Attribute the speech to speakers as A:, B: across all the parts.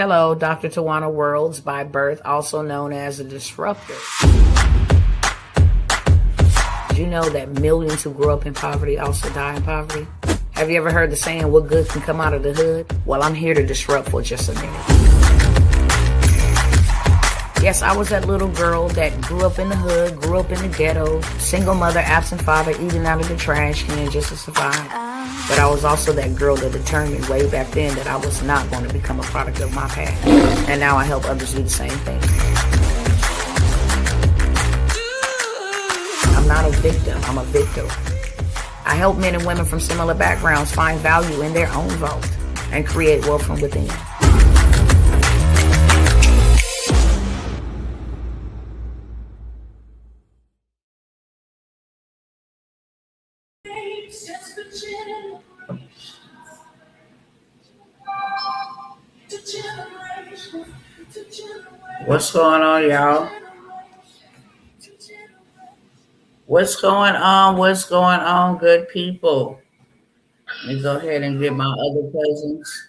A: Hello, Dr. Tawana Worlds by birth, also known as a disruptor. Did you know that millions who grow up in poverty also die in poverty? Have you ever heard the saying, what good can come out of the hood? Well, I'm here to disrupt for just a minute. Yes, I was that little girl that grew up in the hood, grew up in the ghetto, single mother, absent father, eating out of the trash can just to survive. But I was also that girl that determined way back then that I was not going to become a product of my past. And now I help others do the same thing. I'm not a victim, I'm a victor. I help men and women from similar backgrounds find value in their own vote and create wealth from within. What's going on, y'all? What's going on? What's going on, good people? Let me go ahead and get my other cousins.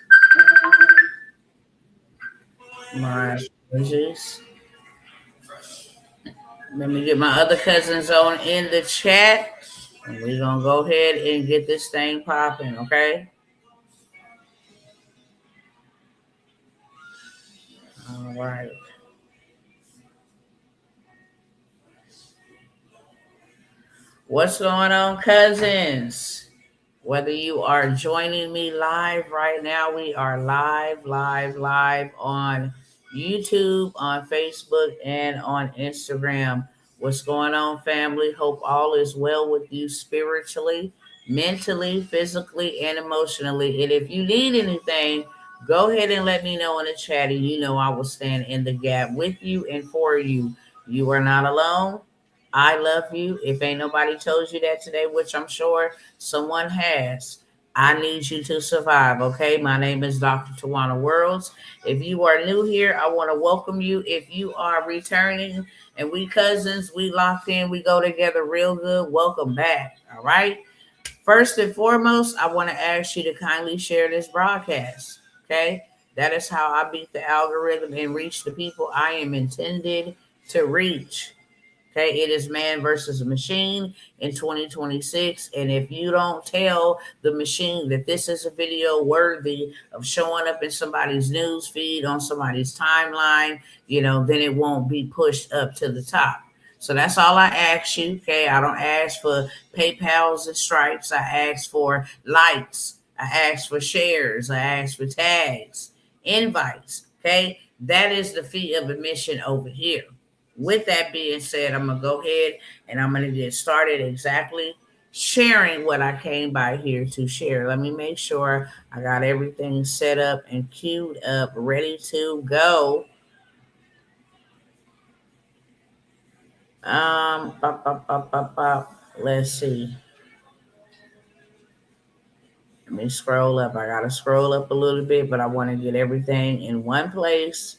A: My apologies. Let me get my other cousins on in the chat. And we're going to go ahead and get this thing popping, okay? All right. What's going on, cousins? Whether you are joining me live right now, we are live on YouTube, on Facebook, and on Instagram. What's going on, family? Hope all is well with you spiritually, mentally, physically, and emotionally. And if you need anything, go ahead and let me know in the chat, and you know I will stand in the gap with you and for you. You are not alone. I love you. If ain't nobody told you that today, which I'm sure someone has, I need you to survive, okay? My name is Dr. Tawana Worlds. If you are new here, I want to welcome you. If you are returning and we cousins, we locked in, we go together real good, welcome back, all right? First and foremost, I want to ask you to kindly share this broadcast, okay? That is how I beat the algorithm and reach the people I am intended to reach. Okay, it is man versus machine in 2026. And if you don't tell the machine that this is a video worthy of showing up in somebody's news feed, on somebody's timeline, then it won't be pushed up to the top. So that's all I ask you. Okay, I don't ask for PayPals and stripes. I ask for likes. I ask for shares. I ask for tags, invites. Okay, that is the fee of admission over here. With that being said, I'm going to go ahead and I'm going to get started exactly sharing what I came by here to share. Let me make sure I got everything set up and queued up, ready to go. Let's see. Let me scroll up. I got to scroll up a little bit, but I want to get everything in one place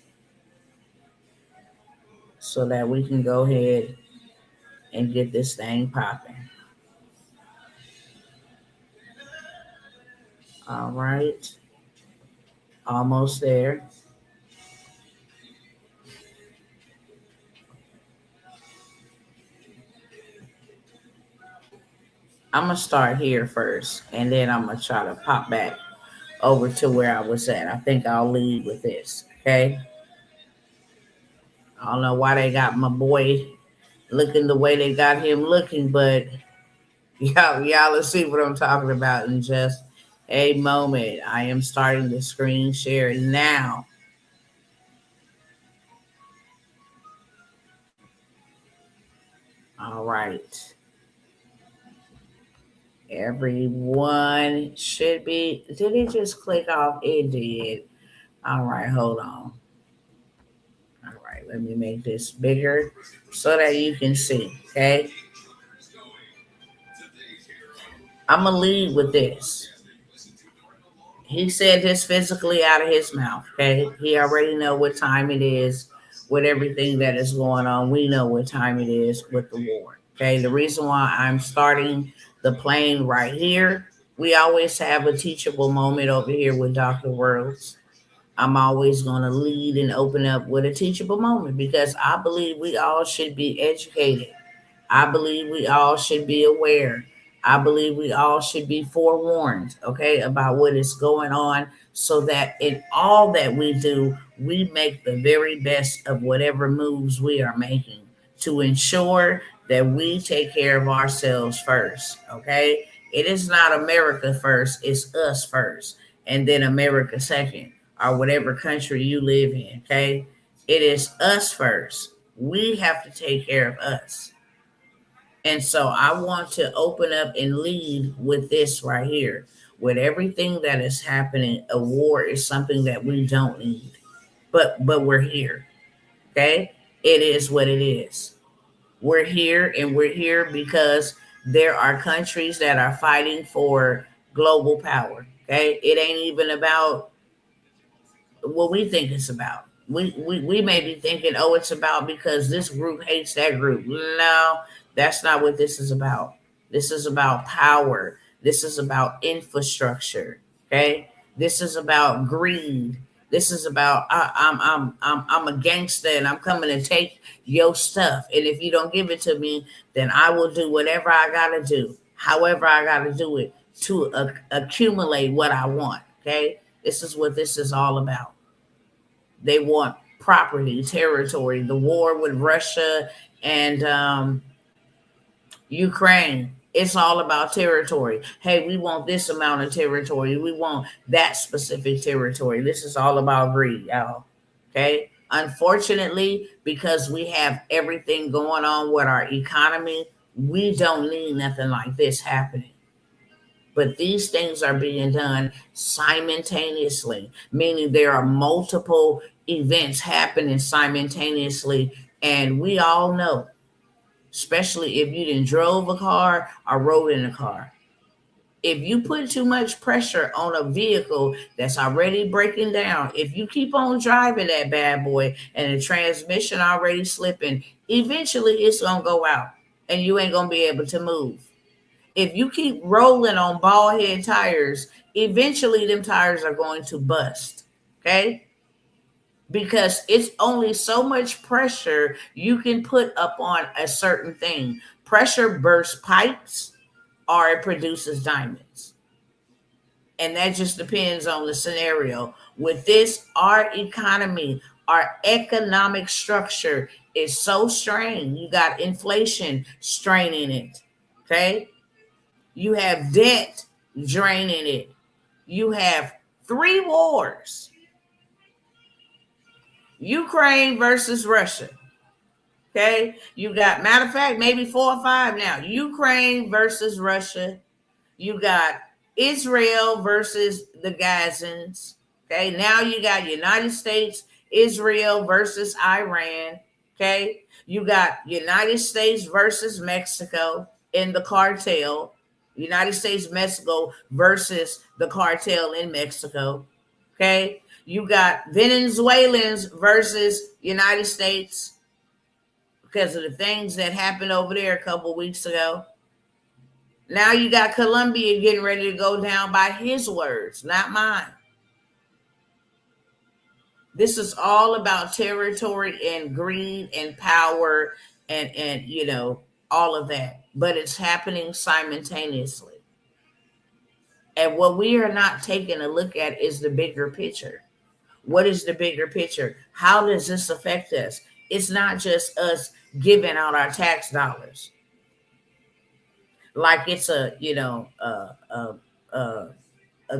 A: so that we can go ahead and get this thing popping. All right. Almost there. I'm going to start here first, and then I'm going to try to pop back over to where I was at. I think I'll lead with this, okay? I don't know why they got my boy looking the way they got him looking, but y'all will see what I'm talking about in just a moment. I am starting the screen share now. All right. Everyone should be. Did it just click off? It did. All right, hold on. All right, let me make this bigger so that you can see, okay? I'm going to lead with this. He said this physically out of his mouth, okay? He already know what time it is with everything that is going on. We know what time it is with the war, okay? The reason why I'm starting the plane right here, we always have a teachable moment over here with Dr. Worlds. I'm always going to lead and open up with a teachable moment because I believe we all should be educated. I believe we all should be aware. I believe we all should be forewarned, okay, about what is going on so that in all that we do, we make the very best of whatever moves we are making to ensure that we take care of ourselves first, okay? It is not America first, it's us first, and then America second, or whatever country you live in, okay? It is us first. We have to take care of us. And so I want to open up and lead with this right here. With everything that is happening, a war is something that we don't need. But we're here. Okay? It is what it is. We're here and we're here because there are countries that are fighting for global power. Okay? It ain't even about what we think it's about. We may be thinking, oh, it's about because this group hates that group. No, that's not what this is about. This is about power. This is about infrastructure. Okay, this is about greed. This is about I'm a gangster and I'm coming to take your stuff. And if you don't give it to me, then I will do whatever I gotta do, however I gotta do it to accumulate what I want. Okay, this is what this is all about. They want property, territory. The war with Russia and Ukraine, it's all about territory. Hey, we want this amount of territory. We want that specific territory. This is all about greed, y'all. Okay. Unfortunately, because we have everything going on with our economy, we don't need nothing like this happening. But these things are being done simultaneously, meaning there are multiple events happening simultaneously. And we all know, especially if you didn't drove a car or rode in a car, if you put too much pressure on a vehicle that's already breaking down, if you keep on driving that bad boy and the transmission already slipping, eventually it's going to go out and you ain't going to be able to move. If you keep rolling on ball head tires, eventually them tires are going to bust. Okay? Because it's only so much pressure you can put up on a certain thing. Pressure bursts pipes or it produces diamonds. And that just depends on the scenario. With this, our economy, our economic structure is so strained. You got inflation straining it. Okay? You have debt draining it. You have 3 wars. Ukraine versus Russia. Okay. You got, matter of fact, maybe 4 or 5 now. Ukraine versus Russia. You got Israel versus the Gazans. Okay. Now you got United States, Israel versus Iran. Okay. You got United States versus Mexico in the cartel. United States, Mexico versus the cartel in Mexico. Okay. You got Venezuelans versus United States because of the things that happened over there a couple of weeks ago. Now you got Colombia getting ready to go down by his words, not mine. This is all about territory and greed and power and all of that. But it's happening simultaneously. And what we are not taking a look at is the bigger picture. What is the bigger picture? How does this affect us? It's not just us giving out our tax dollars like it's a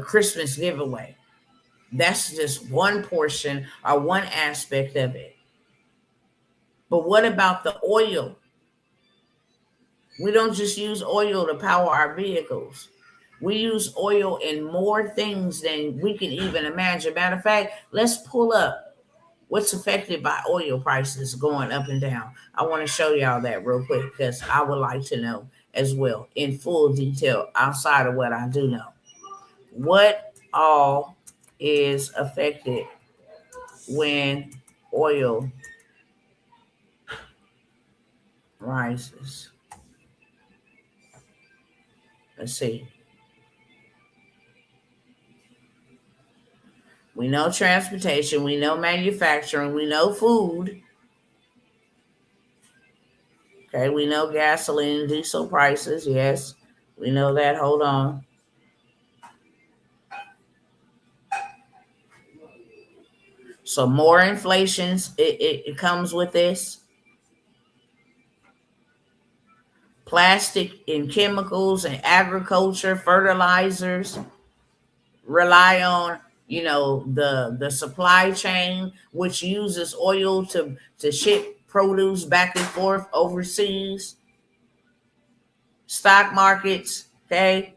A: Christmas giveaway. That's just one portion or one aspect of it. But what about the oil? We don't just use oil to power our vehicles. We use oil in more things than we can even imagine. Matter of fact, let's pull up what's affected by oil prices going up and down. I want to show y'all that real quick because I would like to know as well in full detail outside of what I do know. What all is affected when oil rises? Let's see. We know transportation. We know manufacturing. We know food. Okay, we know gasoline, diesel prices. Yes, we know that. Hold on. So more inflations. It comes with this. Plastic and chemicals and agriculture, fertilizers rely on the supply chain, which uses oil to ship produce back and forth overseas. Stock markets. Okay,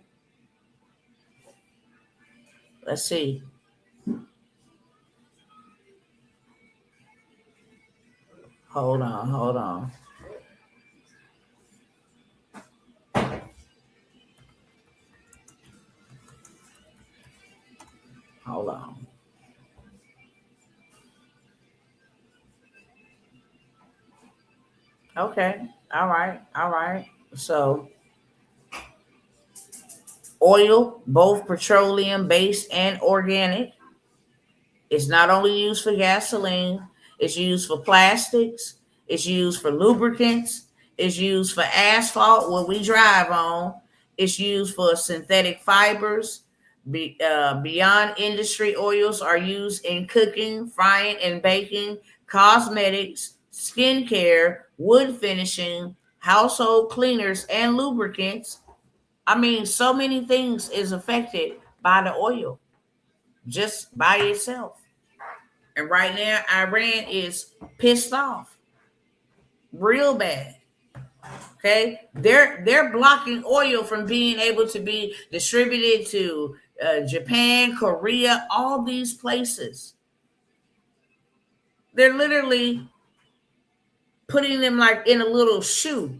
A: let's see. Hold on, hold on, hold on. Okay, all right, all right. So oil, both petroleum based and organic, it's not only used for gasoline, it's used for plastics, it's used for lubricants, it's used for asphalt, what we drive on, it's used for synthetic fibers. Beyond industry oils are used in cooking, frying, and baking, cosmetics, skincare, wood finishing, household cleaners, and lubricants. I mean, so many things is affected by the oil just by itself. And right now, Iran is pissed off real bad. Okay, they're blocking oil from being able to be distributed to Japan, Korea, all these places. They're literally putting them like in a little shoe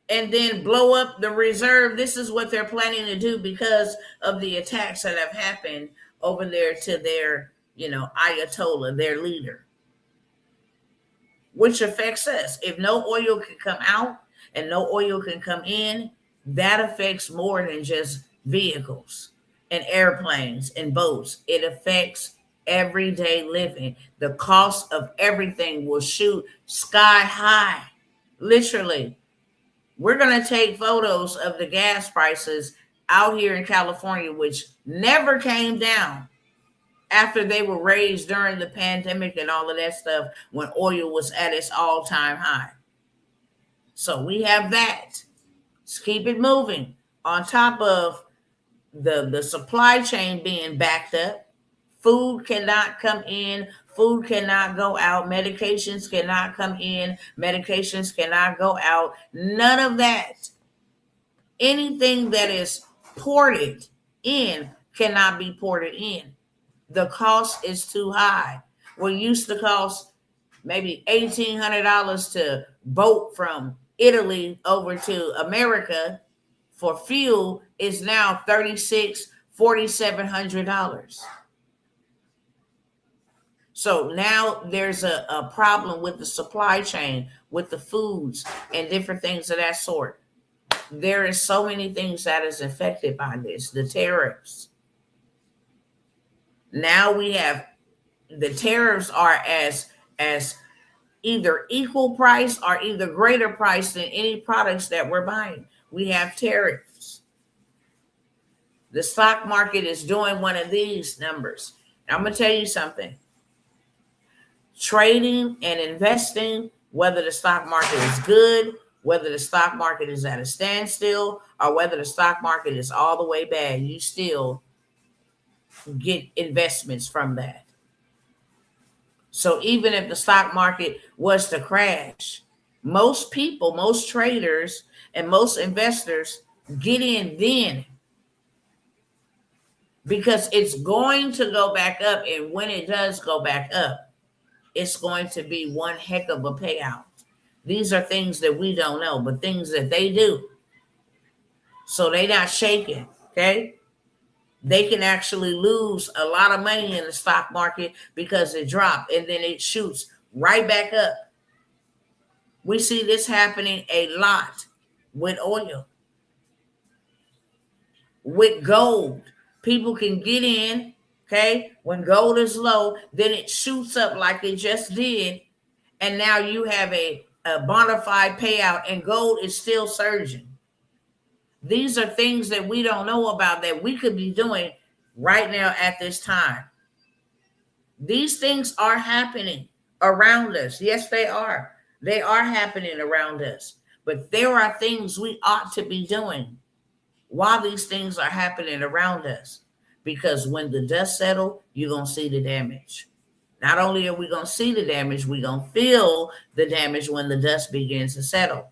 A: and then blow up the reserve. This is what they're planning to do because of the attacks that have happened over there to their, Ayatollah, their leader, which affects us. If no oil can come out and no oil can come in, that affects more than just vehicles and airplanes and boats. It affects everyday living. The cost of everything will shoot sky high. Literally. We're going to take photos of the gas prices out here in California, which never came down after they were raised during the pandemic and all of that stuff when oil was at its all-time high. So we have that. Let's keep it moving. On top of the supply chain being backed up, food cannot come in, food cannot go out, medications cannot come in, medications cannot go out. None of that. Anything that is ported in cannot be ported in. The cost is too high. What used to cost maybe $1,800 to boat from Italy over to America for fuel is now $3,600, $4,700. So now there's a problem with the supply chain, with the foods and different things of that sort. There is so many things that is affected by this. The tariffs. Now we have the tariffs are as either equal price or either greater price than any products that we're buying. We have tariffs. The stock market is doing one of these numbers. Now, I'm going to tell you something. Trading and investing, whether the stock market is good, whether the stock market is at a standstill, or whether the stock market is all the way bad, you still get investments from that. So even if the stock market was to crash, most people, most traders, and most investors get in then because it's going to go back up. And when it does go back up, it's going to be one heck of a payout. These are things that we don't know, but things that they do. So they're not shaking, okay? They can actually lose a lot of money in the stock market because it dropped and then it shoots right back up. We see this happening a lot with oil, with gold. People can get in Okay, when gold is low, then it shoots up like it just did, and now you have a bona fide payout, and gold is still surging. These are things that we don't know about that we could be doing right now at this time. These things are happening around us. Yes, they are. They are happening around us. But there are things we ought to be doing while these things are happening around us. Because when the dust settles, you're going to see the damage. Not only are we going to see the damage, we're going to feel the damage when the dust begins to settle.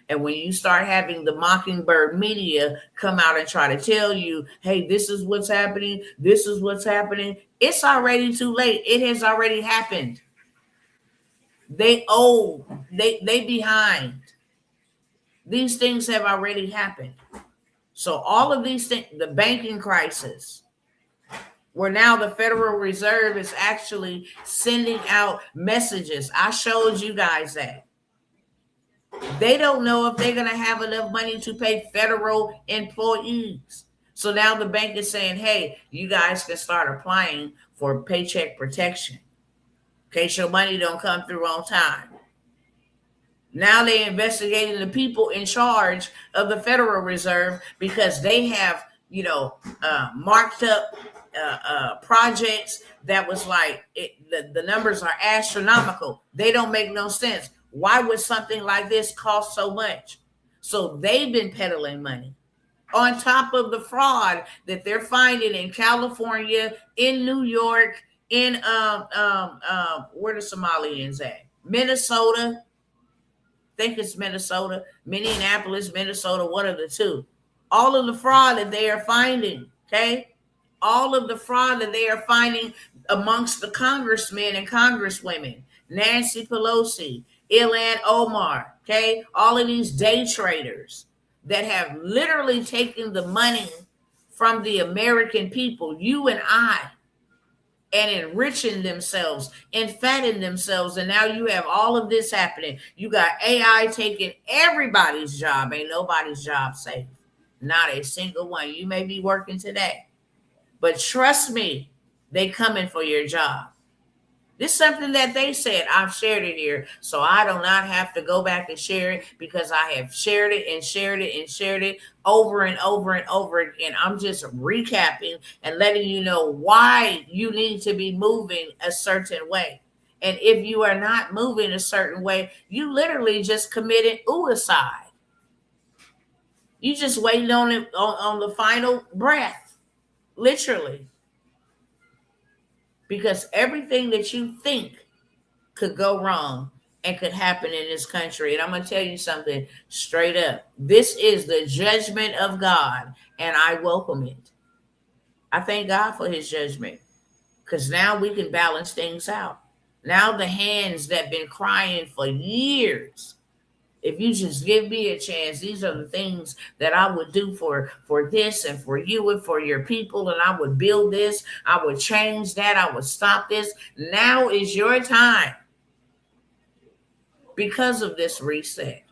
A: And when you start having the mockingbird media come out and try to tell you, hey, this is what's happening, this is what's happening, it's already too late. It has already happened. They behind. These things have already happened. So all of these things, the banking crisis, where now the Federal Reserve is actually sending out messages. I showed you guys that. They don't know if they're going to have enough money to pay federal employees. So now the bank is saying, hey, you guys can start applying for paycheck protection in case your money don't come through on time. Now they're investigating the people in charge of the Federal Reserve because they have, marked up projects that was like, the numbers are astronomical. They don't make no sense. Why would something like this cost so much? So they've been peddling money on top of the fraud that they're finding in California, in New York, in where the Somalians at? Minnesota. I think it's Minnesota, Minneapolis, Minnesota, one of the two. All of the fraud that they are finding, okay? All of the fraud that they are finding amongst the congressmen and congresswomen, Nancy Pelosi, Ilhan Omar, okay? All of these day traders that have literally taken the money from the American people, you and I, and enriching themselves and fattening themselves. And now you have all of this happening. You got AI taking everybody's job. Ain't nobody's job safe. Not a single one. You may be working today, but trust me, they coming for your job. This is something that they said. I've shared it here, so I do not have to go back and share it because I have shared it and shared it and shared it over and over and over again. I'm just recapping and letting you know why you need to be moving a certain way. And if you are not moving a certain way, you literally just committed suicide. You just waiting on it on the final breath, literally. Because everything that you think could go wrong and could happen in this country. And I'm going to tell you something straight up. This is the judgment of God, and I welcome it. I thank God for his judgment because now we can balance things out. Now the hands that have been crying for years, if you just give me a chance, these are the things that I would do for this and for you and for your people. And I would build this. I would change that. I would stop this. Now is your time because of this reset.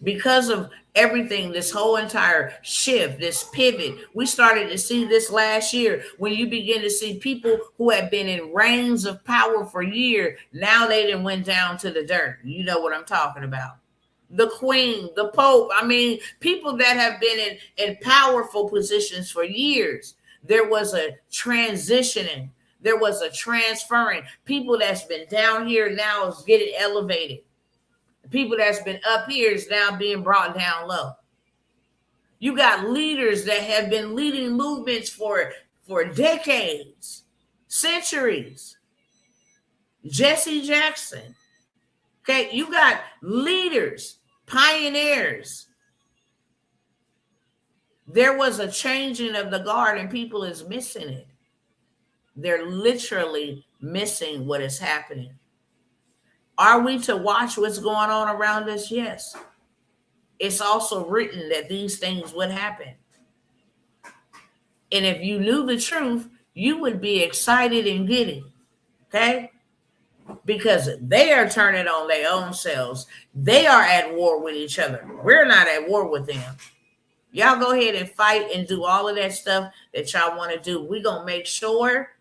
A: Because of everything, this whole entire shift, this pivot, we started to see this last year when you begin to see people who have been in reigns of power for years. Now they done went down to the dirt. You know what I'm talking about. The Queen, the Pope. I mean, people that have been in powerful positions for years. There was a transitioning. There was a transferring. People that's been down here now is getting elevated. People that's been up here is now being brought down low. You got leaders that have been leading movements for decades, centuries. Jesse Jackson. Okay, you got leaders, pioneers. There was a changing of the guard and people is missing it. They're literally missing what is happening. Are we to watch what's going on around us? Yes. It's also written that these things would happen. And if you knew the truth, you would be excited and giddy. Okay? Because they are turning on their own selves. They are at war with each other. We're not at war with them. Y'all go ahead and fight and do all of that stuff that y'all want to do. We're going to make sure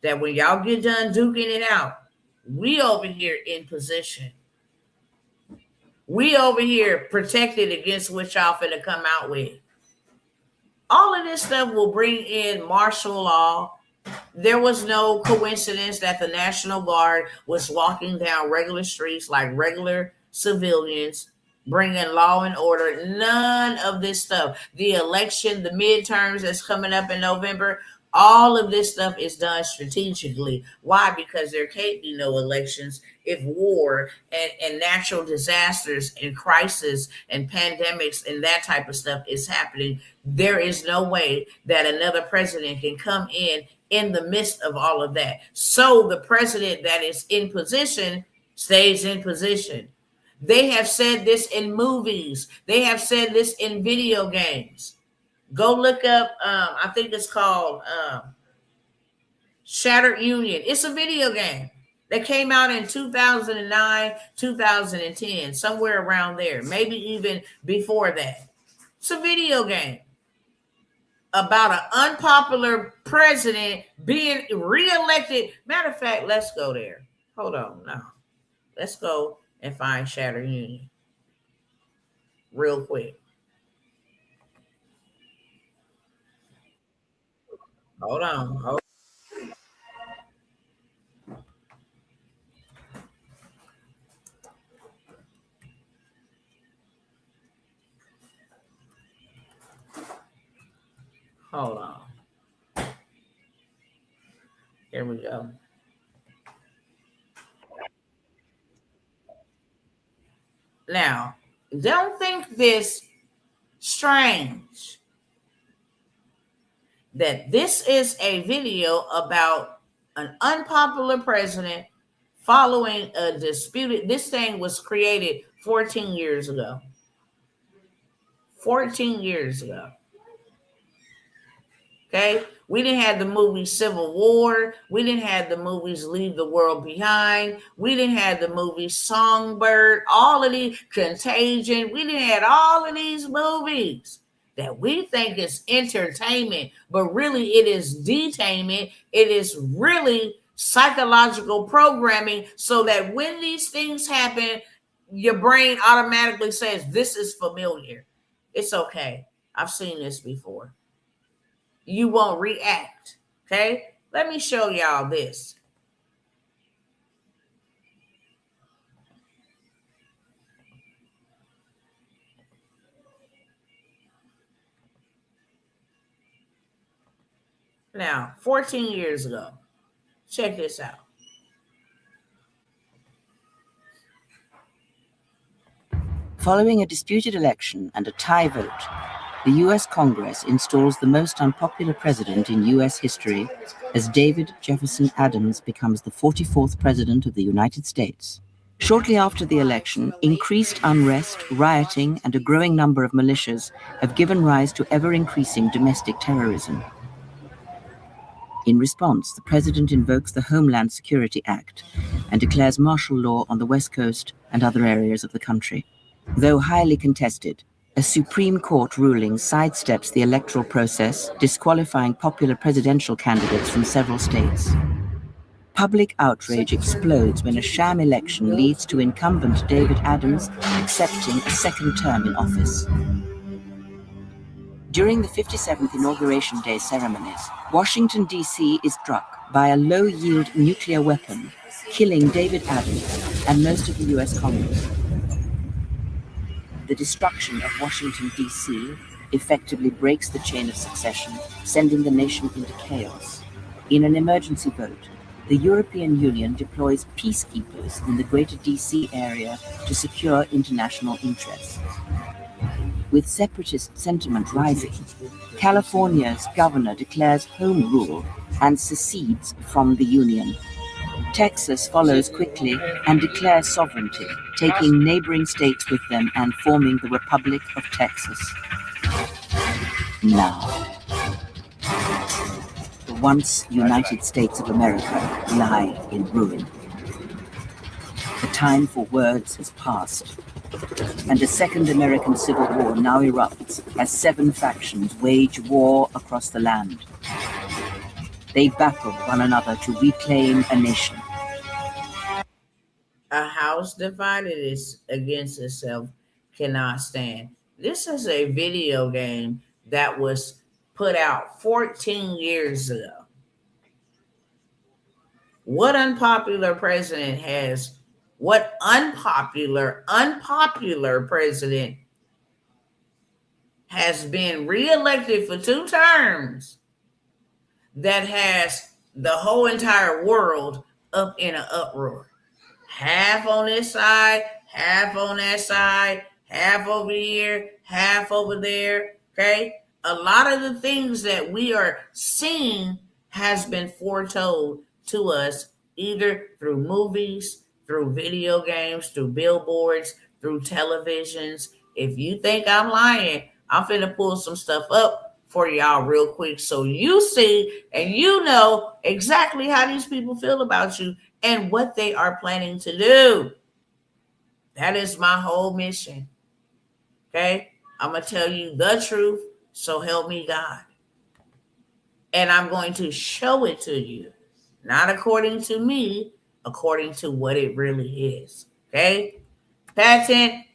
A: that when y'all get done duking it out, we over here in position. We over here protected against what y'all finna come out with. All of this stuff will bring in martial law. There was no coincidence that the National Guard was walking down regular streets like regular civilians, bringing law and order. None of this stuff. The election, the midterms that's coming up in November, all of this stuff is done strategically. Why? Because there can't be no elections if war and natural disasters and crisis and pandemics and that type of stuff is happening. There is no way that another president can come in the midst of all of that. So the president that is in position stays in position. They have said this in movies. They have said this in video games. Go look up, I think it's called Shattered Union. It's a video game that came out in 2009, 2010, somewhere around there, maybe even before that. It's a video game about an unpopular president being reelected. Matter of fact, let's go there. Hold on now. Let's go and find Shattered Union real quick. Hold on. Hold on. Here we go. Now, don't think this strange that this is a video about an unpopular president following a disputed. This thing was created 14 years ago. 14 years ago. Okay, we didn't have the movie Civil War. We didn't have the movies Leave the World Behind. We didn't have the movie Songbird. All of these, Contagion. We didn't have all of these movies that we think is entertainment, but really it is detainment. It is really psychological programming so that when these things happen, your brain automatically says, this is familiar. It's okay. I've seen this before. You won't react. Okay, let me show y'all this. Now, 14 years ago, check this out.
B: Following a disputed election and a tie vote, the U.S. Congress installs the most unpopular president in U.S. history as David Jefferson Adams becomes the 44th president of the United States. Shortly after the election, increased unrest, rioting, and a growing number of militias have given rise to ever-increasing domestic terrorism. In response, the president invokes the Homeland Security Act and declares martial law on the West Coast and other areas of the country. Though highly contested, a Supreme Court ruling sidesteps the electoral process, disqualifying popular presidential candidates from several states. Public outrage explodes when a sham election leads to incumbent David Adams accepting a second term in office. During the 57th Inauguration Day ceremonies, Washington, D.C. is struck by a low-yield nuclear weapon, killing David Adams and most of the U.S. Congress. The destruction of Washington, D.C. effectively breaks the chain of succession, sending the nation into chaos. In an emergency vote, the European Union deploys peacekeepers in the greater D.C. area to secure international interests. With separatist sentiment rising, California's governor declares home rule and secedes from the Union. Texas follows quickly and declares sovereignty, taking neighboring states with them and forming the Republic of Texas. Now, the once United States of America lie in ruin. The time for words has passed, and a second American Civil War now erupts as 7 factions wage war across the land. They battle one another to reclaim a nation.
A: A house divided against itself cannot stand. This is a video game that was put out 14 years ago. What unpopular president has been reelected for 2 terms that has the whole entire world up in an uproar? Half on this side, half on that side, half over here, half over there. Okay. A lot of the things that we are seeing has been foretold to us either through movies, through video games, through billboards, through televisions. If you think I'm lying, I'm finna pull some stuff up for y'all real quick so you see and you know exactly how these people feel about you and what they are planning to do. That is my whole mission. Okay? I'm going to tell you the truth, so help me God. And I'm going to show it to you, not according to me, according to what it really is. Okay? Patent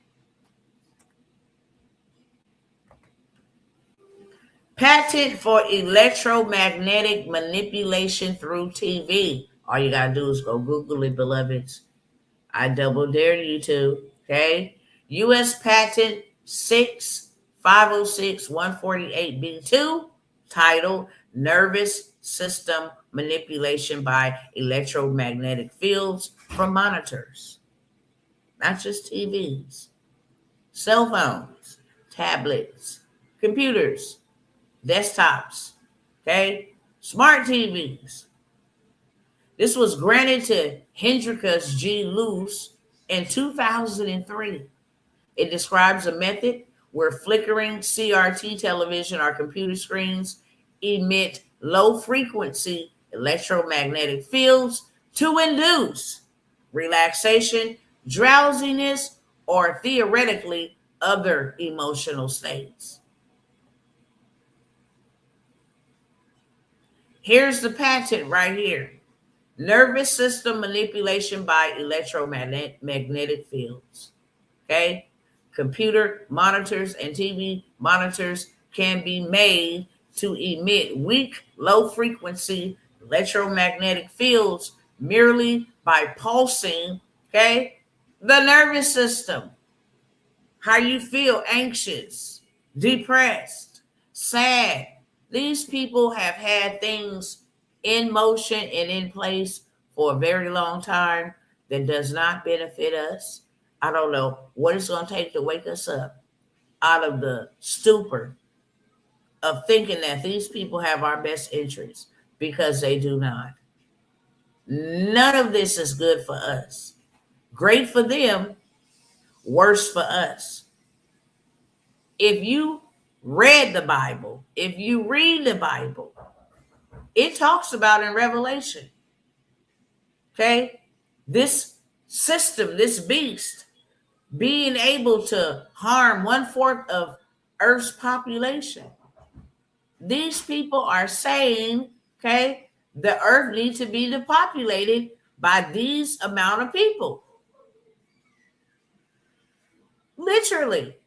A: for electromagnetic manipulation through TV. All you got to do is go Google it, beloveds. I double dare you to. Okay? U.S. Patent 6506148B2, titled Nervous System Manipulation by Electromagnetic Fields from Monitors. Not just TVs, cell phones, tablets, computers, desktops, okay? Smart TVs. This was granted to Hendrikus G. Luce in 2003. It describes a method where flickering CRT television or computer screens emit low-frequency electromagnetic fields to induce relaxation, drowsiness, or theoretically other emotional states. Here's the patent right here. Nervous system manipulation by electromagnetic fields. Okay? Computer monitors and TV monitors can be made to emit weak, low-frequency electromagnetic fields merely by pulsing, okay, the nervous system. How you feel anxious, depressed, sad. These people have had things in motion and in place for a very long time that does not benefit us. I don't know what it's going to take to wake us up out of the stupor of thinking that these people have our best interests, because they do not. None of this is good for us. Great for them, worse for us. If you read the Bible, if you read the Bible, it talks about in Revelation, okay, this system, this beast, being able to harm 1/4 of Earth's population. These people are saying, okay, the Earth needs to be depopulated by these amount of people. Literally.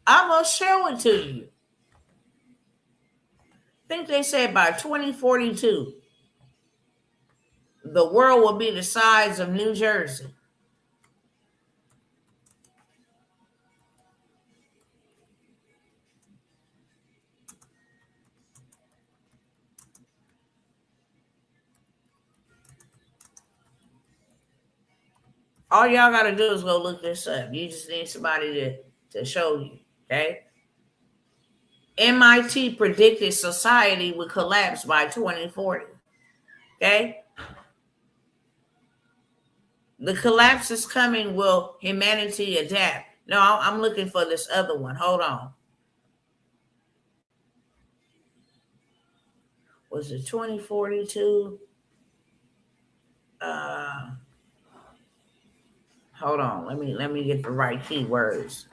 A: I'm going to show it to you. I think they said by 2042, the world will be the size of New Jersey. All y'all got to do is go look this up. You just need somebody to show you, okay? MIT predicted society would collapse by 2040, okay? The collapse is coming. Will humanity adapt? No, I'm looking for this other one. Hold on. Was it 2042? Hold on. Let me get the right keywords.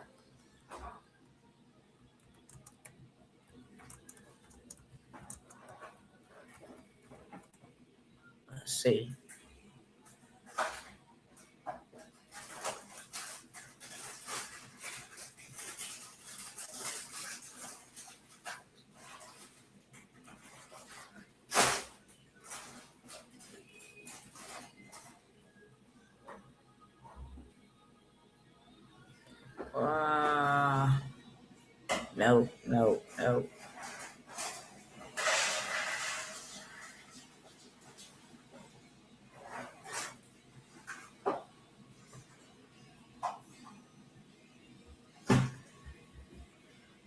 A: Let's see. No, no, no.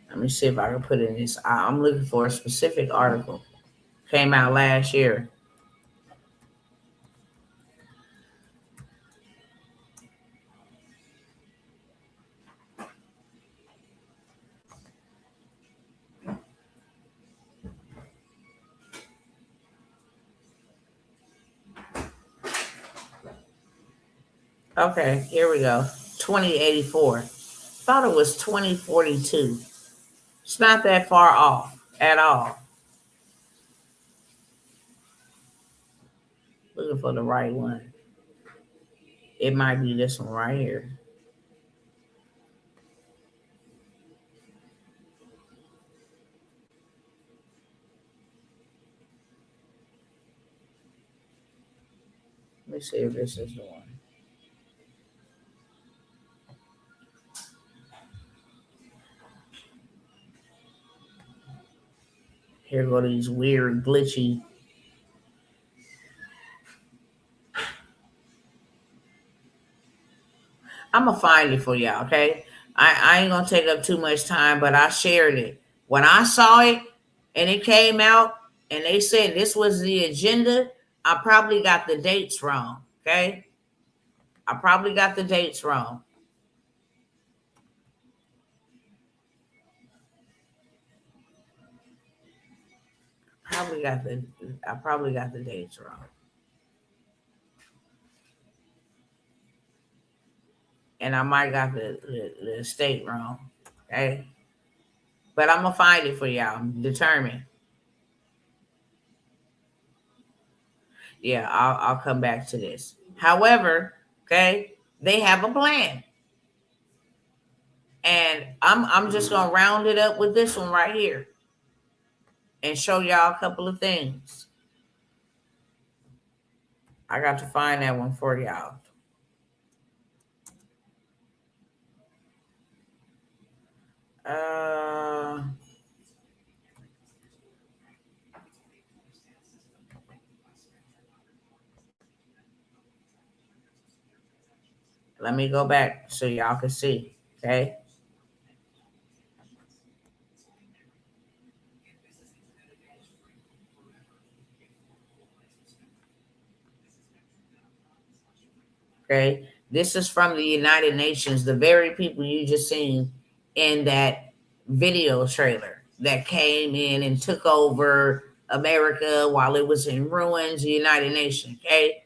A: Let me see if I can put in this. I'm looking for a specific article. Came out last year. Okay, here we go. 2084. Thought it was 2042. It's not that far off at all. Looking for the right one. It might be this one right here. Let me see if this is the one. Here go these weird, glitchy. I'm going to find it for y'all, okay? I ain't going to take up too much time, but I shared it. When I saw it and it came out and they said this was the agenda, I probably got the dates wrong, okay? I probably got the dates wrong. I probably got the dates wrong. And I might got the state wrong. Okay. But I'm gonna find it for y'all. I'm determined. Yeah, I'll come back to this. However, okay, they have a plan. And I'm just gonna round it up with this one right here and show y'all a couple of things. I got to find that one for y'all. Let me go back so y'all can see. Okay. Okay. This is from the United Nations, the very people you just seen in that video trailer that came in and took over America while it was in ruins, the United Nations. Okay.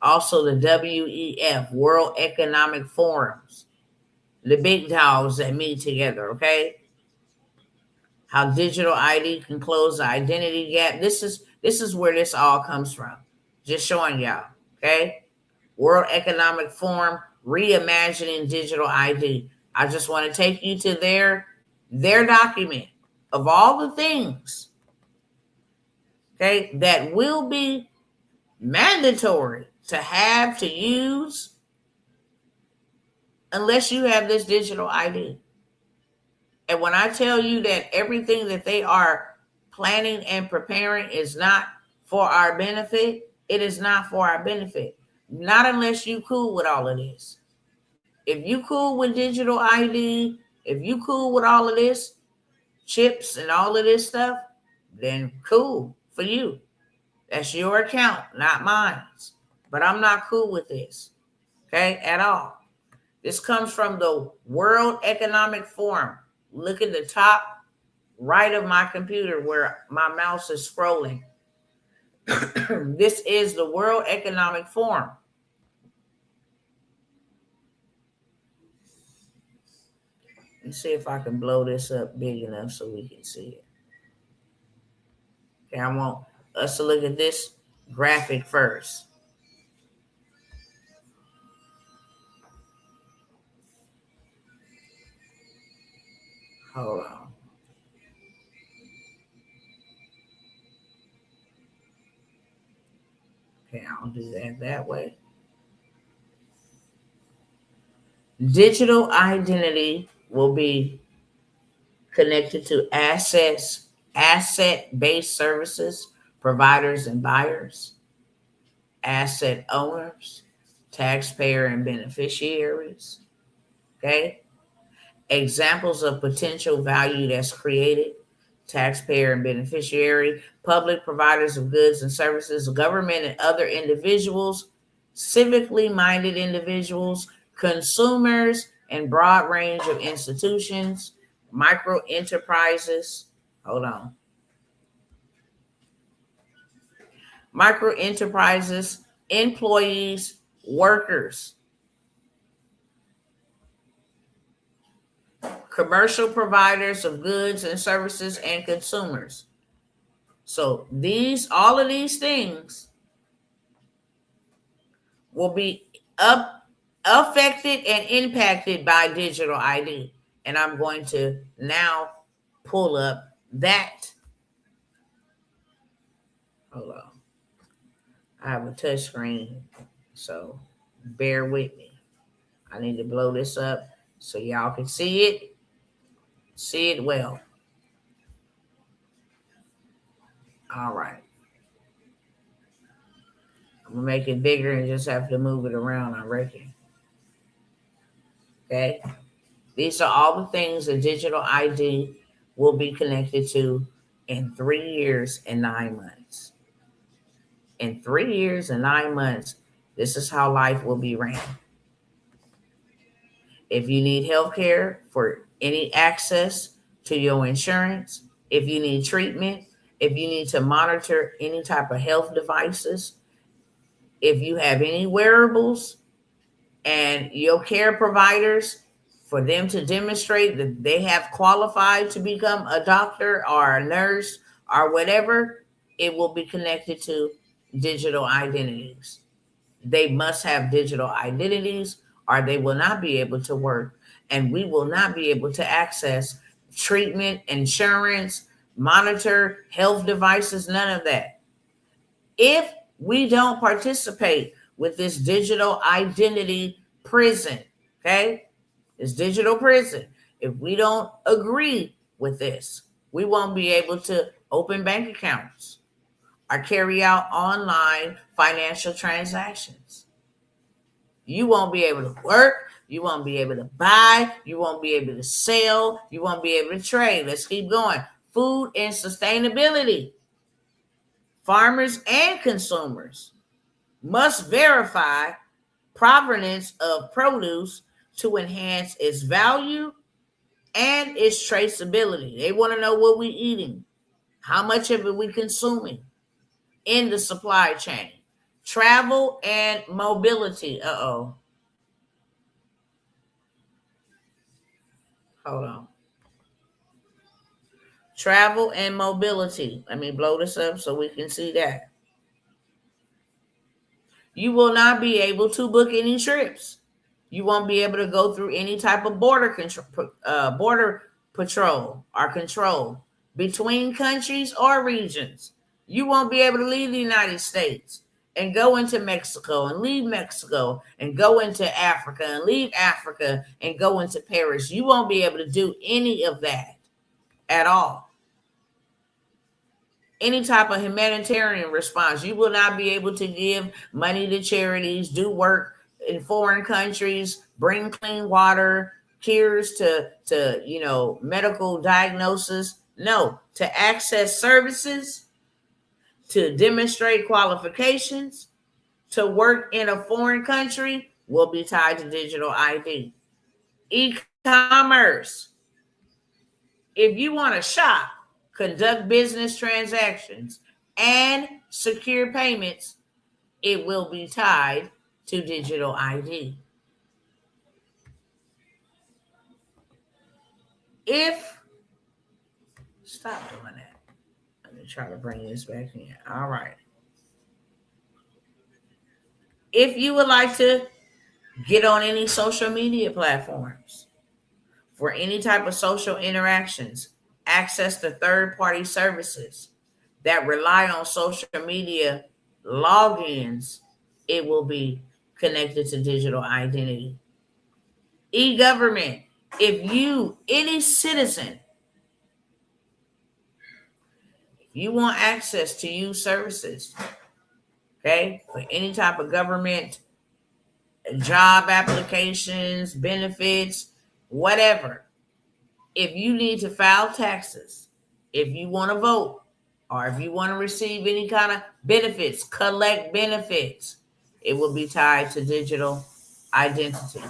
A: Also, the WEF, World Economic Forums, the big dogs that meet together. Okay. How digital ID can close the identity gap. This is where this all comes from. Just showing y'all. Okay. World Economic Forum, reimagining digital ID. I just want to take you to their document of all the things, okay, that will be mandatory to have to use unless you have this digital ID. And when I tell you that everything that they are planning and preparing is not for our benefit, it is not for our benefit. Not unless you cool with all of this. If you cool with digital ID, if you cool with all of this, chips and all of this stuff, then cool for you. That's your account, not mine. But I'm not cool with this, okay, at all. This comes from the World Economic Forum. Look at the top right of my computer where my mouse is scrolling. This is the World Economic Forum. Let's see if I can blow this up big enough so we can see it. Okay, I want us to look at this graphic first. Hold on. Okay, I'll do that way. Digital identity will be connected to asset-based services, providers and buyers, asset owners, taxpayer and beneficiaries. Okay? Examples of potential value that's created: taxpayer and beneficiary, public providers of goods and services, government and other individuals, civically minded individuals, consumers, and broad range of institutions, micro enterprises. Hold on. Micro enterprises, employees, workers, commercial providers of goods and services, and consumers. So all of these things will be affected and impacted by digital ID. And I'm going to now pull up that. Hold on. I have a touch screen, so bear with me. I need to blow this up so y'all can see it. See it well. All right. I'm going to make it bigger and just have to move it around, I reckon. Okay. These are all the things that digital ID will be connected to in 3 years and 9 months. In 3 years and 9 months, this is how life will be ran. If you need health care for any access to your insurance, if you need treatment, if you need to monitor any type of health devices, if you have any wearables and your care providers, for them to demonstrate that they have qualified to become a doctor or a nurse or whatever, it will be connected to digital identities. They must have digital identities or they will not be able to work, and we will not be able to access treatment, insurance, monitor health devices, none of that. If we don't participate with this digital identity prison, okay? This digital prison. If we don't agree with this, we won't be able to open bank accounts or carry out online financial transactions. You won't be able to work. You won't be able to buy. You won't be able to sell. You won't be able to trade. Let's keep going. Food and sustainability. Farmers and consumers must verify provenance of produce to enhance its value and its traceability. They want to know what we're eating, how much of it we're consuming in the supply chain. Travel and mobility. Hold on. Travel and mobility. Let me blow this up so we can see that. You will not be able to book any trips. You won't be able to go through any type of border patrol or control between countries or regions. You won't be able to leave the United States and go into Mexico and leave Mexico and go into Africa and leave Africa and go into Paris. You won't be able to do any of that at all. Any type of humanitarian response. You will not be able to give money to charities, do work in foreign countries, bring clean water, cures to medical diagnosis. No, to access services, to demonstrate qualifications, to work in a foreign country will be tied to digital ID. E-commerce. If you want to shop, conduct business transactions, and secure payments, it will be tied to digital ID. Stop doing that. Let me try to bring this back in. All right. If you would like to get on any social media platforms for any type of social interactions, access to third-party services that rely on social media logins, it will be connected to digital identity. E-government, if you, any citizen, you want access to use services, okay, for any type of government, job applications, benefits, whatever. If you need to file taxes, if you want to vote, or if you want to receive any kind of benefits, collect benefits, it will be tied to digital identity.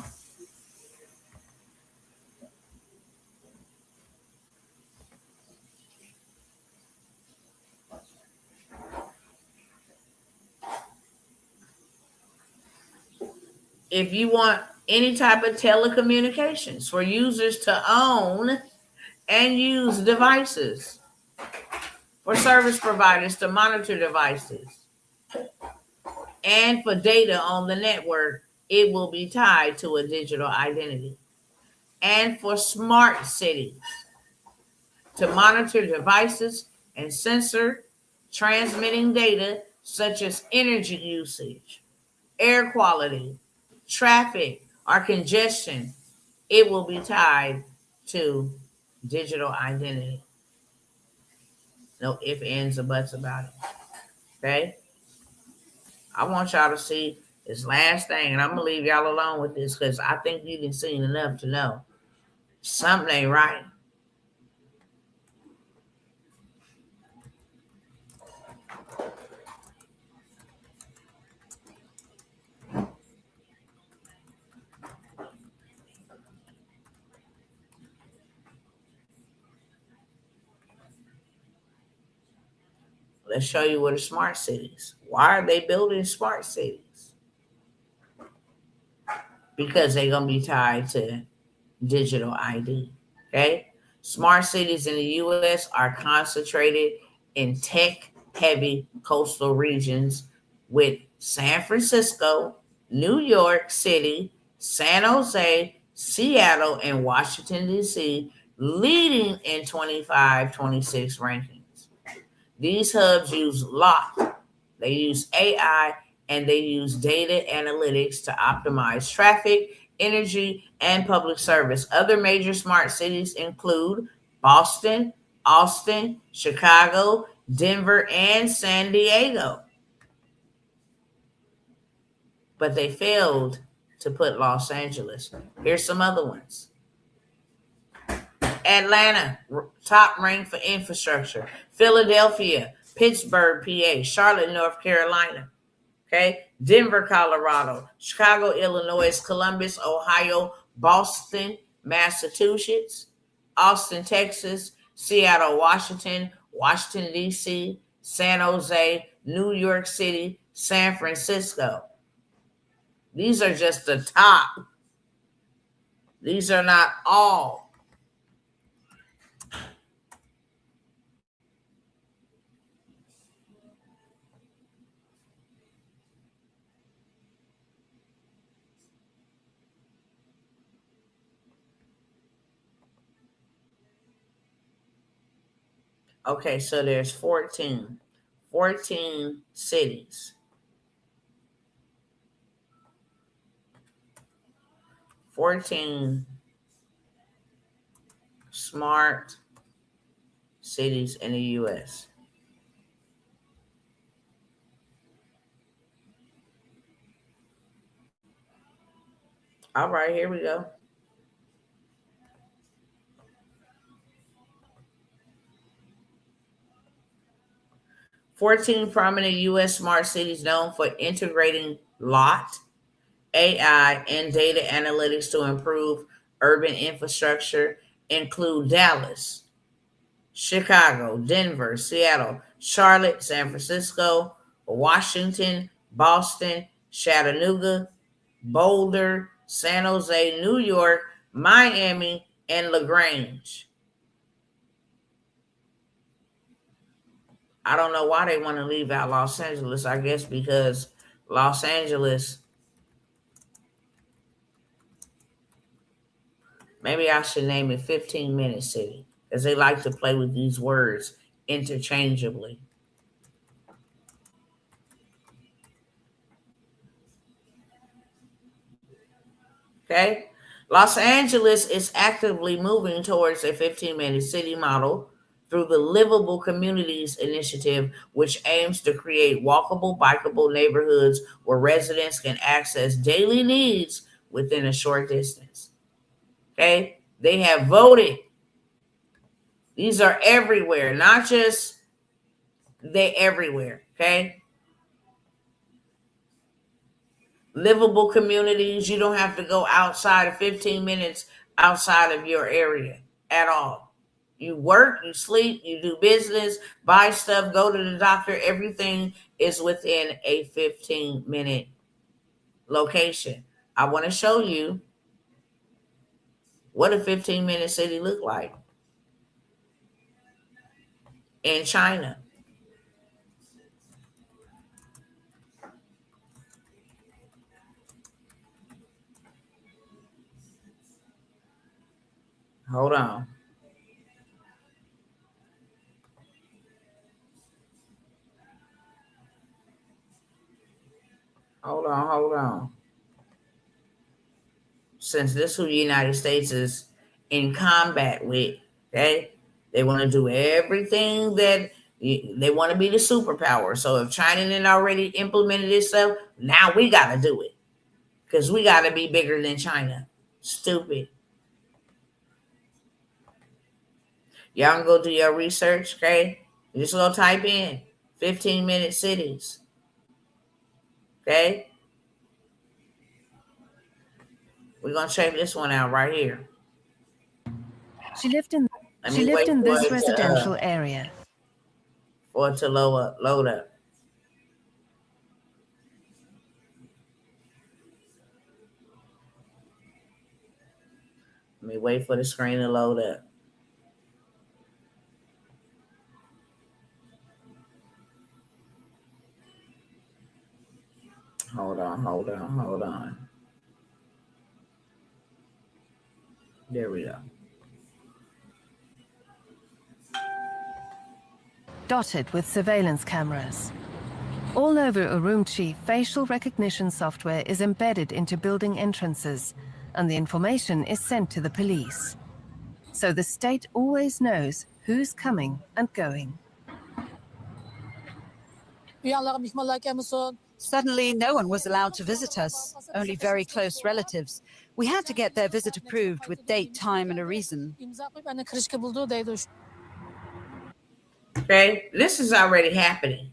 A: If you want any type of telecommunications for users to own and use devices, for service providers to monitor devices, and for data on the network, it will be tied to a digital identity. And for smart cities, to monitor devices and sensor transmitting data such as energy usage, air quality, traffic, or congestion, it will be tied to digital identity. No ifs, ands, or buts about it. Okay? I want y'all to see this last thing, and I'm gonna leave y'all alone with this because I think you done seen enough to know something ain't right. Let's show you what are smart cities. Why are they building smart cities? Because they're gonna be tied to digital ID. Okay? Smart cities in the US are concentrated in tech heavy coastal regions with San Francisco, New York City, San Jose, Seattle, and Washington, D.C. leading in 25-26 rankings. These hubs use lock, they use AI, and they use data analytics to optimize traffic, energy, and public service. Other major smart cities include Boston, Austin, Chicago, Denver, and San Diego. But they failed to put Los Angeles. Here's some other ones. Atlanta, top ranked for infrastructure. Philadelphia, Pittsburgh, PA, Charlotte, North Carolina. Okay, Denver, Colorado, Chicago, Illinois, Columbus, Ohio, Boston, Massachusetts, Austin, Texas, Seattle, Washington, Washington, D.C., San Jose, New York City, San Francisco. These are just the top. These are not all. Okay, so there's 14 cities. 14 smart cities in the US. All right, here we go. "14 prominent U.S. smart cities known for integrating LOT, AI, and data analytics to improve urban infrastructure include Dallas, Chicago, Denver, Seattle, Charlotte, San Francisco, Washington, Boston, Chattanooga, Boulder, San Jose, New York, Miami, and LaGrange." I don't know why they want to leave out Los Angeles. I guess because Los Angeles, maybe I should name it 15-minute city because they like to play with these words interchangeably. Okay. Los Angeles is actively moving towards a 15-minute city model through the Livable Communities Initiative, which aims to create walkable, bikeable neighborhoods where residents can access daily needs within a short distance. Okay. They have voted. These are everywhere, not just they everywhere. Okay. Livable communities. You don't have to go outside of 15 minutes outside of your area at all. You work, you sleep, you do business, buy stuff, go to the doctor. Everything is within a 15-minute location. I want to show you what a 15-minute city look like in China. Hold on. Hold on. Since this who the United States is in combat with, okay? They want to do everything that they want to be the superpower. So if China didn't already implemented this stuff, now we got to do it because we got to be bigger than China. Stupid. Y'all can go do your research, okay? You just go type in 15-minute cities, okay? We're going to check this one out right here.
C: She lived in this residential area.
A: For it to load up. Let me wait for the screen to load up. Hold on. There we go.
C: Dotted with surveillance cameras. All over Urumqi, facial recognition software is embedded into building entrances, and the information is sent to the police. So the state always knows who's coming and going.
D: Suddenly, no one was allowed to visit us, only very close relatives. We had to get their visit approved with date, time, and a reason.
A: Okay, this is already happening.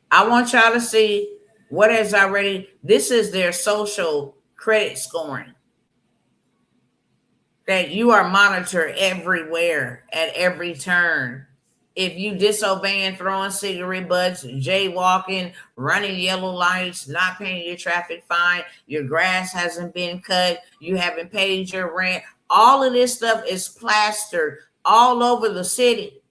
A: I want y'all to see what is already, this is their social credit scoring. That you are monitored everywhere at every turn. If you disobeying, throwing cigarette butts, jaywalking, running yellow lights, not paying your traffic fine, your grass hasn't been cut, you haven't paid your rent, all of this stuff is plastered all over the city.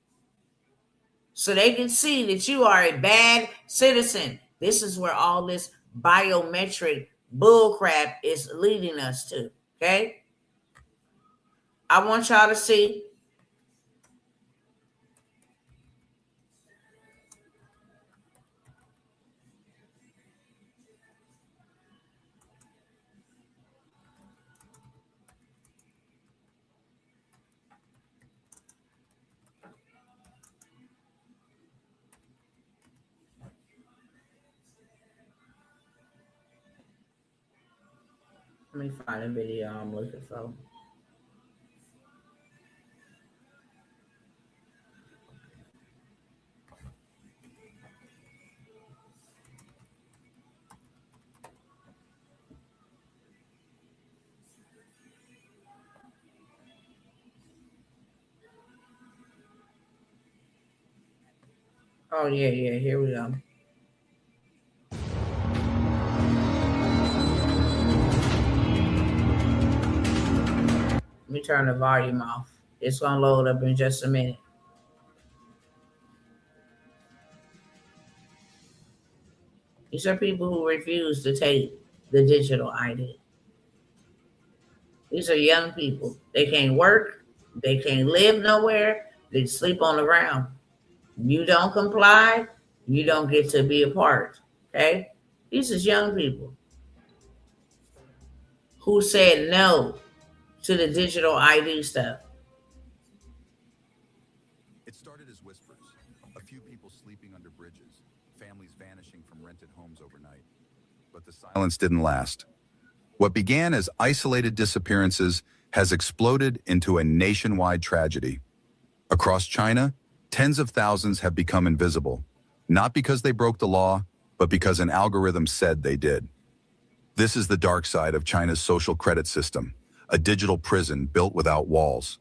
A: So they can see that you are a bad citizen. This is where all this biometric bullcrap is leading us to, okay? I want y'all to see. Let me find a video I'm looking for. Oh, yeah, here we go. Let me turn the volume off. It's going to load up in just a minute. These are people who refuse to take the digital ID. These are young people. They can't work. They can't live nowhere. They sleep on the ground. You don't comply, you don't get to be a part. Okay? These is young people who said no to the digital ID stuff.
E: It started as whispers, a few people sleeping under bridges, families vanishing from rented homes overnight. But the silence didn't last. What began as isolated disappearances has exploded into a nationwide tragedy. Across China, tens of thousands have become invisible, not because they broke the law, but because an algorithm said they did. This is the dark side of China's social credit system, a digital prison built without walls.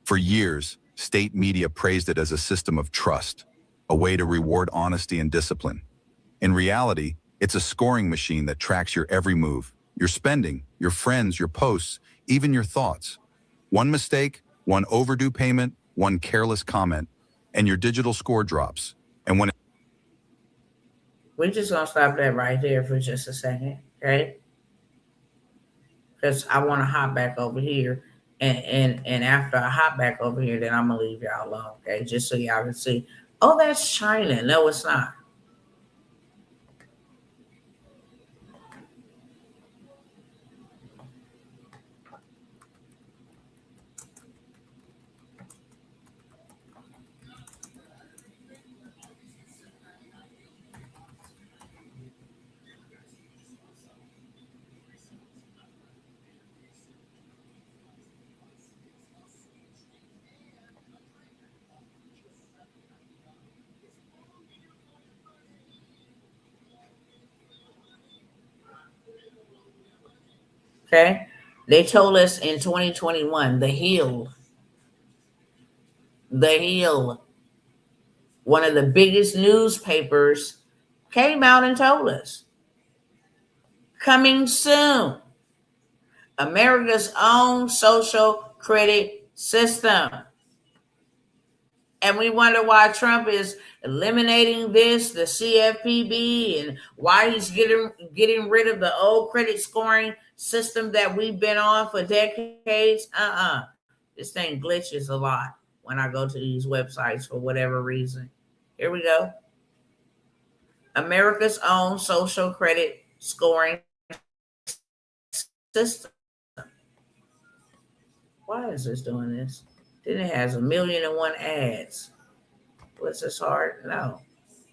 E: For years, state media praised it as a system of trust, a way to reward honesty and discipline. In reality, it's a scoring machine that tracks your every move, your spending, your friends, your posts, even your thoughts. One mistake, one overdue payment, one careless comment, and your digital score drops. And when
A: We're just gonna stop that right there for just a second, okay? Because I want to hop back over here, and after I hop back over here, then I'm gonna leave y'all alone, okay? Just so y'all can see. Oh, that's China. No, it's not. Okay? They told us in 2021, the Hill, one of the biggest newspapers, came out and told us, coming soon, America's own social credit system. And we wonder why Trump is eliminating this, the CFPB, and why he's getting rid of the old credit scoring system that we've been on for decades. This thing glitches a lot when I go to these websites for whatever reason. Here we go. America's own social credit scoring system. Why is this doing this? Then it has 1,000,001 ads. What's this hard? No.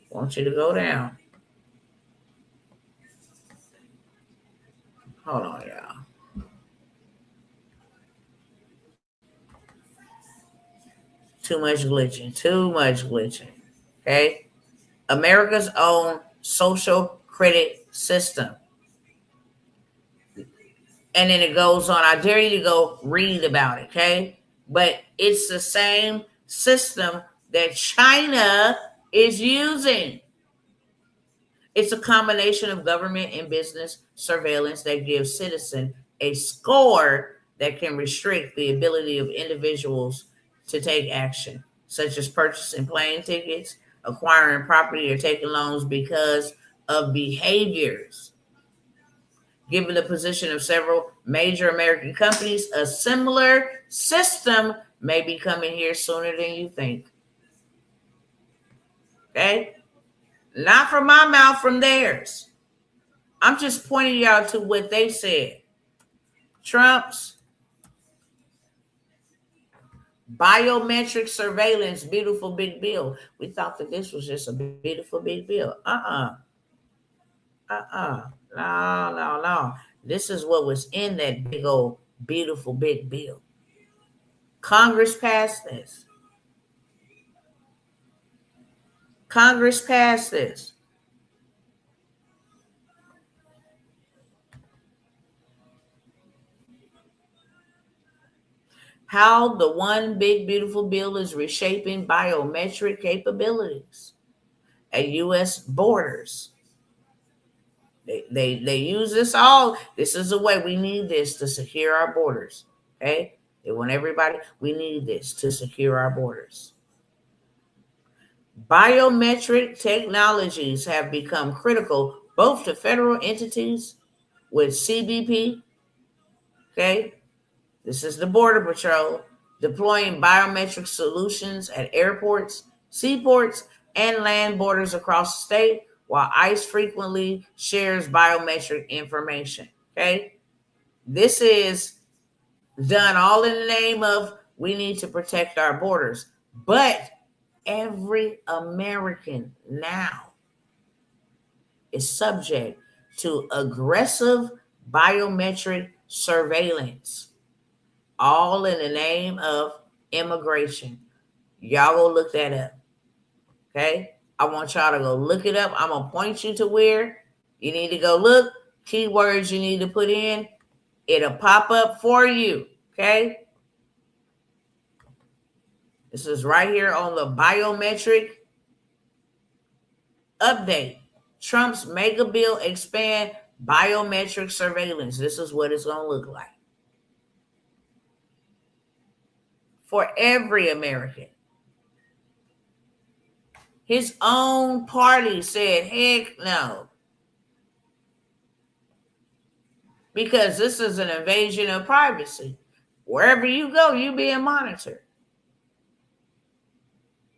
A: Want you to go down. Hold on, y'all. Too much glitching. Too much glitching. Okay? America's own social credit system. And then it goes on. I dare you to go read about it, okay? But it's the same system that China is using. It's a combination of government and business surveillance that gives citizens a score that can restrict the ability of individuals to take action, such as purchasing plane tickets, acquiring property, or taking loans because of behaviors. Given the position of several major American companies, a similar system may be coming here sooner than you think. Okay? Not from my mouth, from theirs. I'm just pointing you out to what they said. Trump's biometric surveillance, beautiful big bill. We thought that this was just a beautiful big bill. No. This is what was in that big old beautiful big bill. Congress passed this. Congress passed this. How the one big beautiful bill is reshaping biometric capabilities at U.S. borders. They use this all. This is a way we need this to secure our borders. Okay? They want everybody. We need this to secure our borders. Biometric technologies have become critical both to federal entities with CBP, okay? This is the Border Patrol, deploying biometric solutions at airports, seaports, and land borders across the state, while ICE frequently shares biometric information, okay? This is done all in the name of we need to protect our borders. But every American now is subject to aggressive biometric surveillance, all in the name of immigration. Y'all go look that up. Okay? I want y'all to go look it up. I'm going to point you to where you need to go look, keywords you need to put in. It'll pop up for you. Okay? This is right here on the biometric update. Trump's mega bill expand biometric surveillance. This is what it's going to look like for every American. His own party said, heck no. Because this is an invasion of privacy. Wherever you go, you being monitored.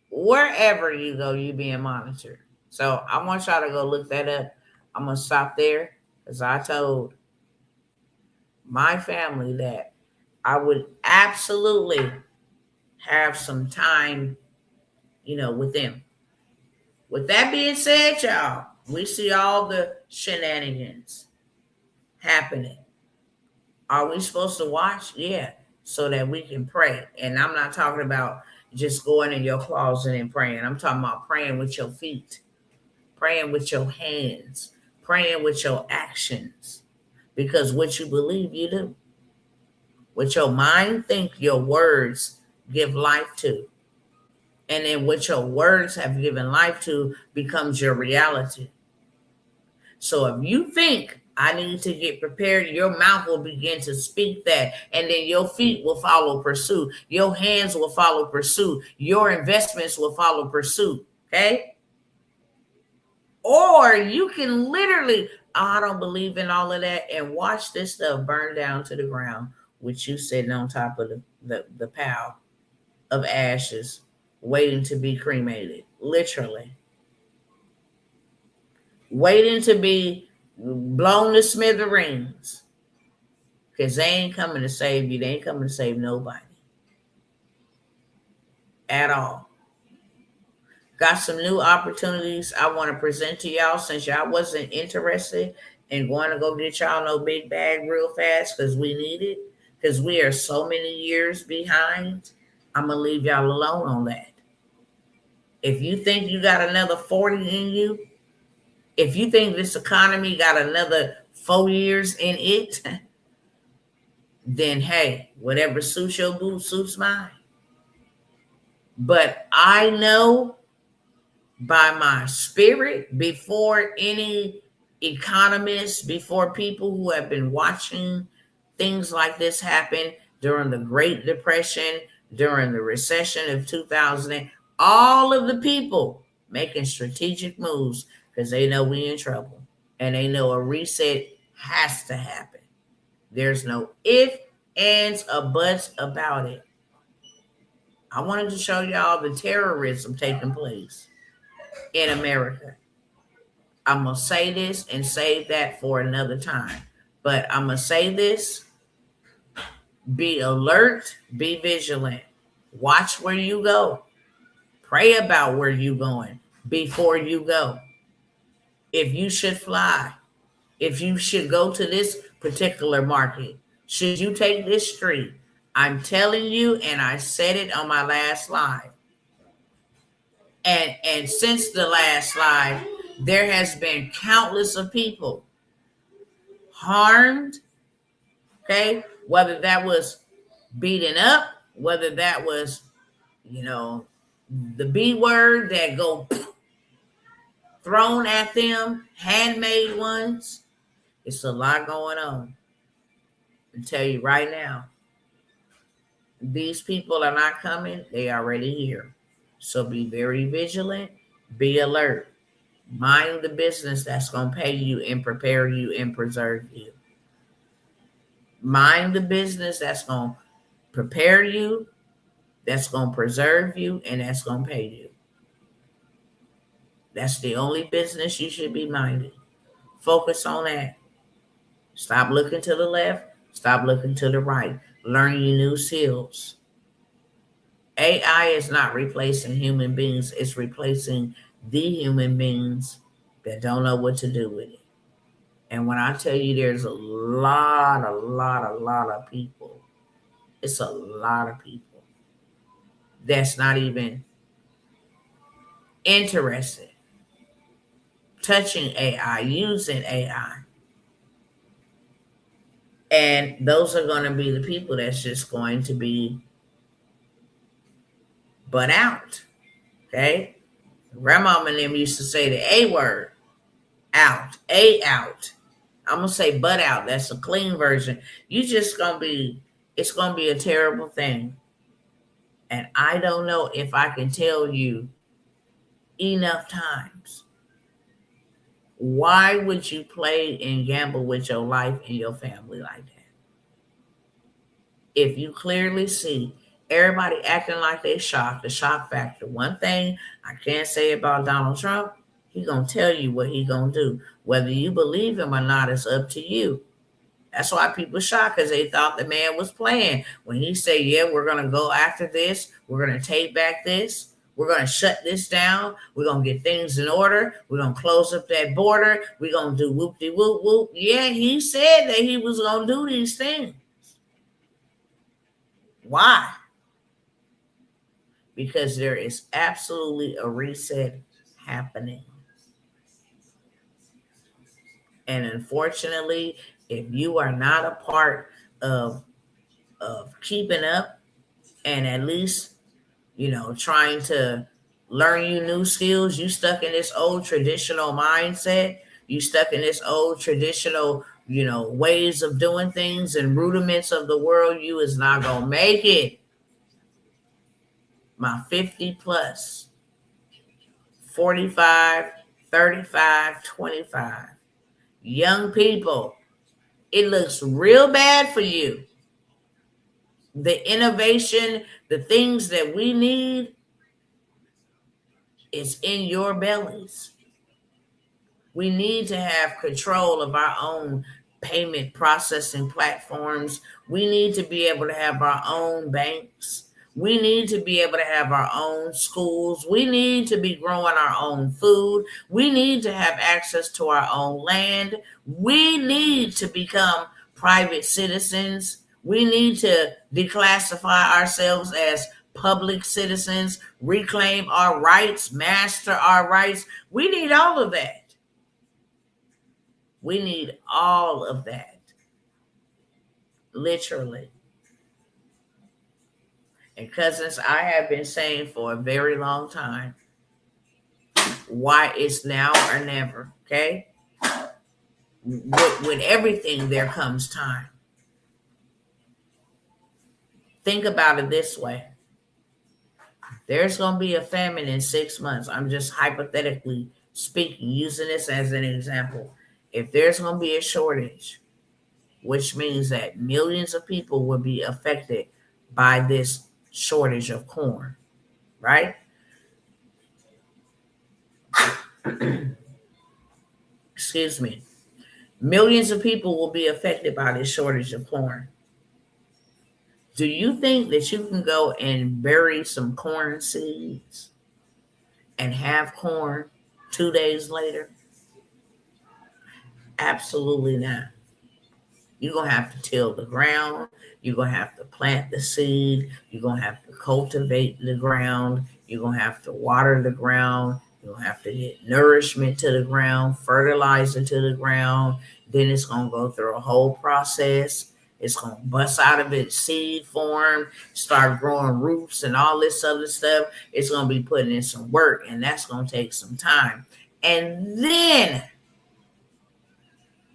A: Wherever you go, you being monitored. So I want y'all to go look that up. I'm going to stop there because I told my family that I would absolutely have some time, with them. With that being said, y'all, we see all the shenanigans happening. Are we supposed to watch? Yeah, so that we can pray. And I'm not talking about just going in your closet and praying. I'm talking about praying with your feet, praying with your hands, praying with your actions. Because what you believe, you do. What your mind think, your words give life to. And then what your words have given life to becomes your reality. So if you think I need to get prepared, your mouth will begin to speak that. And then your feet will follow pursuit. Your hands will follow pursuit. Your investments will follow pursuit. Okay? Or you can literally, I don't believe in all of that, and watch this stuff burn down to the ground with you sitting on top of the pile of ashes waiting to be cremated. Literally. Waiting to be blown to smithereens. Because they ain't coming to save you. They ain't coming to save nobody. At all. Got some new opportunities I want to present to y'all since y'all wasn't interested in going to go get y'all no big bag real fast because we need it. Because we are so many years behind. I'm going to leave y'all alone on that. If you think you got another 40 in you, if you think this economy got another 4 years in it, then hey, whatever suits your boo suits mine. But I know by my spirit, before any economists, before people who have been watching things like this happen during the Great Depression, during the recession of 2000, all of the people making strategic moves because they know we in trouble and they know a reset has to happen. There's no if, ands, or buts about it. I wanted to show y'all the terrorism taking place in America. I'm going to say this and save that for another time. But I'm going to say this. Be alert. Be vigilant. Watch where you go. Pray about where you're going before you go. If you should fly. If you should go to this particular market. Should you take this street? I'm telling you, and I said it on my last live. And since the last live, there has been countless of people harmed, okay? Whether that was beaten up, whether that was, the B word that go thrown at them, handmade ones. It's a lot going on. I tell you right now, these people are not coming. They already here. So be very vigilant, be alert. Mind the business that's going to pay you and prepare you and preserve you. Mind the business that's going to prepare you, that's going to preserve you, and that's going to pay you. That's the only business you should be minding. Focus on that. Stop looking to the left. Stop looking to the right. Learn your new skills. AI is not replacing human beings. It's replacing the human beings that don't know what to do with it. And when I tell you there's a lot of people, it's a lot of people that's not even interested, touching AI, using AI. And those are going to be the people that's just going to be butt out. Okay? Grandma and them used to say the A word, out, A out. I'm going to say butt out. That's a clean version. You just going to be, it's going to be a terrible thing. And I don't know if I can tell you enough times. Why would you play and gamble with your life and your family like that? If you clearly see everybody acting like they shocked, the shock factor. One thing I can't say about Donald Trump, he gonna tell you what he gonna do. Whether you believe him or not, it's up to you. That's why people shocked, because they thought the man was playing. When he said, yeah, we're gonna go after this, we're gonna take back this, we're gonna shut this down, we're gonna get things in order, we're gonna close up that border, we're gonna do whoop-de-whoop-whoop. Yeah, he said that he was gonna do these things. Why? Because there is absolutely a reset happening. And unfortunately, if you are not a part of keeping up and at least, trying to learn you new skills, you stuck in this old traditional mindset, you stuck in this old traditional, ways of doing things and rudiments of the world, you is not going to make it. My 50 plus, 45, 35, 25. Young people, it looks real bad for you. The innovation, the things that we need, is in your bellies. We need to have control of our own payment processing platforms. We need to be able to have our own banks. We need to be able to have our own schools. We need to be growing our own food. We need to have access to our own land. We need to become private citizens. We need to declassify ourselves as public citizens, reclaim our rights, master our rights. We need all of that. We need all of that. Literally. And cousins, I have been saying for a very long time, why it's now or never, okay? With everything, there comes time. Think about it this way. There's going to be a famine in 6 months. I'm just hypothetically speaking, using this as an example. If there's going to be a shortage, which means that millions of people will be affected by this shortage of corn, right? Excuse me. Millions of people will be affected by this shortage of corn. Do you think that you can go and bury some corn seeds and have corn 2 days later? Absolutely not. You're going to have to till the ground. You're going to have to plant the seed. You're going to have to cultivate the ground. You're going to have to water the ground. You're going to have to get nourishment to the ground, fertilizer to the ground. Then it's going to go through a whole process. It's going to bust out of its seed form, start growing roots and all this other stuff. It's going to be putting in some work, and that's going to take some time. And then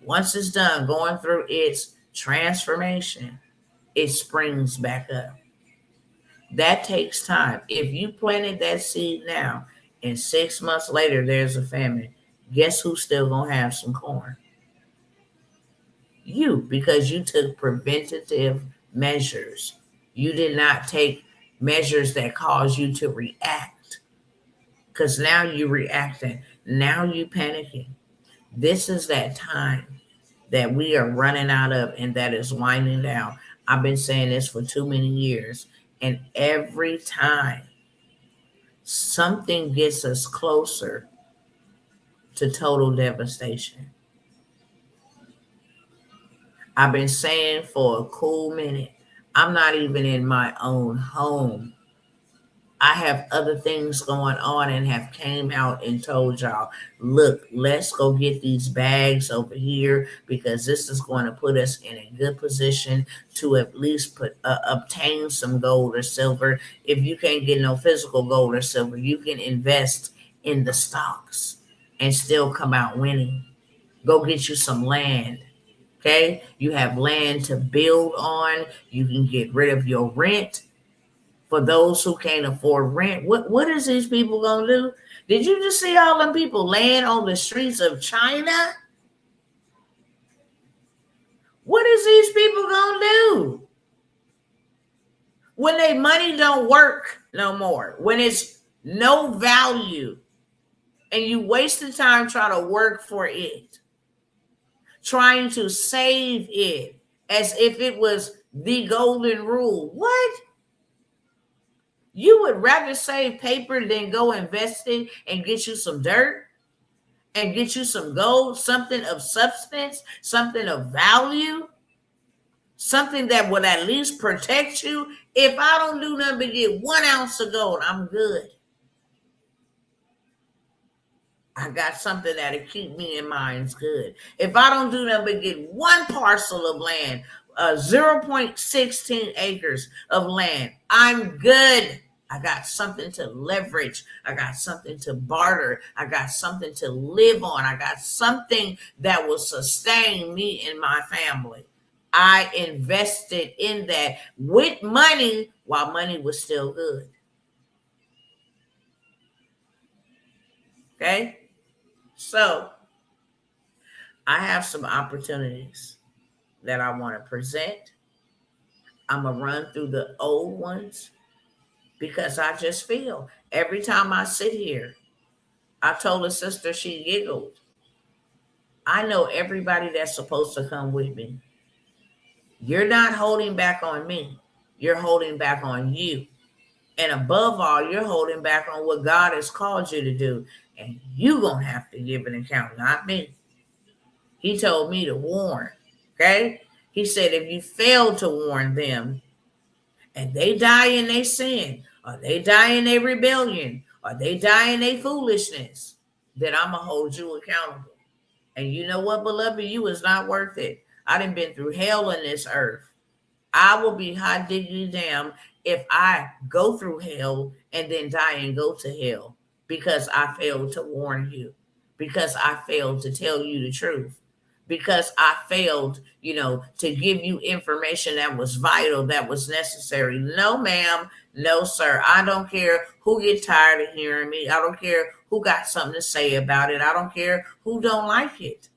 A: once it's done going through its transformation, it springs back up. That takes time. If you planted that seed now and 6 months later there's a famine, guess who's still going to have some corn? You, because you took preventative measures. You did not take measures that cause you to react, because now you're reacting. Now you panicking. This is that time that we are running out of, and that is winding down. I've been saying this for too many years, and every time something gets us closer to total devastation. I've been saying for a cool minute, I'm not even in my own home. I have other things going on and have came out and told y'all, look, let's go get these bags over here, because this is going to put us in a good position to at least obtain some gold or silver. If you can't get no physical gold or silver, you can invest in the stocks and still come out winning. Go get you some land. Okay, you have land to build on. You can get rid of your rent. For those who can't afford rent, what is these people gonna do? Did you just see all them people laying on the streets of China? What is these people gonna do when their money don't work no more? When it's no value and you wasted time trying to work for it, trying to save it as if it was the golden rule. What? You would rather save paper than go invest it and get you some dirt and get you some gold, something of substance, something of value, something that would at least protect you. If I don't do nothing but get 1 ounce of gold, I'm good. I got something that'll keep me in mind's good. If I don't do nothing but get 1 parcel of land, 0.16 acres of land, I'm good. I got something to leverage. I got something to barter. I got something to live on. I got something that will sustain me and my family. I invested in that with money while money was still good. Okay? So I have some opportunities that I want to present. I'm going to run through the old ones, because I just feel every time I sit here, I told a sister, she giggled, I know everybody that's supposed to come with me. You're not holding back on me. You're holding back on you. And above all, you're holding back on what God has called you to do. And you're going to have to give an account, not me. He told me to warn. Okay? He said, if you fail to warn them, and they die in their sin, or they die in their rebellion, or they die in their foolishness, then I'm going to hold you accountable. And you know what, beloved? You is not worth it. I done been through hell on this earth. I will be hot diggity damn if I go through hell and then die and go to hell because I failed to warn you, because I failed to tell you the truth, because I failed, to give you information that was vital, that was necessary. No, ma'am. No, sir. I don't care who gets tired of hearing me. I don't care who got something to say about it. I don't care who don't like it.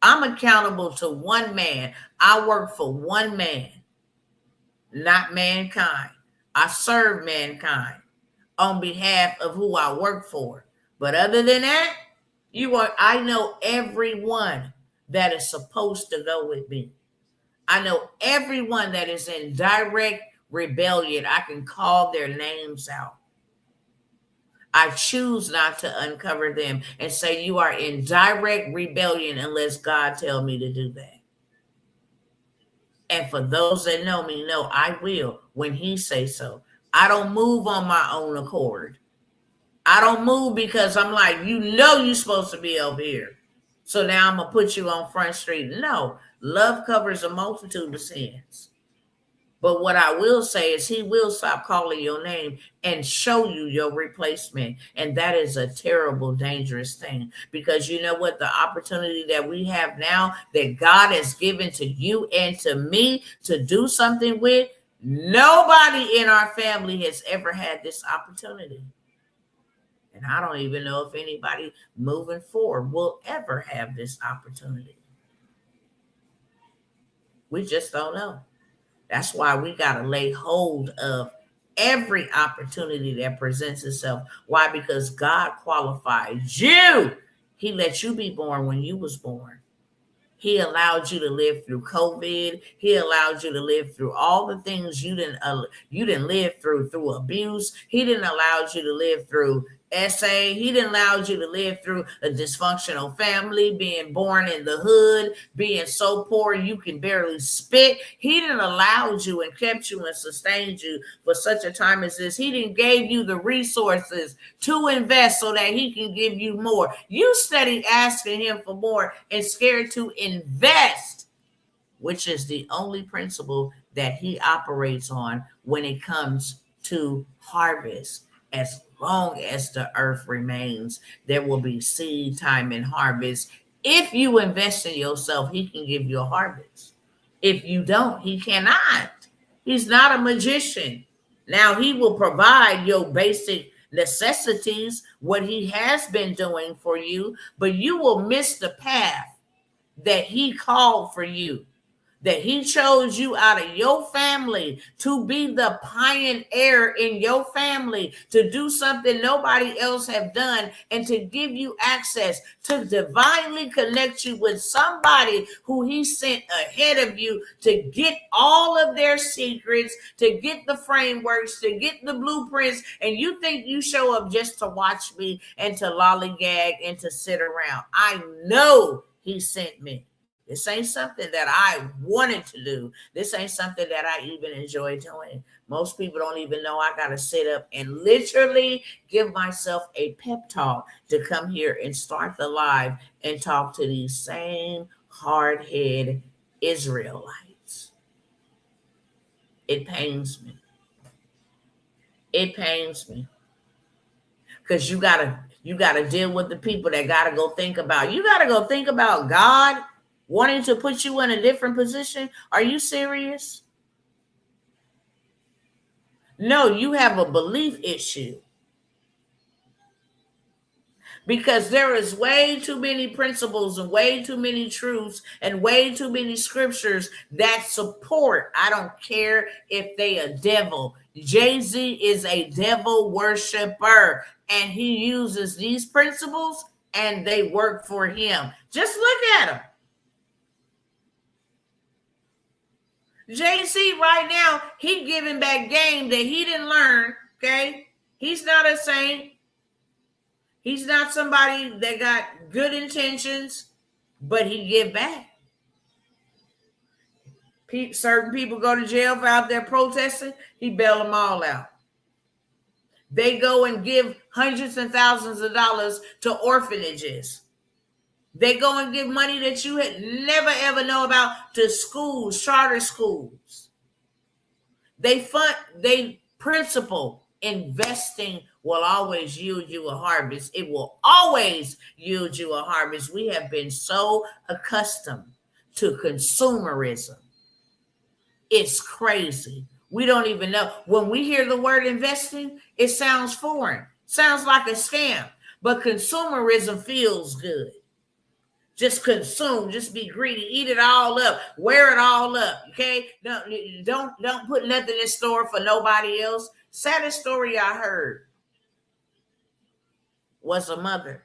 A: I'm accountable to one man. I work for one man, not mankind. I serve mankind on behalf of who I work for. But other than that, I know everyone that is supposed to go with me. I know everyone that is in direct rebellion. I can call their names out. I choose not to uncover them and say you are in direct rebellion unless God tell me to do that. And for those that know me, know I will when he says so. I don't move on my own accord. I don't move because I'm like, you're supposed to be over here, so now I'm going to put you on Front Street. No, love covers a multitude of sins. But what I will say is he will stop calling your name and show you your replacement. And that is a terrible, dangerous thing. Because you know what? The opportunity that we have now that God has given to you and to me to do something with, Nobody in our family has ever had this opportunity. And I don't even know if anybody moving forward will ever have this opportunity. We just don't know. That's why we got to lay hold of every opportunity that presents itself. Why? Because God qualified you. He let you be born when you was born. He allowed you to live through COVID. He allowed you to live through all the things you didn't live through abuse. He didn't allow you to live through SA. He didn't allow you to live through a dysfunctional family, being born in the hood, being so poor you can barely spit. He didn't allow you and kept you and sustained you for such a time as this. He didn't gave you the resources to invest so that he can give you more. You steady asking him for more and scared to invest, which is the only principle that he operates on when it comes to harvest. As long as the earth remains, there will be seed time and harvest. If you invest in yourself, he can give you a harvest. If you don't, he cannot. He's not a magician. Now, he will provide your basic necessities, what he has been doing for you, but you will miss the path that he called for you, that he chose you out of your family to be the pioneer in your family, to do something nobody else have done, and to give you access to divinely connect you with somebody who he sent ahead of you to get all of their secrets, to get the frameworks, to get the blueprints. And you think you show up just to watch me and to lollygag and to sit around. I know he sent me. This ain't something that I wanted to do. This ain't something that I even enjoy doing. Most people don't even know I got to sit up and literally give myself a pep talk to come here and start the live and talk to these same hard-headed Israelites. It pains me. It pains me. Because you gotta deal with the people that gotta go think about. You gotta go think about God wanting to put you in a different position. Are you serious? No, you have a belief issue. Because there is way too many principles and way too many truths and way too many scriptures that support. I don't care if they a devil. Jay-Z is a devil worshiper, and he uses these principles and they work for him. Just look at him. Jay-Z right now, he giving back game that he didn't learn, okay? He's not a saint. He's not somebody that got good intentions, but he give back. Certain people go to jail for out there protesting, he bail them all out. They go and give hundreds and thousands of dollars to orphanages. They go and give money that you had never ever know about to schools, charter schools. They principle investing will always yield you a harvest. It will always yield you a harvest. We have been so accustomed to consumerism. It's crazy. We don't even know. When we hear the word investing, it sounds foreign. Sounds like a scam. But consumerism feels good. Just consume, just be greedy, eat it all up, wear it all up. Okay, don't put nothing in store for nobody else. Saddest story I heard was a mother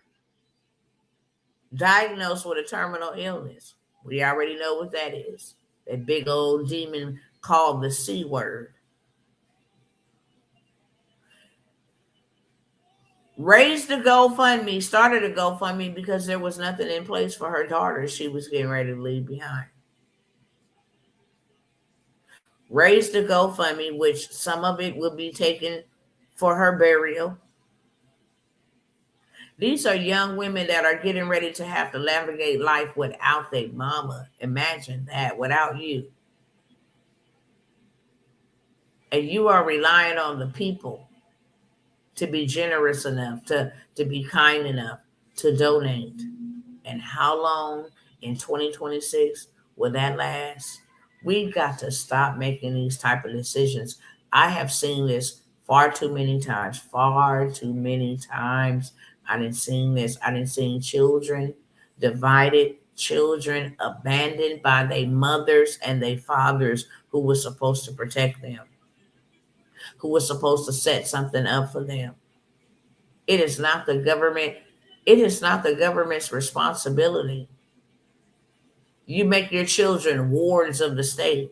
A: diagnosed with a terminal illness. We already know what that is. That big old demon called the C word. Raised a GoFundMe, started a GoFundMe because there was nothing in place for her daughter she was getting ready to leave behind. Raised a GoFundMe, which some of it will be taken for her burial. These are young women that are getting ready to have to navigate life without their mama. Imagine that, without you. And you are relying on the people to be generous enough, to be kind enough to donate. And how long in 2026 will that last? We've got to stop making these type of decisions. I have seen this far too many times. Far too many times. I didn't seen this. I didn't seen children divided, children abandoned by their mothers and their fathers who were supposed to protect them, who were supposed to set something up for them. It is not the government. It is not the government's responsibility. You make your children wards of the state.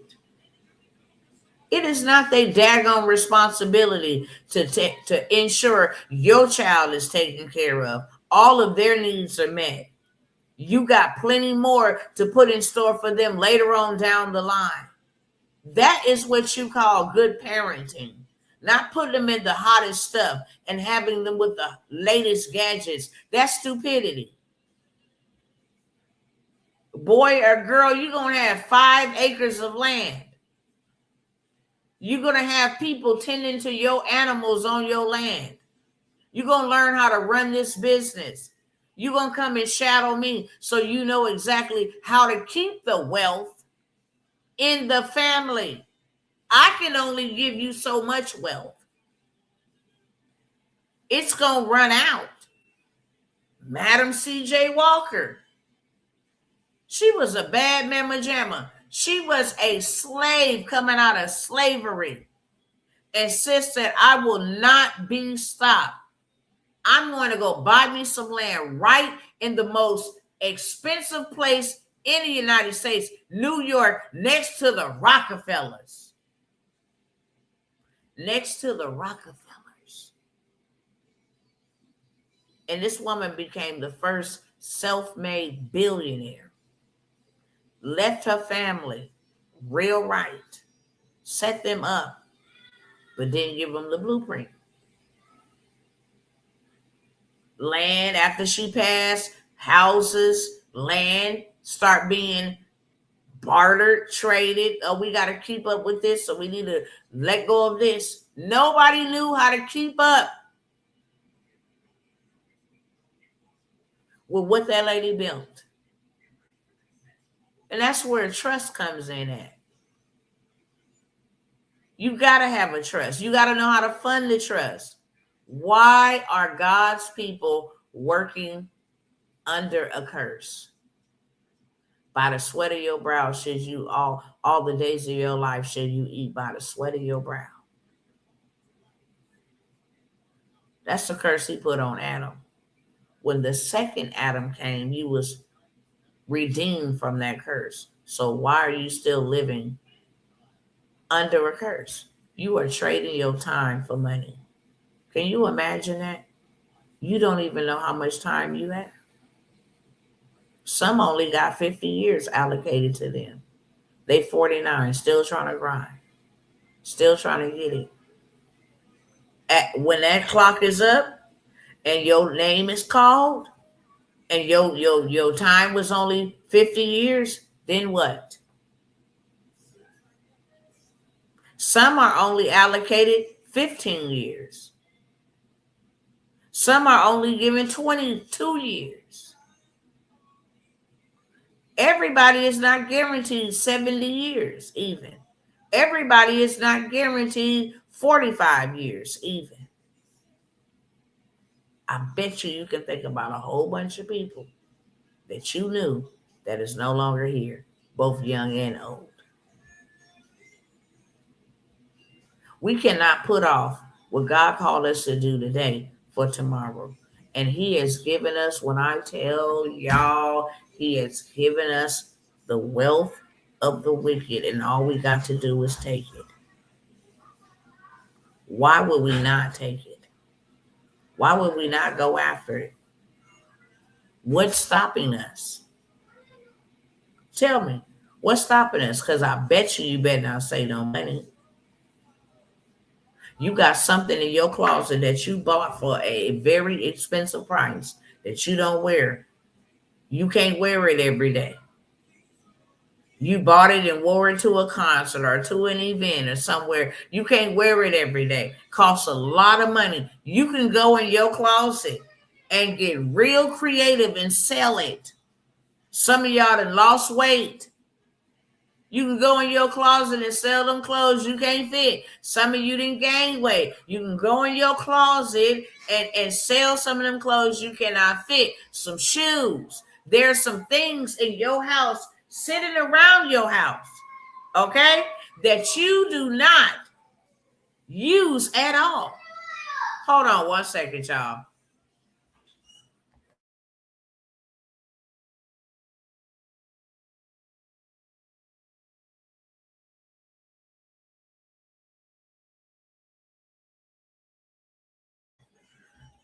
A: It is not their daggone responsibility to ensure your child is taken care of. All of their needs are met. You got plenty more to put in store for them later on down the line. That is what you call good parenting. Not putting them in the hottest stuff and having them with the latest gadgets. That's stupidity. Boy or girl, you're going to have 5 acres of land. You're going to have people tending to your animals on your land. You're going to learn how to run this business. You're going to come and shadow me so you know exactly how to keep the wealth in the family. I can only give you so much wealth. It's going to run out. Madam C.J. Walker. She was a bad mamma jamma. She was a slave coming out of slavery. And sis said, I will not be stopped. I'm going to go buy me some land right in the most expensive place in the United States, New York, next to the Rockefellers. Next to the Rockefellers. And this woman became the first self-made billionaire. Left her family real right, set them up, but didn't give them the blueprint. Land after she passed, houses, land start being bartered, traded. Oh, we got to keep up with this, so we need to let go of this. Nobody knew how to keep up with what that lady built. And that's where trust comes in at. You got to have a trust. You got to know how to fund the trust. Why are God's people working under a curse? By the sweat of your brow should you all the days of your life should you eat by the sweat of your brow. That's the curse he put on Adam. When the second Adam came, he was redeemed from that curse. So why are you still living under a curse? You are trading your time for money. Can you imagine that? You don't even know how much time you have. Some only got 50 years allocated to them. They 49, still trying to grind, still trying to get it. When that clock is up and your name is called and your time was only 50 years, then what? Some are only allocated 15 years. Some are only given 22 years. Everybody is not guaranteed 70 years even. Everybody is not guaranteed 45 years even. I bet you can think about a whole bunch of people that you knew that is no longer here, both young and old. We cannot put off what God called us to do today for tomorrow. And he has given us, when I tell y'all, he has given us the wealth of the wicked, and all we got to do is take it. Why would we not take it? Why would we not go after it? What's stopping us? Tell me, what's stopping us? Because I bet you better not say no money. You got something in your closet that you bought for a very expensive price that you don't wear. You can't wear it every day. You bought it and wore it to a concert or to an event or somewhere. You can't wear it every day. Costs a lot of money. You can go in your closet and get real creative and sell it. Some of y'all that lost weight You can go in your closet and sell them clothes you can't fit. Some of you didn't gain weight. You can go in your closet and sell some of them clothes you cannot fit. Some shoes. There's some things in your house, sitting around your house, okay, that you do not use at all. Hold on 1 second, y'all.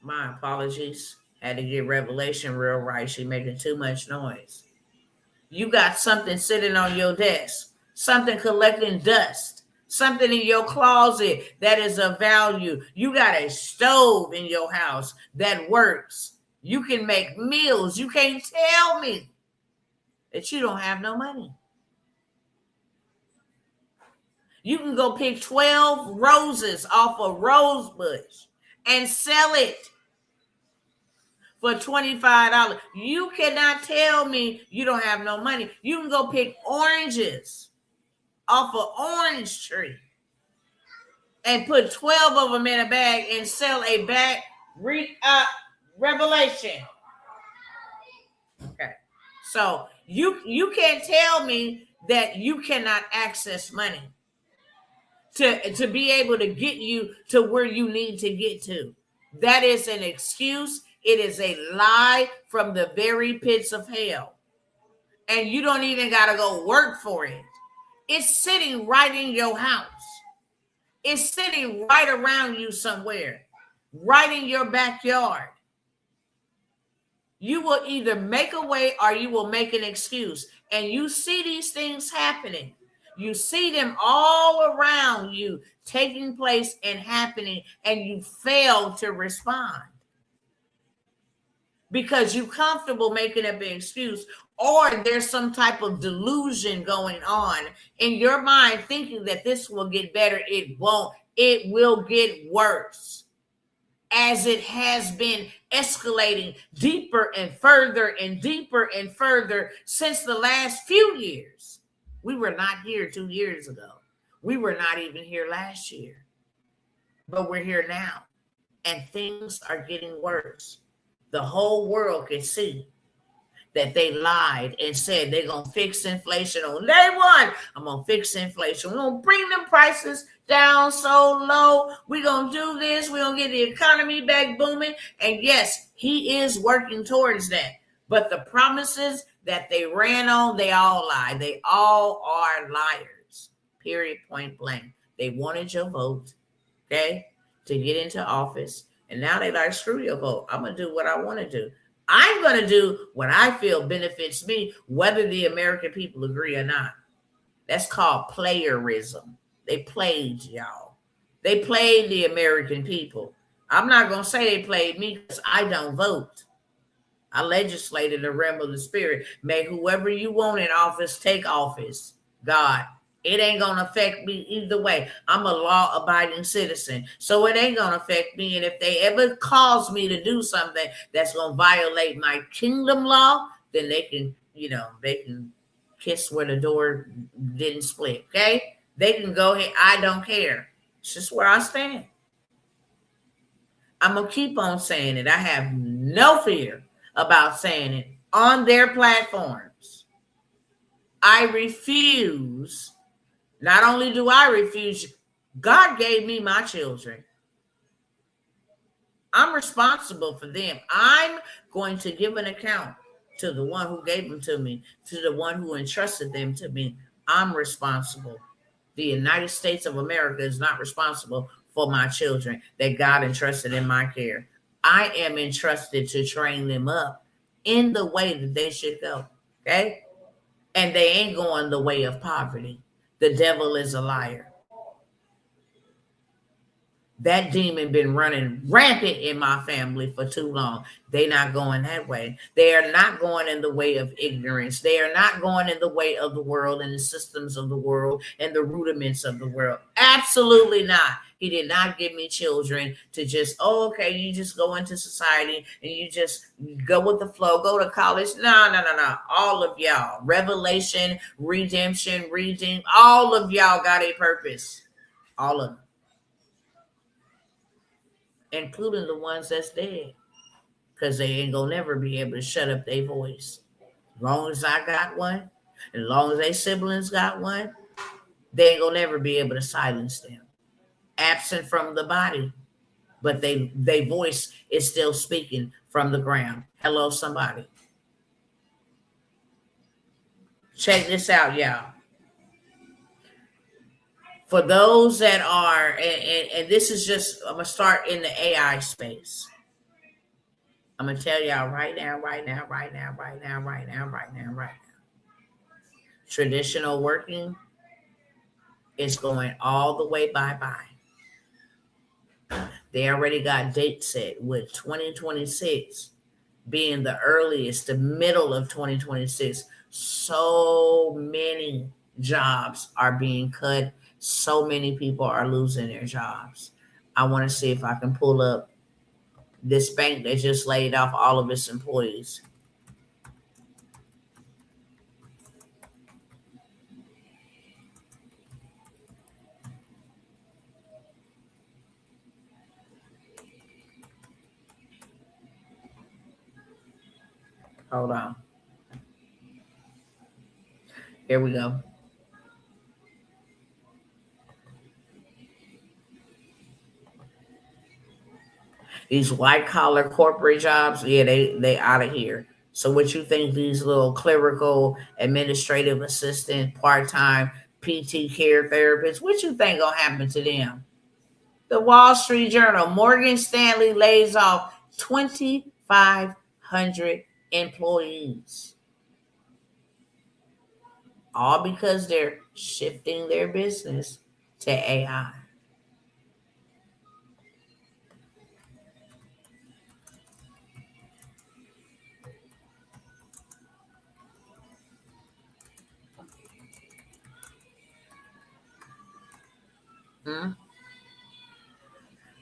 A: My apologies. Had to get Revelation real right. She making too much noise. You got something sitting on your desk, something collecting dust, something in your closet that is of value. You got a stove in your house that works. You can make meals. You can't tell me that you don't have no money. You can go pick 12 roses off a rose bush and sell it for $25. You cannot tell me you don't have no money. You can go pick oranges off an orange tree and put 12 of them in a bag and sell a bag. Revelation. Okay. So you can't tell me that you cannot access money to be able to get you to where you need to get to. That is an excuse. It is a lie from the very pits of hell. And you don't even got to go work for it. It's sitting right in your house. It's sitting right around you somewhere, right in your backyard. You will either make a way or you will make an excuse. And you see these things happening. You see them all around you taking place and happening, and you fail to respond because you're comfortable making up an excuse, or there's some type of delusion going on in your mind thinking that this will get better. It won't. It will get worse, as it has been escalating deeper and further and deeper and further since the last few years. We were not here 2 years ago. We were not even here last year. But we're here now. And things are getting worse. The whole world can see that they lied and said they're going to fix inflation on day one. I'm going to fix inflation. We're going to bring them prices down so low. We're going to do this. We're going to get the economy back booming. And yes, he is working towards that. But the promises that they ran on, they all lie. They all are liars. Period, point blank. They wanted your vote, okay, to get into office. And now they like, screw your vote. I'm going to do what I want to do. I'm going to do what I feel benefits me, whether the American people agree or not. That's called playerism. They played y'all. They played the American people. I'm not going to say they played me because I don't vote. I legislate in the realm of the spirit. May whoever you want in office take office. God, it ain't going to affect me either way. I'm a law-abiding citizen, so it ain't going to affect me. And if they ever cause me to do something that's going to violate my kingdom law, then they can, they can kiss where the door didn't split, okay? They can go ahead. I don't care. It's just where I stand. I'm going to keep on saying it. I have no fear about saying it on their platforms. I refuse. Not only do I refuse, God gave me my children. I'm responsible for them. I'm going to give an account to the one who gave them to me, to the one who entrusted them to me. I'm responsible. The United States of America is not responsible for my children that God entrusted in my care. I am entrusted to train them up in the way that they should go, okay? And they ain't going the way of poverty. The devil is a liar. That demon been running rampant in my family for too long. They're not going that way. They are not going in the way of ignorance. They are not going in the way of the world and the systems of the world and the rudiments of the world. Absolutely not. He did not give me children to just, oh, okay, you just go into society and you just go with the flow, go to college. No, no, no, no. All of y'all, revelation, redemption, redeem, all of y'all got a purpose. All of them, including the ones that's dead, because they ain't gonna never be able to shut up their voice. As long as I got one, as long as their siblings got one, they ain't gonna never be able to silence them. Absent from the body, but they voice is still speaking from the ground. Hello, somebody. Check this out, y'all. For those that are, and this is just, I'm gonna start in the AI space. I'm gonna tell y'all right now. Traditional working is going all the way bye-bye. They already got date set with 2026 being the earliest, the middle of 2026. So many jobs are being cut. So many people are losing their jobs. I want to see if I can pull up this bank that just laid off all of its employees. Hold on. Here we go. These white collar corporate jobs, yeah, they out of here. So what you think these little clerical, administrative assistant, part-time PT care therapists, what you think gonna happen to them? The Wall Street Journal, Morgan Stanley lays off 2,500 employees. All because they're shifting their business to AI.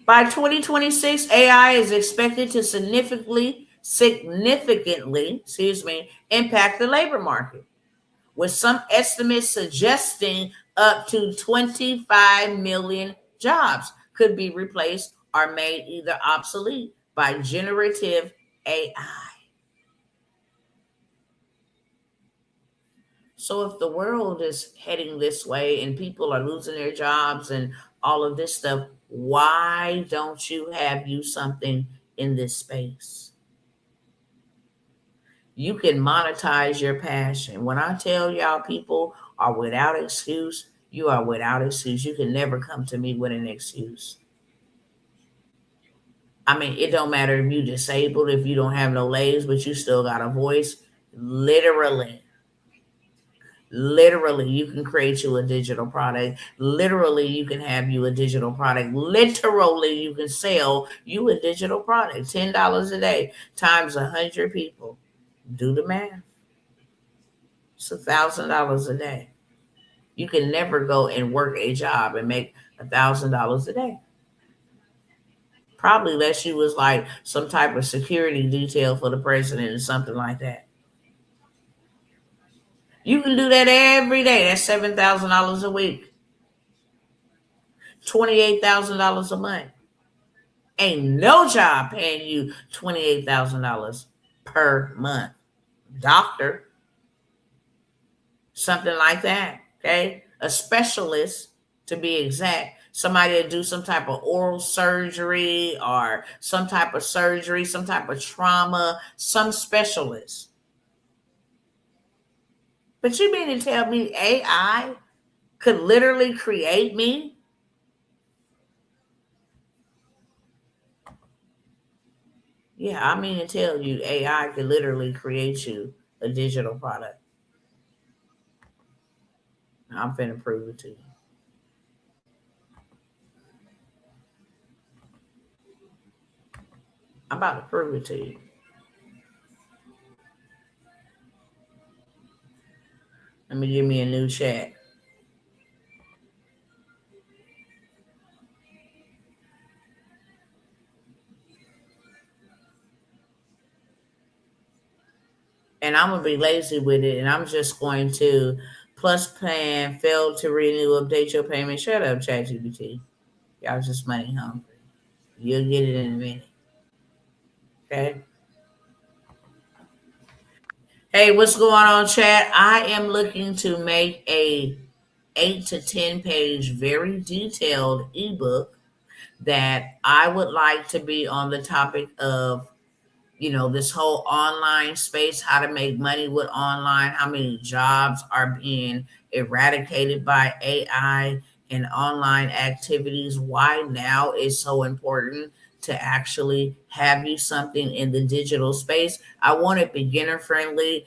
A: By 2026, AI is expected to significantly, impact the labor market, with some estimates suggesting up to 25 million jobs could be replaced or made either obsolete by generative AI. So if the world is heading this way and people are losing their jobs and all of this stuff, why don't you have something in this space? You can monetize your passion. When I tell y'all people are without excuse, you are without excuse. You can never come to me with an excuse. I mean, it don't matter if you're disabled, if you don't have no legs, but you still got a voice. Literally, you can create you a digital product. Literally, you can have you a digital product. Literally, you can sell you a digital product. $10 a day times 100 people. Do the math. It's $1,000 a day. You can never go and work a job and make $1,000 a day. Probably unless you was like some type of security detail for the president or something like that. You can do that every day. That's $7,000 a week. $28,000 a month. Ain't no job paying you $28,000 per month. Doctor, something like that. Okay, a specialist to be exact. Somebody to do some type of oral surgery or some type of surgery, some type of trauma, some specialist. But you mean to tell me AI could literally create me? Yeah, I mean to tell you AI could literally create you a digital product. I'm finna prove it to you. I'm about to prove it to you. Let me give me a new chat. And I'm gonna be lazy with it, and I'm just going to plus plan failed to renew, update your payment. Shut up, ChatGPT. Y'all just money hungry. You'll get it in a minute. Okay. Hey, what's going on, chat? I am looking to make a 8 to 10 page, very detailed ebook that I would like to be on the topic of, this whole online space, how to make money with online, how many jobs are being eradicated by AI and online activities, why now is so important to actually have you something in the digital space. I want it beginner friendly,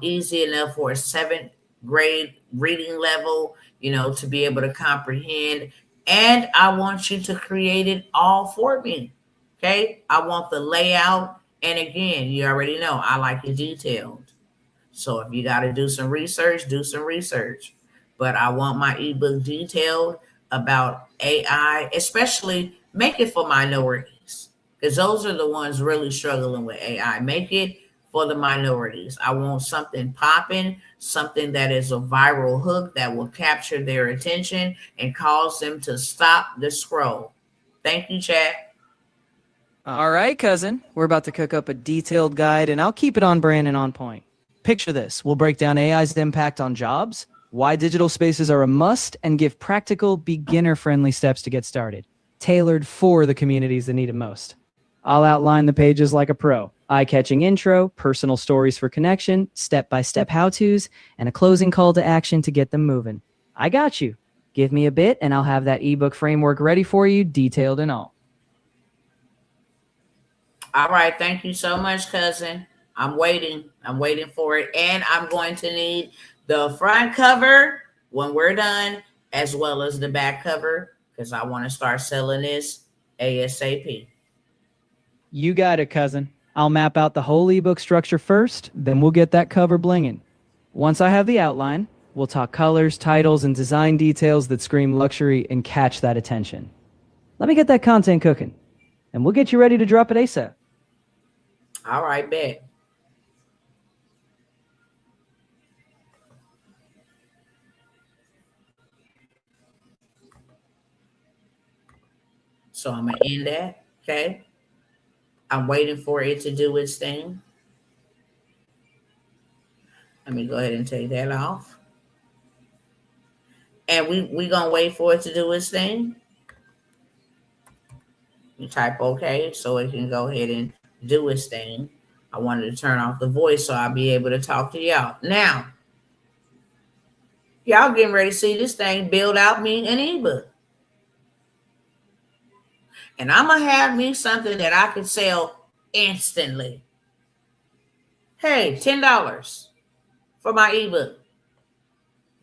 A: easy enough for a seventh grade reading level, to be able to comprehend. And I want you to create it all for me. Okay, I want the layout. And again, you already know I like it detailed. So if you got to do some research, do some research. But I want my ebook detailed about AI, especially make it for minorities, because those are the ones really struggling with AI. Make it for the minorities. I want something popping, something that is a viral hook that will capture their attention and cause them to stop the scroll. Thank you, chat.
F: All right, cousin. We're about to cook up a detailed guide, and I'll keep it on brand and on point. Picture this. We'll break down AI's impact on jobs, why digital spaces are a must, and give practical, beginner-friendly steps to get started, tailored for the communities that need it most. I'll outline the pages like a pro. Eye-catching intro, personal stories for connection, step-by-step how-tos, and a closing call to action to get them moving. I got you. Give me a bit, and I'll have that ebook framework ready for you, detailed and all.
A: All right. Thank you so much, cousin. I'm waiting. I'm waiting for it. And I'm going to need the front cover when we're done, as well as the back cover, because I want to start selling this ASAP.
F: You got it, cousin. I'll map out the whole ebook structure first, then we'll get that cover blinging. Once I have the outline, we'll talk colors, titles, and design details that scream luxury and catch that attention. Let me get that content cooking, and we'll get you ready to drop it ASAP.
A: All right, bet. So I'm going to end that. Okay. I'm waiting for it to do its thing. Let me go ahead and take that off. And we going to wait for it to do its thing. You type OK so it can go ahead and do its thing. I wanted to turn off the voice so I'll be able to talk to y'all. Now, y'all getting ready to see this thing build out me an ebook. And I'm going to have me something that I can sell instantly. Hey, $10 for my ebook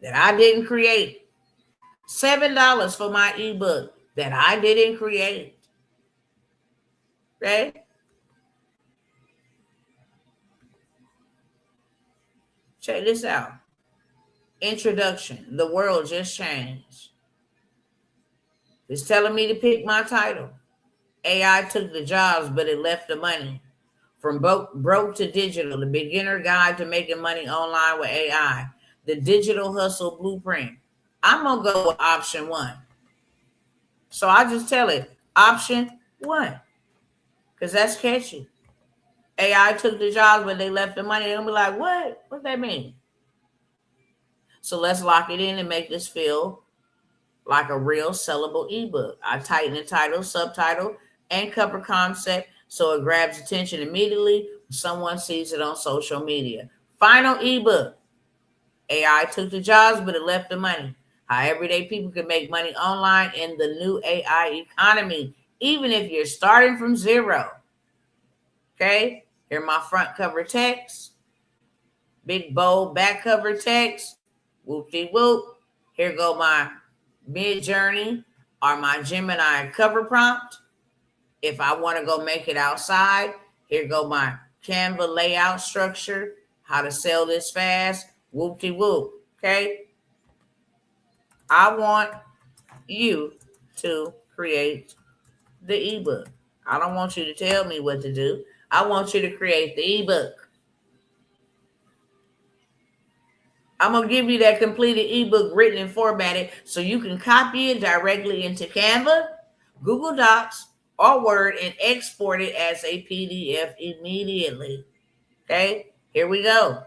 A: that I didn't create. $7 for my ebook that I didn't create. Okay? Check this out. Introduction. The world just changed. It's telling me to pick my title. AI took the jobs, but it left the money. From broke to digital, the beginner guide to making money online with AI. The digital hustle blueprint. I'm going to go with option 1. So I just tell it, option 1. Because that's catchy. AI took the jobs, but they left the money. They're going to be like, what? What that mean? So let's lock it in and make this feel like a real sellable ebook. I tighten the title, subtitle, and cover concept so it grabs attention immediately when someone sees it on social media. Final ebook. AI took the jobs, but it left the money. How everyday people can make money online in the new AI economy, even if you're starting from zero. Okay? Here my front cover text. Big bold back cover text. Whoop-de-whoop. Here go my Mid Journey or my Gemini cover prompt. If I want to go make it outside, here go my Canva layout structure, how to sell this fast, whoop-de-whoop, okay? I want you to create the ebook. I don't want you to tell me what to do. I want you to create the ebook. I'm going to give you that completed ebook written and formatted so you can copy it directly into Canva, Google Docs, or Word and export it as a PDF immediately. Okay, here we go.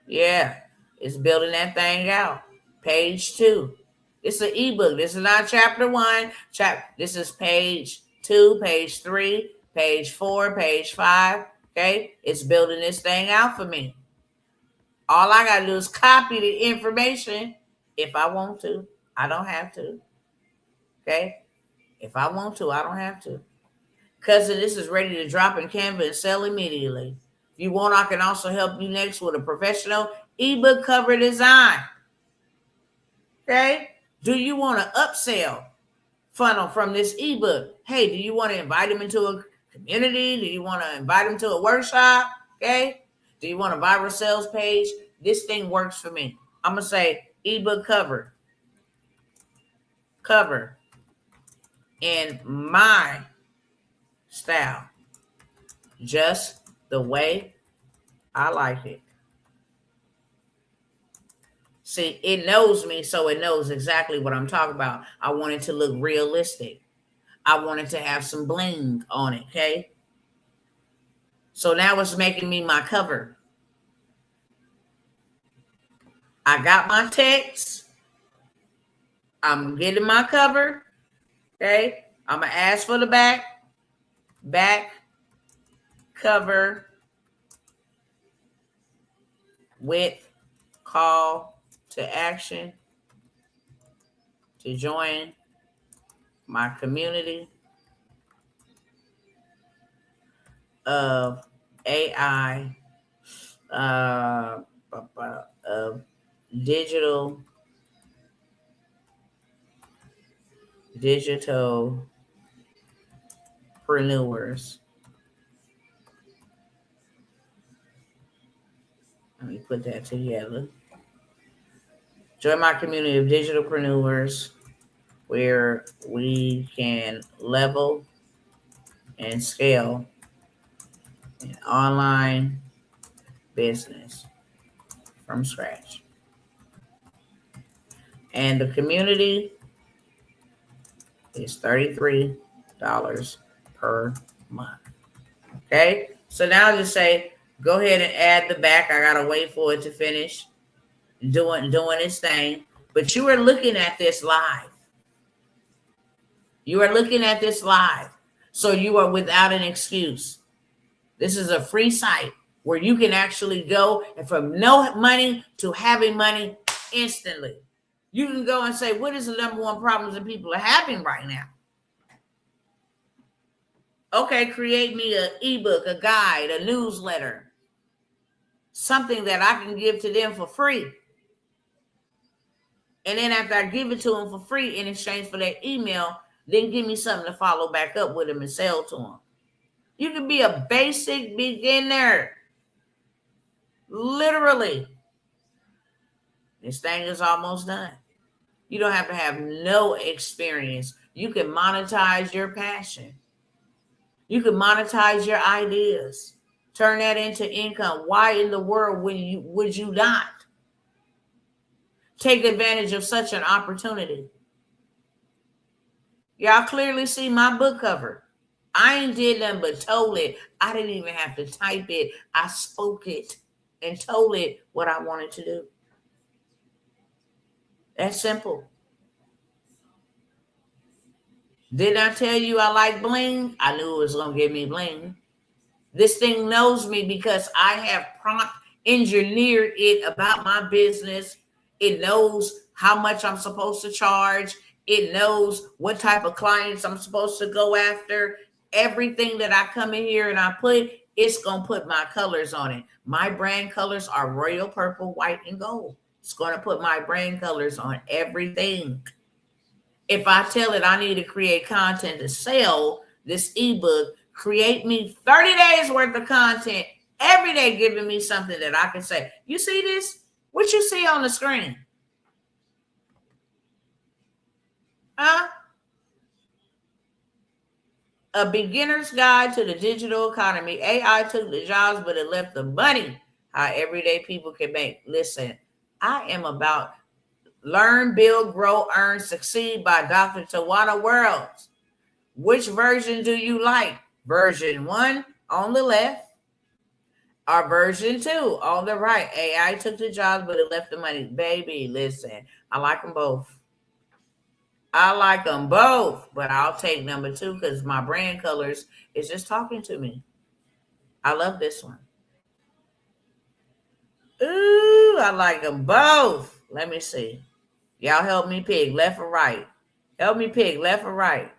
A: Yeah, it's building that thing out. Page 2. It's an ebook. This is not chapter 1. This is page 2, page 3, page 4, page 5. Okay, it's building this thing out for me. All I got to do is copy the information if I want to. I don't have to. Okay? If I want to, I don't have to. Cousin, this is ready to drop in Canva and sell immediately. If you want, I can also help you next with a professional ebook cover design. Okay? Do you want to upsell funnel from this ebook? Hey, do you want to invite them into a community? Do you want to invite them to a workshop? Okay? Do you want a viral sales page? This thing works for me. I'm going to say ebook cover in my style, just the way I like it. See, it knows me, so it knows exactly what I'm talking about. I want it to look realistic. I want it to have some bling on it, okay? So now it's making me my cover. I got my text. I'm getting my cover, okay? I'm going to ask for the back cover with call to action to join my community of AI, of digital preneurs. Let me put that together. Join my community of digitalpreneurs where we can level and scale an online business from scratch. And the community is $33 per month. Okay, so now I'll just say, go ahead and add the back. I gotta wait for it to finish doing its thing. But you are looking at this live. You are looking at this live. So you are without an excuse. This is a free site where you can actually go and from no money to having money instantly. You can go and say, what is the number one problem that people are having right now? Okay, create me an ebook, a guide, a newsletter, something that I can give to them for free. And then after I give it to them for free in exchange for their email, then give me something to follow back up with them and sell to them. You can be a basic beginner. Literally. This thing is almost done. You don't have to have no experience. You can monetize your passion. You can monetize your ideas. Turn that into income. Why in the world would you not take advantage of such an opportunity? Y'all clearly see my book cover. I ain't did nothing but told it. I didn't even have to type it. I spoke it and told it what I wanted to do. That's simple. Didn't I tell you I like bling? I knew it was going to give me bling. This thing knows me because I have prompt engineered it about my business. It knows how much I'm supposed to charge. It knows what type of clients I'm supposed to go after. Everything that I come in here and I put, it's going to put my colors on it. My brand colors are royal purple, white, and gold. It's going to put my brand colors on everything. If I tell it I need to create content to sell this ebook, create me 30 days worth of content every day, giving me something that I can say, you see this? What you see on the screen? Huh? A beginner's guide to the digital economy. AI took the jobs, but it left the money. How everyday people can make. Listen, I am about Learn, Build, Grow, Earn, Succeed by Dr. Tawana Worlds. Which version do you like? Version 1 on the left or version 2 on the right? AI took the jobs, but it left the money. Baby, listen, I like them both. I like them both, but I'll take number 2 because my brand colors is just talking to me. I love this one. Ooh, I like them both. Let me see. Y'all help me pick left or right. Help me pick left or right.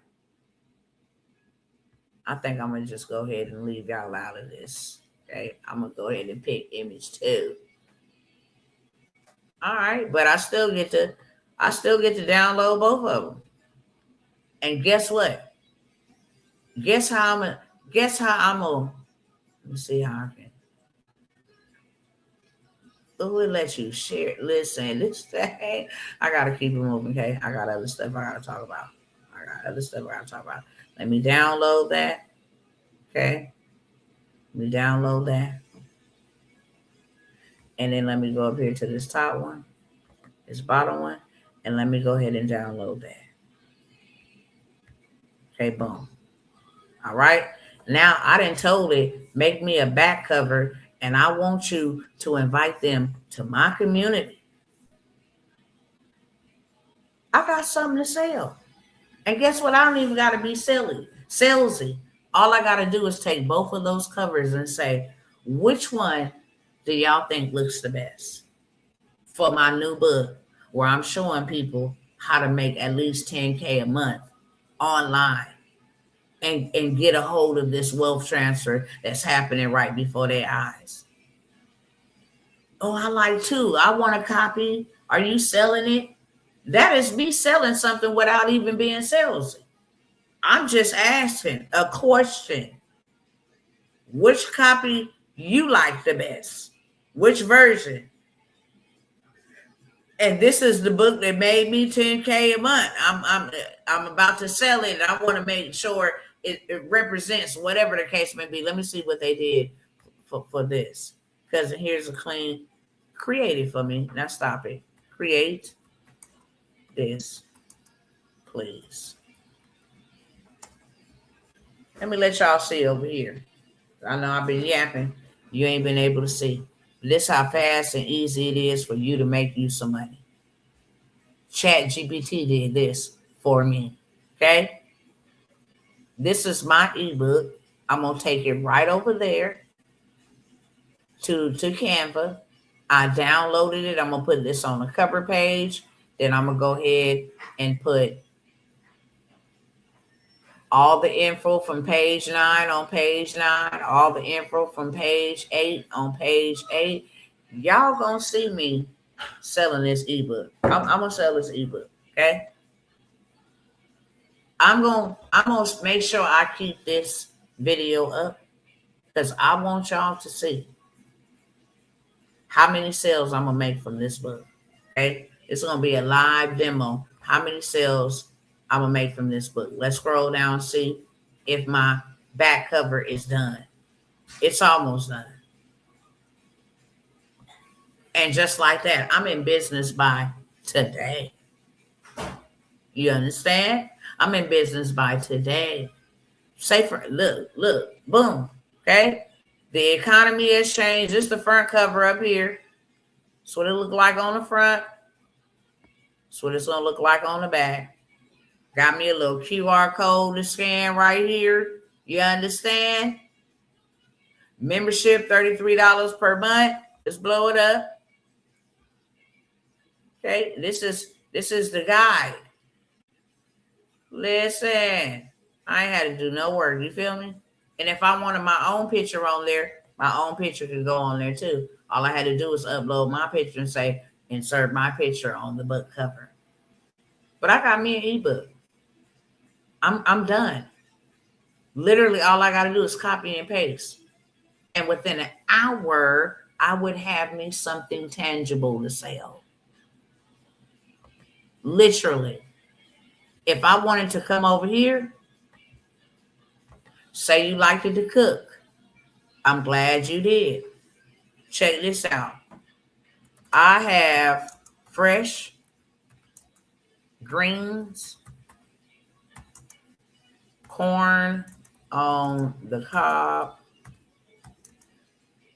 A: I think I'm going to just go ahead and leave y'all out of this. Okay, I'm going to go ahead and pick image 2. All right, but I still get to download both of them. And guess what? Guess how I'm gonna let me see how I can. Oh, it lets you share. Listen, this thing, I gotta keep it moving, okay? I got other stuff I gotta talk about. Let me download that. Okay. Let me download that. And then let me go up here to this top one, this bottom one, and let me go ahead and download that. Okay, boom. All right. Now I done told it, make me a back cover, and I want you to invite them to my community. I got something to sell. And guess what? I don't even got to be salesy. All I got to do is take both of those covers and say, which one do y'all think looks the best for my new book, where I'm showing people how to make at least 10K a month online and get a hold of this wealth transfer that's happening right before their eyes. Oh, I like too. I want a copy. Are you selling it? That is me selling something without even being salesy. I'm just asking a question. Which copy you like the best? Which version? And this is the book that made me 10K a month. I'm about to sell it, and I want to make sure it represents whatever the case may be. Let me see what they did for this. Because here's a clean, create it for me. Now stop it. Create this, please. Let me let y'all see over here. I know I've been yapping. You ain't been able to see. This how fast and easy it is for you to make you some money. ChatGPT did this for me. Okay? This is my ebook. I'm going to take it right over there to Canva. I downloaded it. I'm going to put this on the cover page. Then I'm going to go ahead and put all the info from page 9 on page 9, all the info from page 8 on page 8. Y'all gonna see me selling this ebook. I'm gonna sell this ebook, okay? I'm gonna make sure I keep this video up because I want y'all to see how many sales I'm gonna make from this book. Okay, it's gonna be a live demo. How many sales I'm gonna make from this book? Let's scroll down and see if my back cover is done. It's almost done. And just like that, I'm in business by today. You understand? I'm in business by today. Say for look, boom. Okay. The economy has changed. This is the front cover up here. That's what it look like on the front. That's what it's gonna look like on the back. Got me a little QR code to scan right here. You understand? Membership, $33 per month. Let's blow it up. Okay, this is the guide. Listen, I ain't had to do no work. You feel me? And if I wanted my own picture on there, my own picture could go on there too. All I had to do was upload my picture and say, insert my picture on the book cover. But I got me an ebook. I'm done. Literally, all I got to do is copy and paste. And within an hour, I would have me something tangible to sell. Literally. If I wanted to come over here, say you liked it to cook. I'm glad you did. Check this out. I have fresh greens, corn on the cob,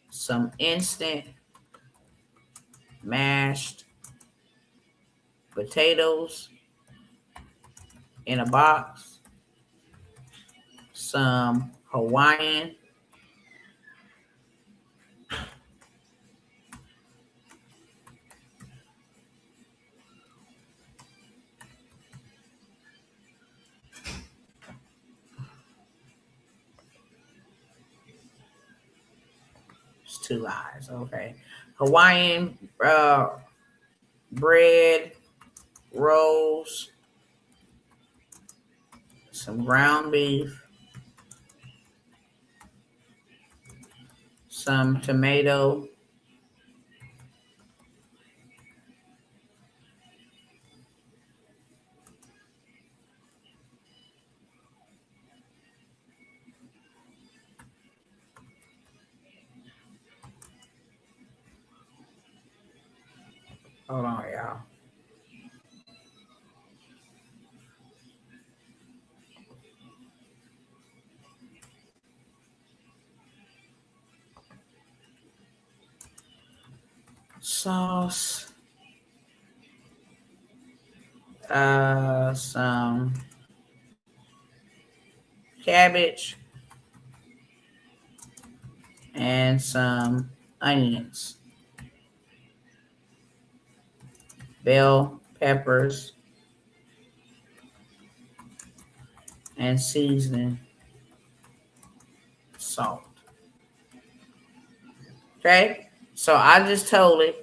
A: some instant mashed potatoes in a box, some Hawaiian it's two eyes, okay. Hawaiian bread rolls, some ground beef, some tomato, hold on, y'all. Sauce, some cabbage, and some onions, bell peppers, and seasoning salt. Okay, so I just told it.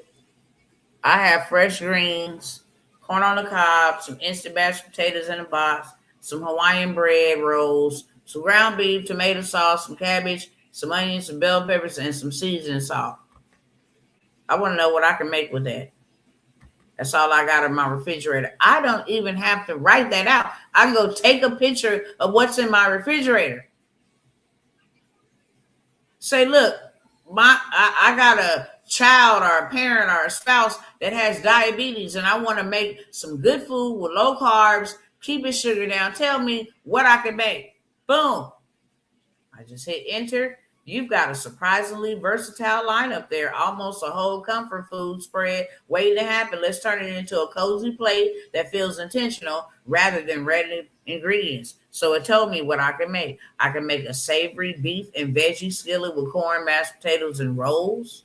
A: I have fresh greens, corn on the cob, some instant mashed potatoes in a box, some Hawaiian bread rolls, some ground beef, tomato sauce, some cabbage, some onions, some bell peppers, and some seasoning salt. I want to know what I can make with that. That's all I got in my refrigerator. I don't even have to write that out. I can go take a picture of what's in my refrigerator. Say, look, I got a child or a parent or a spouse that has diabetes, and I want to make some good food with low carbs, keep his sugar down. Tell me what I can make. Boom. I just hit enter. You've got a surprisingly versatile lineup there, almost a whole comfort food spread waiting to happen. Let's turn it into a cozy plate that feels intentional rather than ready ingredients. So it told me what I can make. I can make a savory beef and veggie skillet with corn, mashed potatoes, and rolls.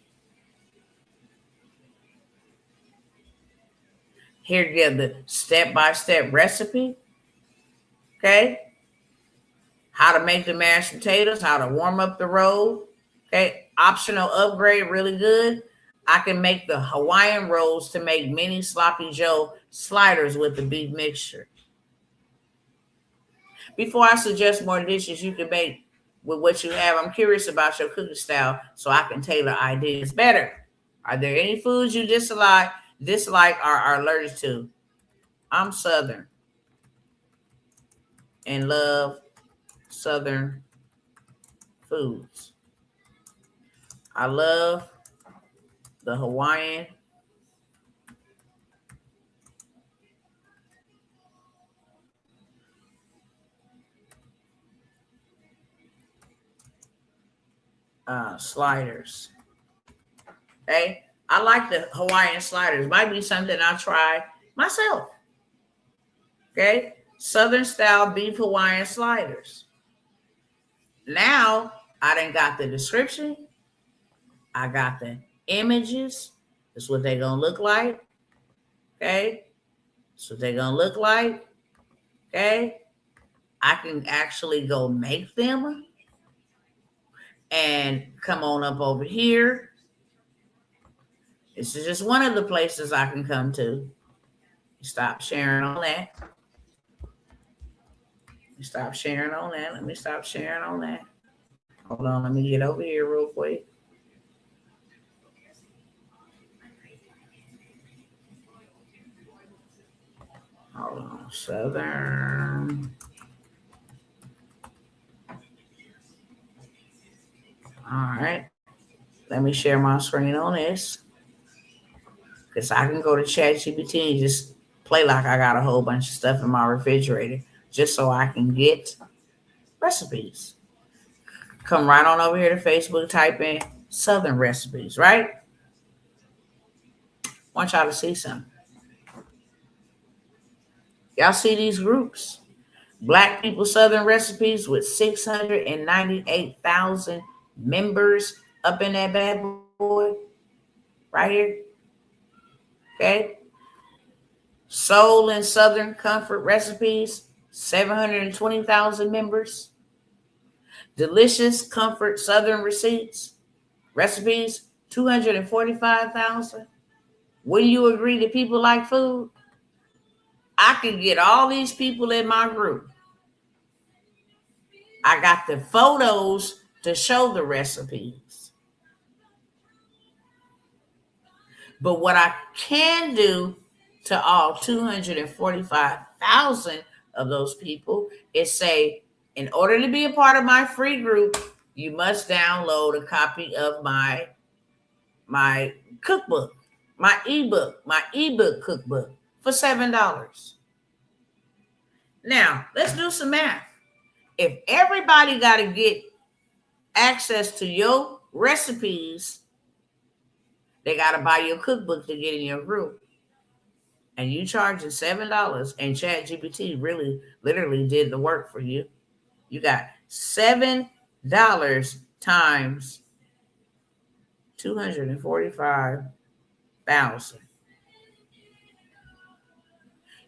A: Here you get the step-by-step recipe. Okay. How to make the mashed potatoes, how to warm up the roll. Okay, optional upgrade, really good. I can make the Hawaiian rolls to make mini sloppy Joe sliders with the beef mixture. Before I suggest more dishes you can make with what you have, I'm curious about your cooking style so I can tailor ideas better. Are there any foods you dislike or are allergic to? I'm Southern and love Southern foods. I love the Hawaiian sliders. Okay, I like the Hawaiian sliders. Might be something I'll try myself. Okay, Southern style beef Hawaiian sliders. Now I done got the description. I got the images. That's what they're gonna look like. Okay, that's what they're gonna look like. Okay, I can actually go make them and come on up over here. This is just one of the places I can come to. Stop sharing on that. Stop sharing on that. Let me stop sharing on that. Hold on, let me get over here real quick. Hold on, Southern. All right, let me share my screen on this because I can go to ChatGPT and just play like I got a whole bunch of stuff in my refrigerator just so I can get recipes. Come right on over here to Facebook, type in Southern recipes, right? Want y'all to see something. Y'all see these groups? Black People Southern Recipes with 698,000 members up in that bad boy right here. Okay. Soul and Southern Comfort Recipes, 720,000 members. Delicious Comfort Southern Recipes, 245,000. Wouldn't you agree that people like food? I could get all these people in my group. I got the photos to show the recipes. But what I can do to all 245,000 of those people is say, in order to be a part of my free group, you must download a copy of my cookbook, my ebook cookbook for $7. Now, let's do some math. If everybody got to get access to your recipes, they got to buy your cookbook to get in your group. And you charging $7, and ChatGPT really literally did the work for you. You got $7 times 245,000.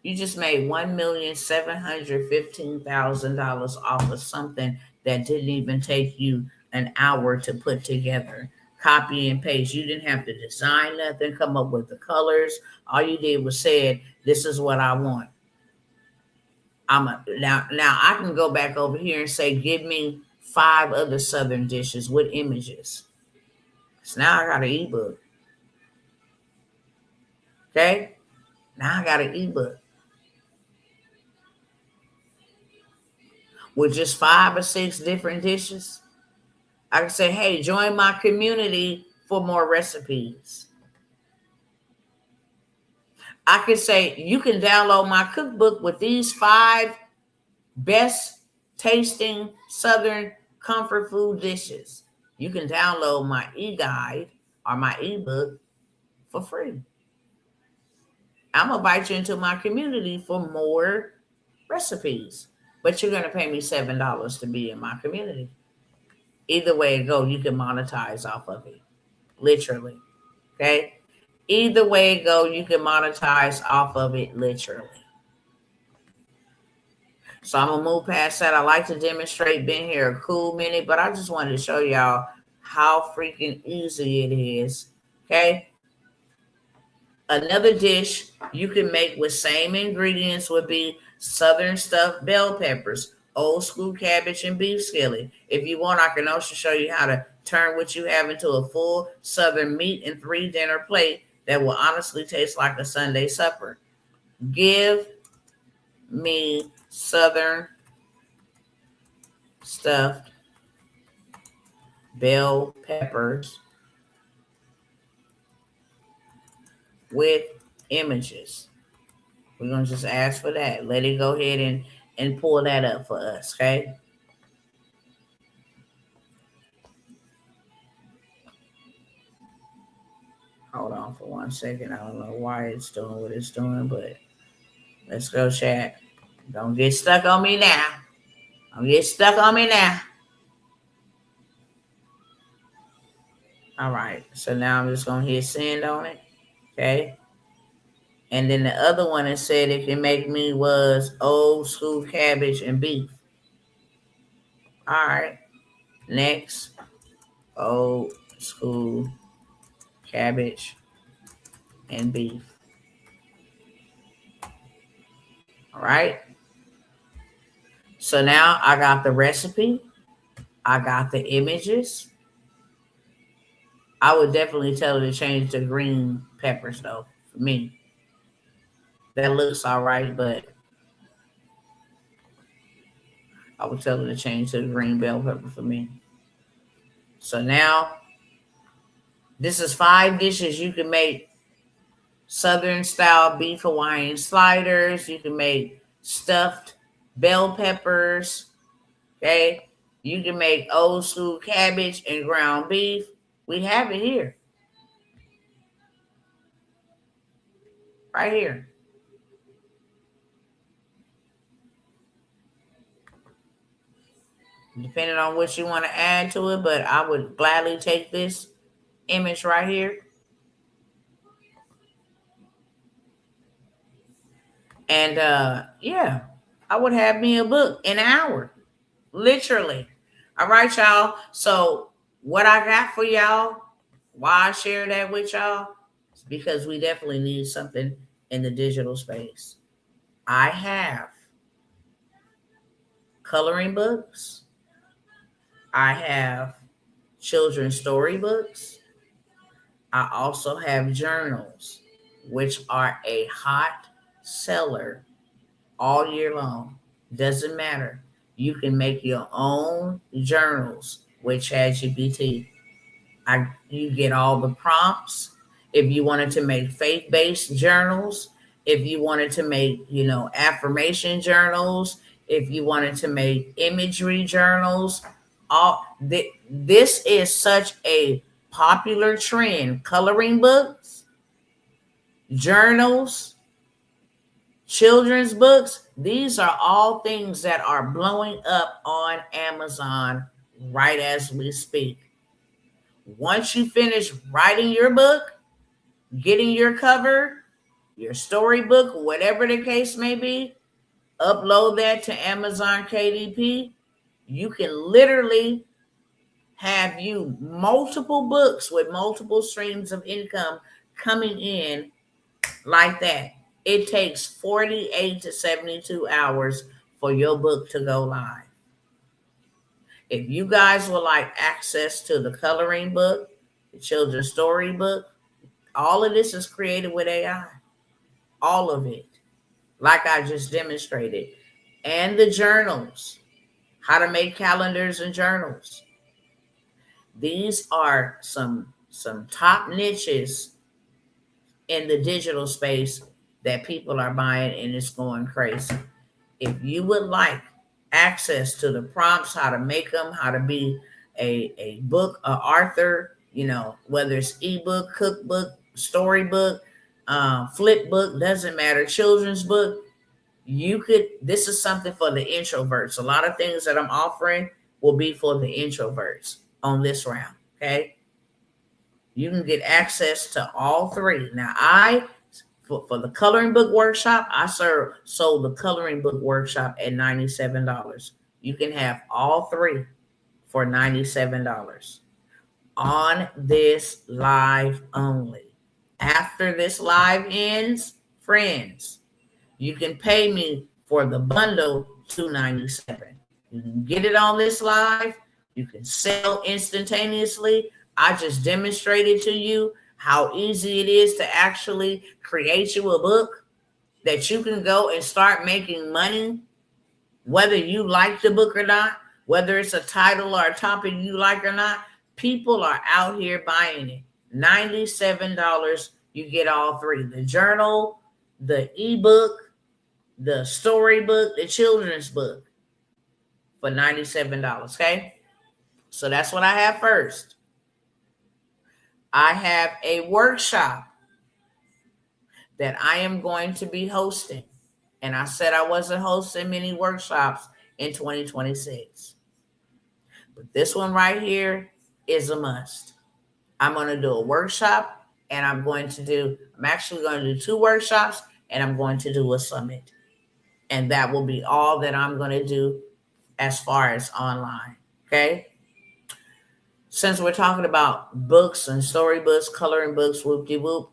A: You just made $1,715,000 off of something that didn't even take you an hour to put together. Copy and paste. You didn't have to design nothing, come up with the colors. All you did was said, "This is what I want." Now I can go back over here and say, "Give me 5 other Southern dishes with images." So now I got an ebook. Okay? Now I got an ebook with just 5 or 6 different dishes. I can say, "Hey, join my community for more recipes." I can say, "You can download my cookbook with these 5 best tasting Southern comfort food dishes. You can download my e-guide or my ebook for free. I'm going to invite you into my community for more recipes, but you're going to pay me $7 to be in my community." Either way it go, you can monetize off of it. Literally. Okay? Either way it go, you can monetize off of it literally. So I'm going to move past that. I like to demonstrate, been here a cool minute, but I just wanted to show y'all how freaking easy it is. Okay? Another dish you can make with same ingredients would be Southern stuffed bell peppers, old school cabbage, and beef skillet. If you want, I can also show you how to turn what you have into a full Southern meat and 3 dinner plate that will honestly taste like a Sunday supper. Give me Southern stuffed bell peppers with images. We're going to just ask for that. Let it go ahead and pull that up for us, okay? Hold on for 1 second. I don't know why it's doing what it's doing, but let's go, chat. Don't get stuck on me now. Don't get stuck on me now. All right. So now I'm just going to hit send on it, okay? And then the other one that said it can make me was old school cabbage and beef. All right. Next, old school cabbage and beef. All right. So now I got the recipe. I got the images. I would definitely tell her to change to green peppers though, for me. That looks all right, but I would tell her to change to the green bell pepper for me. So now this is 5 dishes you can make. Southern style beef Hawaiian sliders. You can make stuffed bell peppers. Okay. You can make old school cabbage and ground beef. We have it here. Right here. Depending on what you want to add to it, but I would gladly take this image right here. And yeah, I would have me a book in an hour. Literally. All right, y'all. So what I got for y'all, why I share that with y'all, is because we definitely need something in the digital space. I have coloring books. I have children's storybooks. I also have journals, which are a hot seller all year long. Doesn't matter. You can make your own journals with ChatGPT. You get all the prompts. If you wanted to make faith-based journals, if you wanted to make, affirmation journals, if you wanted to make imagery journals, this is such a popular trend. Coloring books, journals, children's books, these are all things that are blowing up on Amazon right as we speak. Once you finish writing your book, getting your cover, your storybook, whatever the case may be, upload that to Amazon KDP. You can literally have you multiple books with multiple streams of income coming in like that. It takes 48 to 72 hours for your book to go live. If you guys would like access to the coloring book, the children's story book, all of this is created with AI. All of it. Like I just demonstrated. And the journals. How to make calendars and journals. These are some top niches in the digital space that people are buying, and it's going crazy. If you would like access to the prompts, how to make them, how to be a book, a author, whether it's ebook, cookbook, storybook, flip book, doesn't matter, children's book, this is something for the introverts. A lot of things that I'm offering will be for the introverts on this round. Okay. You can get access to all three. Now, for the coloring book workshop, I sold the coloring book workshop at $97. You can have all three for $97 on this live only. After this live ends, friends, you can pay me for the bundle $297. You can get it on this live. You can sell instantaneously. I just demonstrated to you how easy it is to actually create you a book that you can go and start making money, whether you like the book or not, whether it's a title or a topic you like or not. People are out here buying it. $97, you get all three: the journal, the ebook, the storybook, the children's book, for $97. Okay, so that's what I have first. I have a workshop that I am going to be hosting. And I said I wasn't hosting many workshops in 2026. But this one right here is a must. I'm going to do a workshop, and I'm actually going to do 2 workshops, and I'm going to do a summit. And that will be all that I'm going to do as far as online. Okay. Since we're talking about books and storybooks, coloring books, whoop-de-whoop,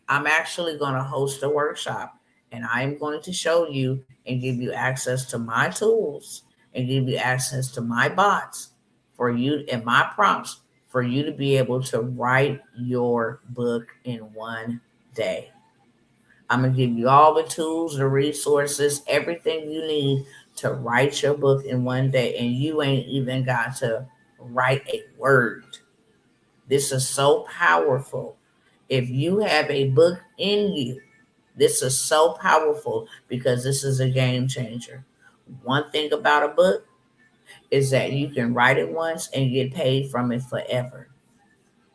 A: I'm actually going to host a workshop. And I'm going to show you and give you access to my tools and give you access to my bots for you and my prompts for you to be able to write your book in one day. I'm going to give you all the tools, the resources, everything you need to write your book in one day. And you ain't even got to write a word. This is so powerful. If you have a book in you, this is so powerful because this is a game changer. One thing about a book is that you can write it once and get paid from it forever.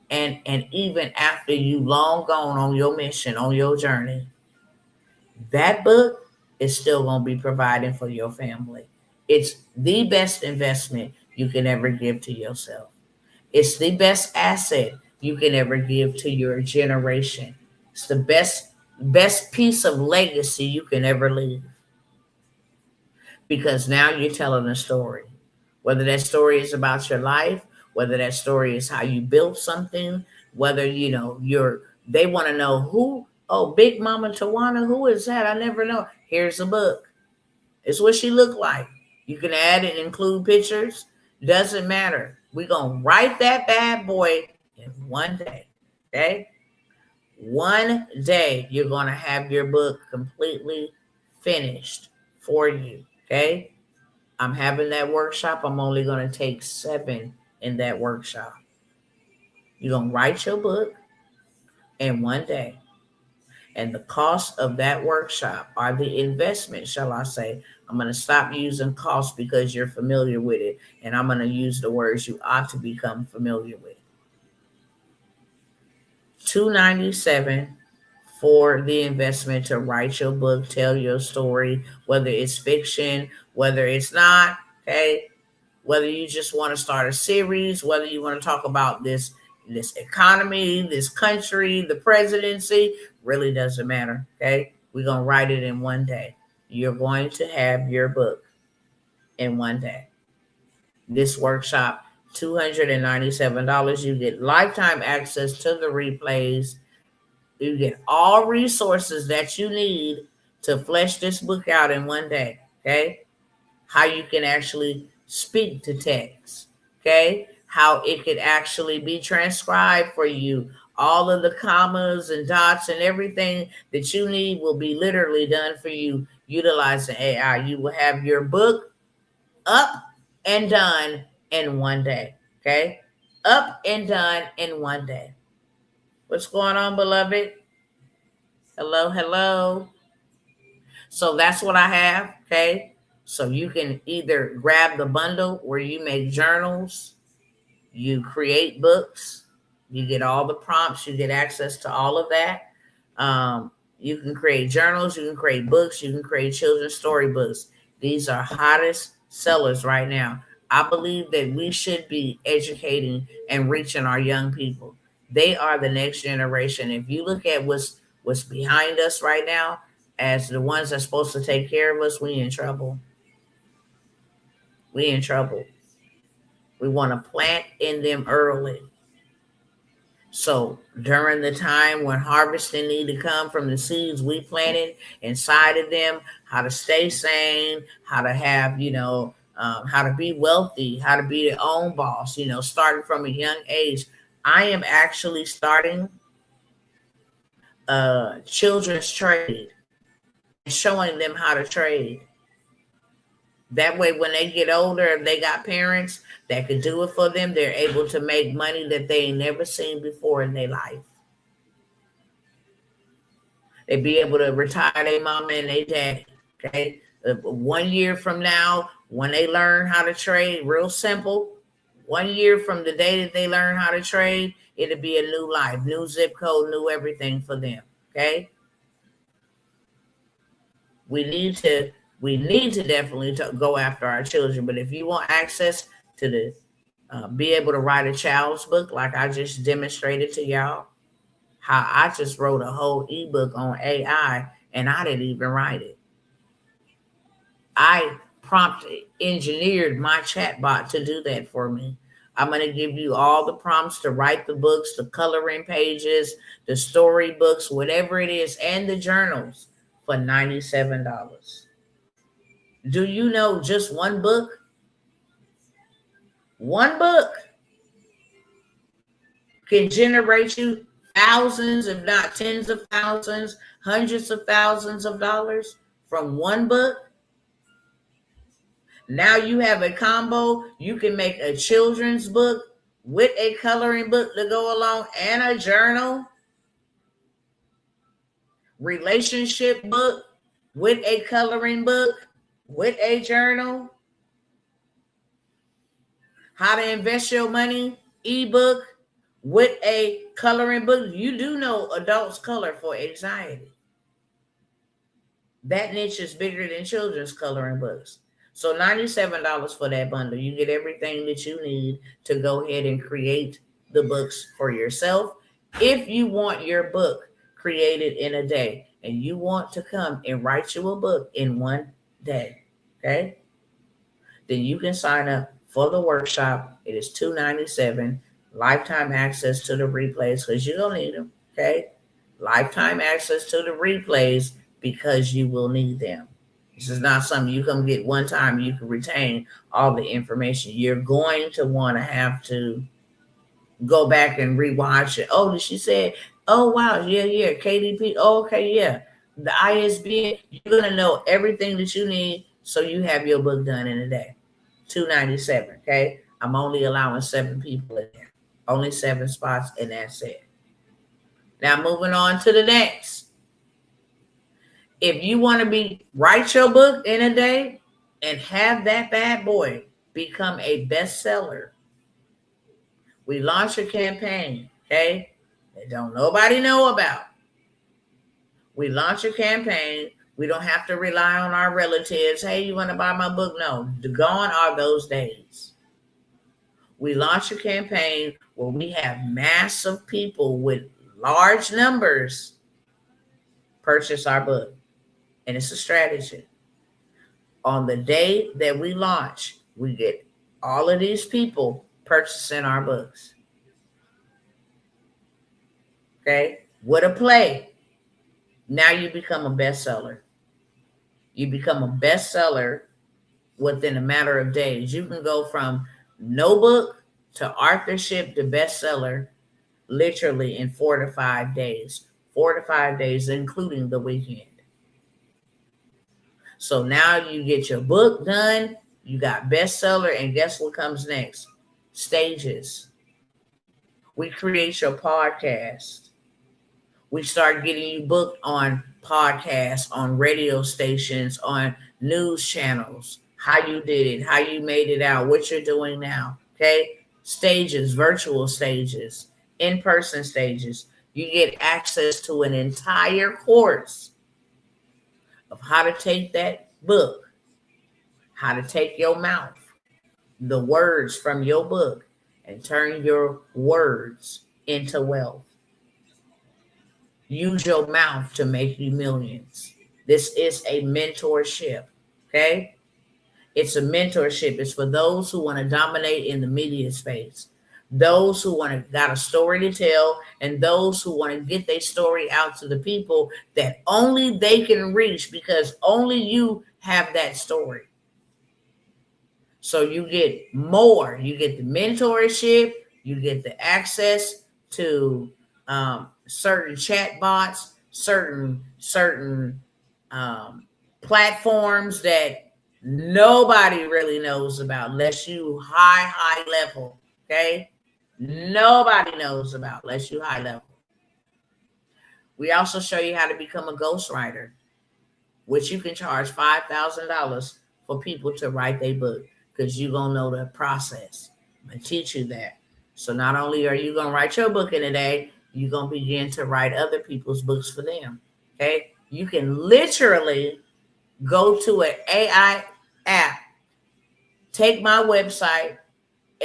A: And even after you long gone on your mission, on your journey, that book is still going to be providing for your family. It's the best investment you can ever give to yourself. It's the best asset you can ever give to your generation. It's the best piece of legacy you can ever leave because now you're telling a story. Whether that story is about your life, whether that story is how you built something, whether they want to know who, oh, Big Mama Tawana, who is that? I never know. Here's a book. It's what she looked like. You can add and include pictures. Doesn't matter. We're going to write that bad boy in one day. Okay? One day you're going to have your book completely finished for you. Okay? I'm having that workshop. I'm only going to take 7 in that workshop. You're going to write your book in one day. And the cost of that workshop, or the investment, shall I say, I'm going to stop using cost because you're familiar with it. And I'm going to use the words you ought to become familiar with. $297 for the investment to write your book, tell your story, whether it's fiction, whether it's not, okay? Whether you just want to start a series, whether you want to talk about this economy, this country, the presidency, really doesn't matter, okay? We're going to write it in one day. You're going to have your book in one day. This workshop, $297. You get lifetime access to the replays. You get all resources that you need to flesh this book out in one day, okay? How you can actually speak to text, okay? How it could actually be transcribed for you. All of the commas and dots and everything that you need will be literally done for you utilizing AI. You will have your book up and done in one day, okay? Up and done in one day. What's going on, beloved? Hello, hello. So that's what I have, okay? So you can either grab the bundle where you make journals, you create books, you get all the prompts, you get access to all of that. You can create journals, you can create books, you can create children's storybooks. These are hottest sellers right now. I believe that we should be educating and reaching our young people. They are the next generation. If you look at what's behind us right now, as the ones that's supposed to take care of us, we in trouble. We in trouble. We want to plant in them early. So during the time when harvesting need to come from the seeds we planted inside of them, how to stay sane, how to have, how to be wealthy, how to be their own boss, starting from a young age. I am actually starting children's trade and showing them how to trade. That way, when they get older, if they got parents that could do it for them, they're able to make money that they ain't never seen before in their life. They be able to retire their mama and their daddy. Okay, 1 year from now, when they learn how to trade, real simple. 1 year from the day that they learn how to trade, it'll be a new life, new zip code, new everything for them. Okay, we need to definitely go after our children. But if you want access to the be able to write a child's book, like I just demonstrated to y'all, how I just wrote a whole ebook on AI and I didn't even write it. I prompt engineered my chatbot to do that for me. I'm going to give you all the prompts to write the books, the coloring pages, the storybooks, whatever it is, and the journals for $97. Do you know just one book can generate you thousands, if not tens of thousands, hundreds of thousands of dollars from one book? Now you have a combo. You can make a children's book with a coloring book to go along and a journal, relationship book with a coloring book, with a journal, how to invest your money ebook with a coloring book. You do know adults color for anxiety. That niche is bigger than children's coloring books. So $97 for that bundle. You get everything that you need to go ahead and create the books for yourself. If you want your book created in a day and you want to come and write you a book in one day, okay, then you can sign up for the workshop. It is $297. Lifetime access to the replays because you're going to need them, okay? Lifetime access to the replays because you will need them. This is not something you come get one time. You can retain all the information. You're going to want to have to go back and rewatch it. Oh, did she say, oh, wow, yeah, KDP. Oh, okay, yeah. The ISBN, you're going to know everything that you need so you have your book done in a day. $297, okay? I'm only allowing 7 people in there. Only 7 spots, and that's it. Now, moving on to the next. If you want to write your book in a day and have that bad boy become a bestseller, we launch a campaign, okay, that don't nobody know about. We launch a campaign. We don't have to rely on our relatives. Hey, you want to buy my book? No, gone are those days. We launch a campaign where we have massive people with large numbers purchase our book. And it's a strategy. On the day that we launch, we get all of these people purchasing our books. Okay? What a play. Now you become a bestseller. You become a bestseller within a matter of days. You can go from no book to authorship to bestseller literally in 4 to 5 days. 4 to 5 days, including the weekend. So now you get your book done, you got bestseller, and guess what comes next? Stages. We create your podcast. We start getting you booked on podcasts, on radio stations, on news channels, how you did it, how you made it out, what you're doing now, okay? Stages, virtual stages, in-person stages. You get access to an entire course of how to take that book, how to take your mouth, the words from your book, and turn your words into wealth. Use your mouth to make you millions. This is a mentorship, okay? It's a mentorship. It's for those who want to dominate in the media space, those who got a story to tell, and those who want to get their story out to the people that only they can reach because only you have that story. So you get more. You get the mentorship. You get the access to certain chat bots, certain platforms that nobody really knows about unless you high level, okay? Nobody knows about unless you high level. We also show you how to become a ghostwriter, which you can charge $5,000 for people to write their book because you're going to know the process. I'm going to teach you that. So not only are you going to write your book in a day, you're going to begin to write other people's books for them, okay? You can literally go to an AI app, take my website,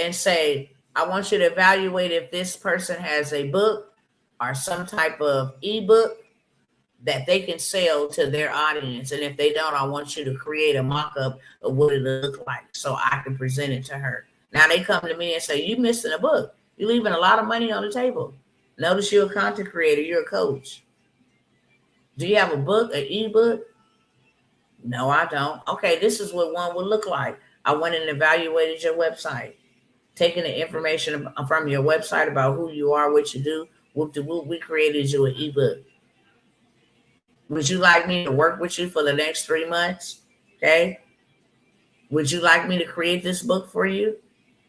A: and say, I want you to evaluate if this person has a book or some type of ebook that they can sell to their audience. And if they don't, I want you to create a mock-up of what it look like so I can present it to her. Now they come to me and say, you're missing a book. You're leaving a lot of money on the table. Notice you're a content creator. You're a coach. Do you have a book, an ebook? No, I don't. Okay, this is what one would look like. I went and evaluated your website, taking the information from your website about who you are, what you do. Whoop de whoop, we created you an ebook. Would you like me to work with you for the next 3 months? Okay. Would you like me to create this book for you?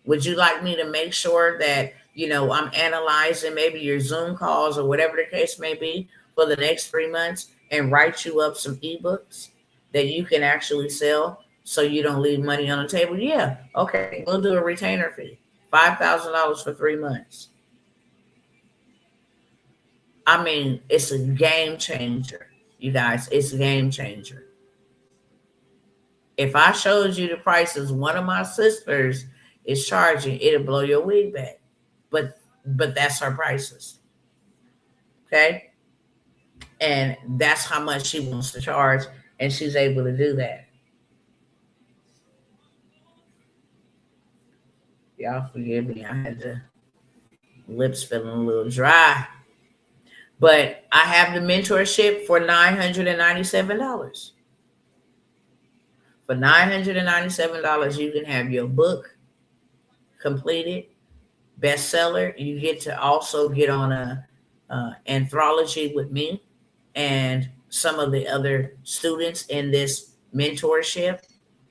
A: Would you like me to make sure that, I'm analyzing maybe your Zoom calls or whatever the case may be for the next 3 months and write you up some ebooks that you can actually sell so you don't leave money on the table? Yeah. Okay. We'll do a retainer fee. $5,000 for 3 months. I mean, it's a game changer, you guys. It's a game changer. If I showed you the prices one of my sisters is charging, it'll blow your wig back. But that's her prices. Okay? And that's how much she wants to charge, and she's able to do that. Y'all forgive me. I had the lips feeling a little dry. But I have the mentorship for $997. For $997, you can have your book completed, bestseller. You get to also get on a anthology with me and some of the other students in this mentorship.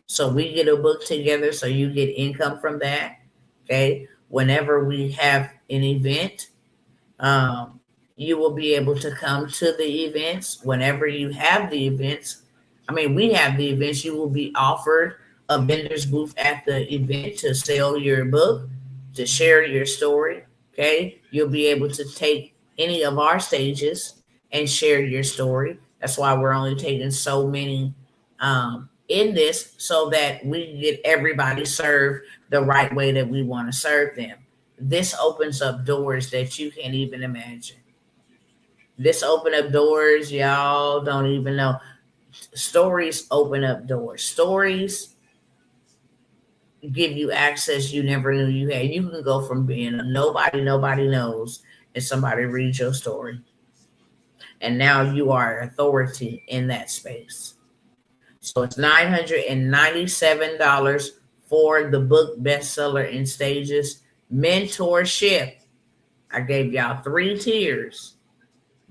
A: So we get a book together, so you get income from that. Okay. Whenever we have an event, you will be able to come to the events. Whenever you have the events, we have the events, you will be offered a vendor's booth at the event to sell your book, to share your story. Okay. You'll be able to take any of our stages and share your story. That's why we're only taking so many in this, so that we get everybody served the right way that we want to serve them. This opens up doors that you can't even imagine. This open up doors y'all don't even know. Stories open up doors. Stories give you access you never knew you had. You can go from being a nobody knows, and somebody reads your story, and now you are authority in that space. So it's $997 for the book, bestseller in stages, mentorship. I gave y'all 3 tiers.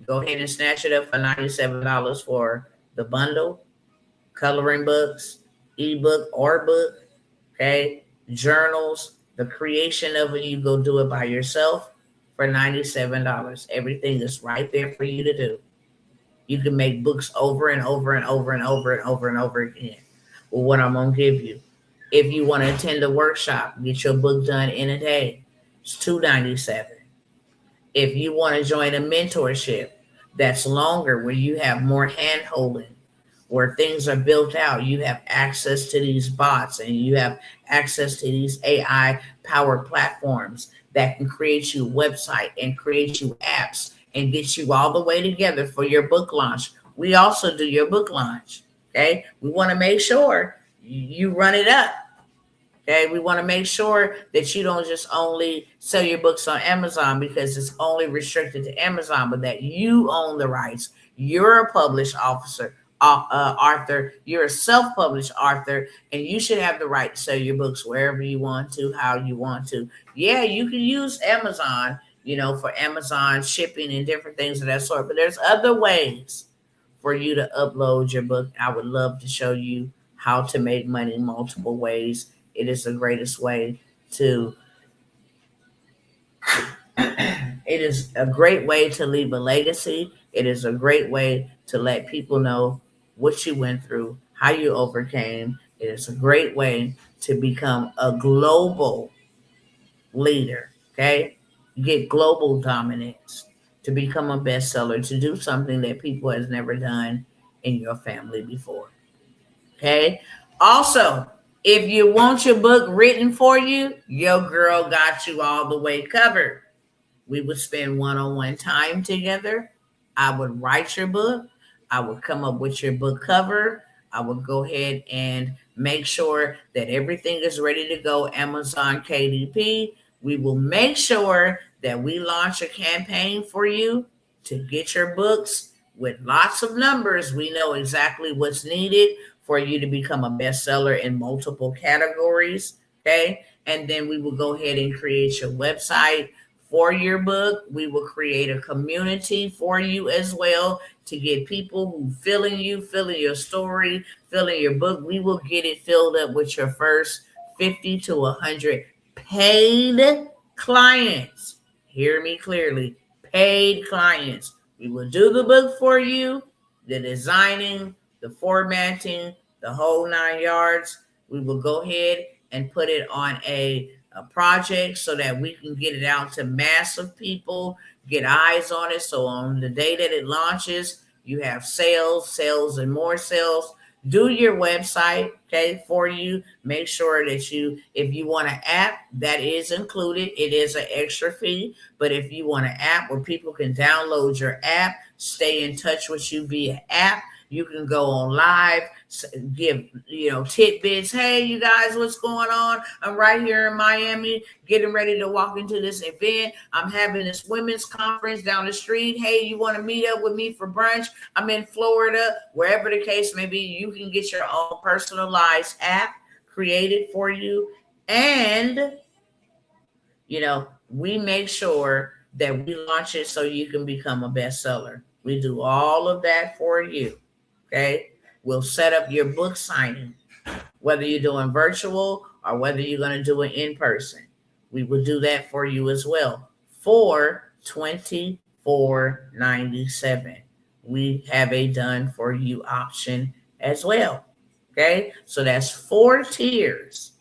A: Go ahead and snatch it up for $97 for the bundle, coloring books, ebook or book, okay, journals, the creation of it. You go do it by yourself for $97. Everything is right there for you to do. You can make books over and over and over and over and over and over again. Well, what I'm going to give you, if you want to attend a workshop, get your book done in a day, it's $297. If you want to join a mentorship that's longer, where you have more hand holding, where things are built out, you have access to these bots and you have access to these AI powered platforms that can create you a website and create you apps and get you all the way together for your book launch. We also do your book launch. Okay. We want to make sure you run it up. Okay. We want to make sure that you don't just only sell your books on Amazon because it's only restricted to Amazon, but that you own the rights. You're a published author. You're a self-published author, and you should have the right to sell your books wherever you want to, how you want to. Yeah, you can use Amazon, for Amazon shipping and different things of that sort, but there's other ways for you to upload your book. I would love to show you how to make money multiple ways. It is the greatest way to it is a great way to leave a legacy. It is a great way to let people know what you went through, how you overcame. It is a great way to become a global leader, okay? Get global dominance, to become a bestseller, to do something that people has never done in your family before, okay? Also, if you want your book written for you, your girl got you all the way covered. We would spend one-on-one time together. I would write your book. I would come up with your book cover. I would go ahead and make sure that everything is ready to go. Amazon KDP. We will make sure that we launch a campaign for you to get your books with lots of numbers, we know exactly what's needed for you to become a bestseller in multiple categories. Okay. And then we will go ahead and create your website for your book. We will create a community for you as well to get people who feeling you, feeling your story, feeling your book. We will get it filled up with your first 50 to 100 paid clients. Hear me clearly. Paid clients. We will do the book for you, the designing, the formatting, the whole 9 yards. We will go ahead and put it on a project so that we can get it out to massive people, get eyes on it. So on the day that it launches, you have sales, and more sales. Do your website, okay, for you. Make sure that if you want an app, that is included. It is an extra fee. But if you want an app where people can download your app, stay in touch with you via app, you can go on live, give tidbits. Hey, you guys, what's going on? I'm right here in Miami, getting ready to walk into this event. I'm having this women's conference down the street. Hey, you want to meet up with me for brunch? I'm in Florida. Wherever the case may be, you can get your own personalized app created for you. And we make sure that we launch it so you can become a bestseller. We do all of that for you. Okay. We'll set up your book signing, whether you're doing virtual or whether you're going to do it in person. We will do that for you as well for $24.97. We have a done for you option as well. Okay. So that's 4 tiers.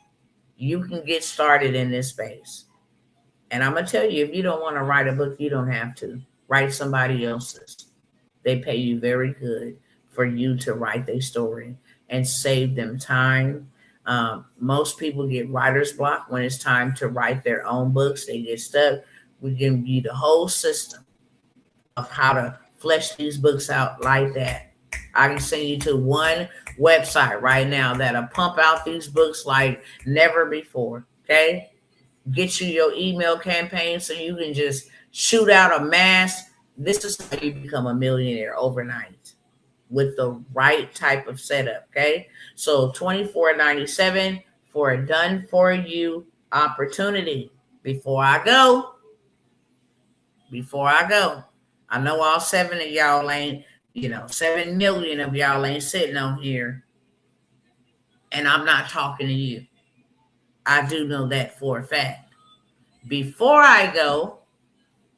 A: You can get started in this space. And I'm going to tell you, if you don't want to write a book, you don't have to. Write somebody else's. They pay you very good for you to write their story and save them time. Most people get writer's block when it's time to write their own books. They get stuck. We give you the whole system of how to flesh these books out like that. I can send you to one website right now that'll pump out these books like never before. Okay. Get you your email campaign so you can just shoot out a mass. This is how you become a millionaire overnight with the right type of setup. Okay. So $24.97 for a done for you opportunity. Before I go, I know all 7 of y'all ain't, 7 million of y'all ain't sitting on here. And I'm not talking to you. I do know that for a fact. Before I go,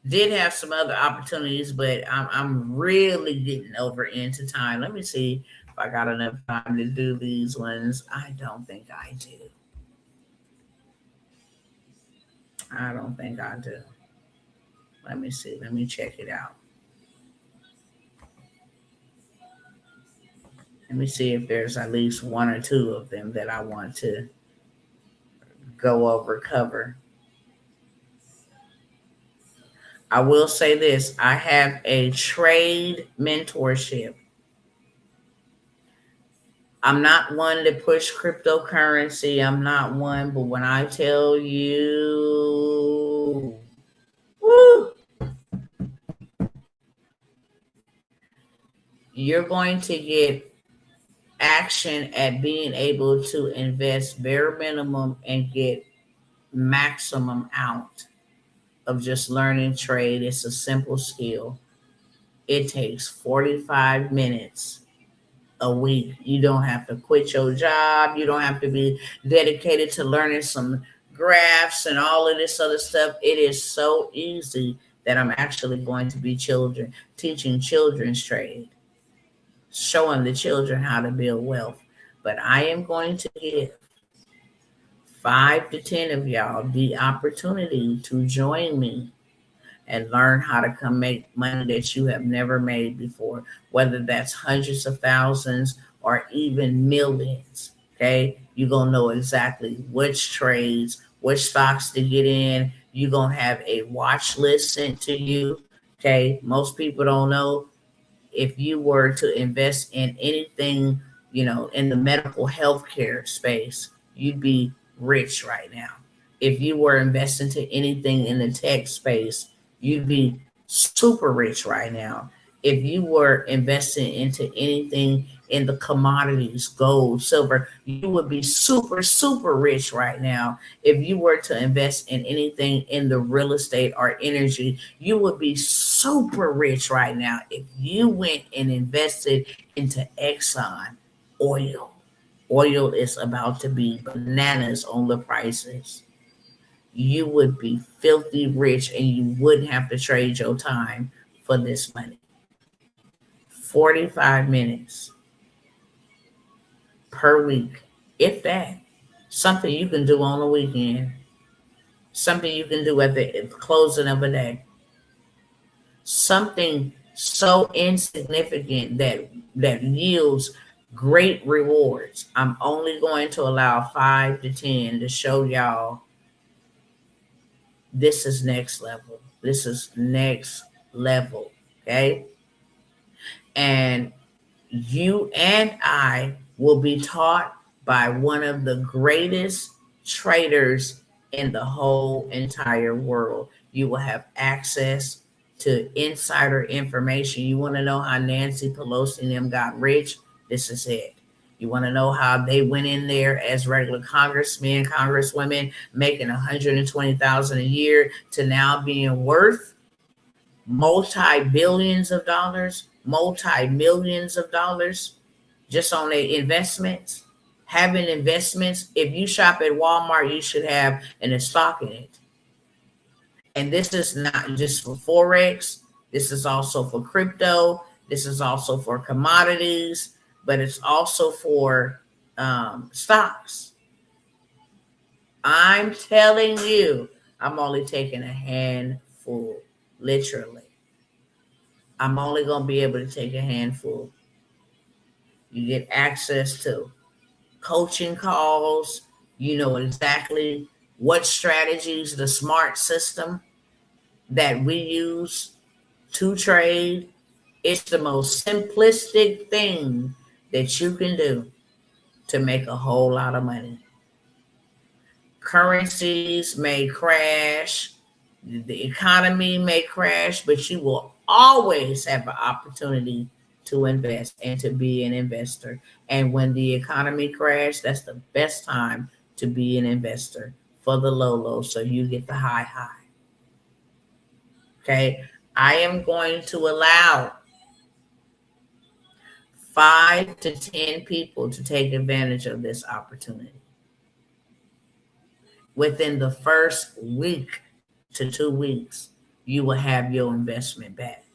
A: did have some other opportunities, but I'm really getting over into time. Let me see if I got enough time to do these ones. I don't think I do. Let me see. Let me check it out. Let me see if there's at least 1 or 2 of them that I want to cover. I will say this. I have a trade mentorship. I'm not one to push cryptocurrency. I'm not one, but when I tell you, woo, you're going to get action at being able to invest bare minimum and get maximum out of just learning trade. It's a simple skill. It takes 45 minutes a week. You don't have to quit your job. You don't have to be dedicated to learning some graphs and all of this other stuff. It is so easy that I'm actually going to be teaching children's trade, showing the children how to build wealth. But I am going to give 5 to 10 of y'all the opportunity to join me and learn how to come make money that you have never made before, whether that's hundreds of thousands or even millions. Okay. You're going to know exactly which trades, which stocks to get in. You're going to have a watch list sent to you. Okay. Most people don't know, if you were to invest in anything, in the medical healthcare space, you'd be rich right now. If you were investing to anything in the tech space, you'd be super rich right now. If you were investing into anything in the commodities, gold, silver, you would be super, super rich right now. If you were to invest in anything in the real estate or energy, you would be super rich right now. If you went and invested into Exxon oil, oil is about to be bananas on the prices. You would be filthy rich and you wouldn't have to trade your time for this money. 45 minutes per week, if that. Something you can do on the weekend, something you can do at the closing of a day, something so insignificant that yields great rewards. I'm only going to allow 5 to 10 to show y'all this is next level. This is next level. Okay. And you and I will be taught by one of the greatest traders in the whole entire world. You will have access to insider information. You want to know how Nancy Pelosi and them got rich? This is it. You want to know how they went in there as regular congressmen, congresswomen, making $120,000 a year to now being worth multi-billions of dollars, multi-millions of dollars just on their investments. Having investments, if you shop at Walmart, you should have a stock in it. And this is not just for Forex. This is also for crypto. This is also for commodities, but it's also for stocks. I'm telling you, I'm only taking a handful, literally. I'm only going to be able to take a handful. You get access to coaching calls. You know exactly what strategies, the smart system that we use to trade. It's the most simplistic thing that you can do to make a whole lot of money. Currencies may crash, the economy may crash, but you will always have an opportunity to invest and to be an investor. And when the economy crashes, that's the best time to be an investor for the low, so you get the high. Okay, I am going to allow 5 to 10 people to take advantage of this opportunity. Within the first week to 2 weeks, you will have your investment back.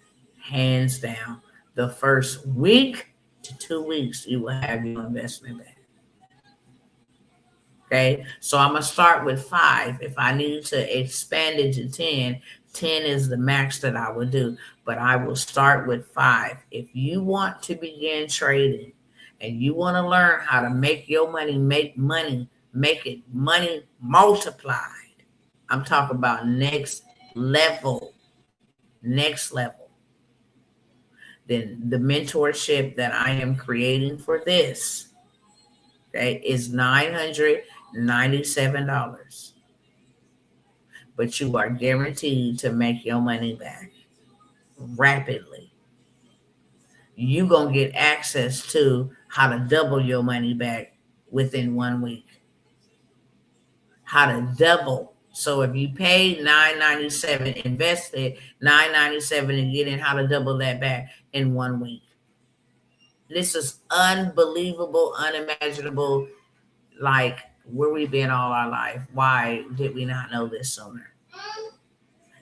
A: Hands down. The first week to 2 weeks, you will have your investment back. Okay, so I'm going to start with 5. If I need to expand it to 10, 10 is the max that I would do, but I will start with 5. If you want to begin trading and you want to learn how to make your money, make it money multiplied. I'm talking about next level. Then the mentorship that I am creating for this, okay, is $997. But you are guaranteed to make your money back rapidly. You're going to get access to how to double your money back within 1 week. How to double. So if you paid $997, invested $997 and get in, how to double that back in 1 week. This is unbelievable, unimaginable, like where we've been all our life. Why did we not know this sooner?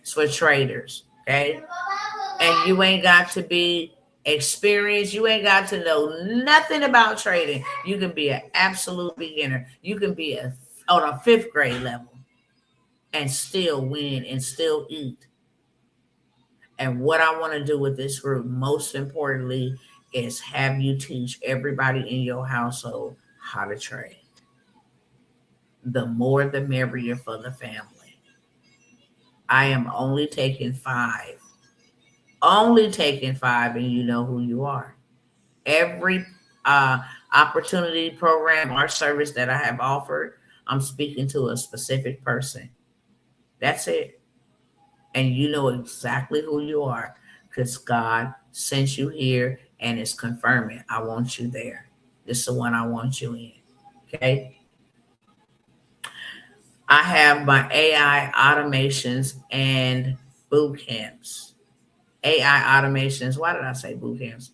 A: It's for traders, okay? And you ain't got to be experienced. You ain't got to know nothing about trading. You can be an absolute beginner. You can be on a 5th grade level and still win and still eat. And what I want to do with this group, most importantly, is have you teach everybody in your household how to trade. The more the merrier for the family. I am only taking 5. Only taking 5, and you know who you are. Every opportunity, program, or service that I have offered, I'm speaking to a specific person. That's it. And you know exactly who you are. because God sent you here and it's confirming. I want you there. This is the one I want you in. Okay. I have my AI automations and boot camps. AI automations. Why did I say boot camps?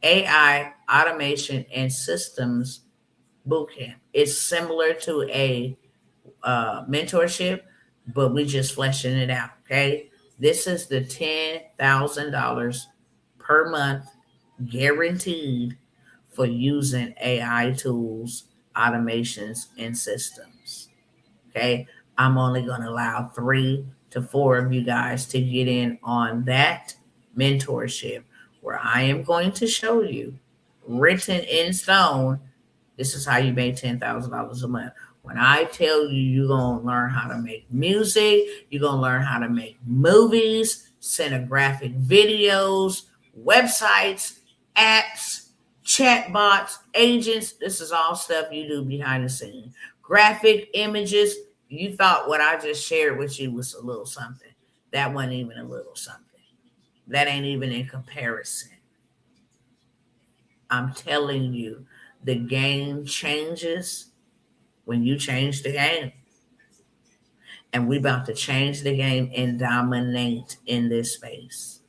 A: AI automation and systems boot camp. It's similar to a mentorship, but we just fleshing it out. Okay. This is the $10,000 per month guaranteed for using AI tools, automations, and systems. Okay. I'm only going to allow 3 to 4 of you guys to get in on that mentorship where I am going to show you written in stone. This is how you make $10,000 a month. When I tell you, you're going to learn how to make music, you're going to learn how to make movies, cinematographic videos, websites, apps, chatbots, agents. This is all stuff you do behind the scenes. Graphic images. You thought what I just shared with you was a little something. That wasn't even a little something. That ain't even in comparison. I'm telling you, the game changes when you change the game. And we're about to change the game and dominate in this space.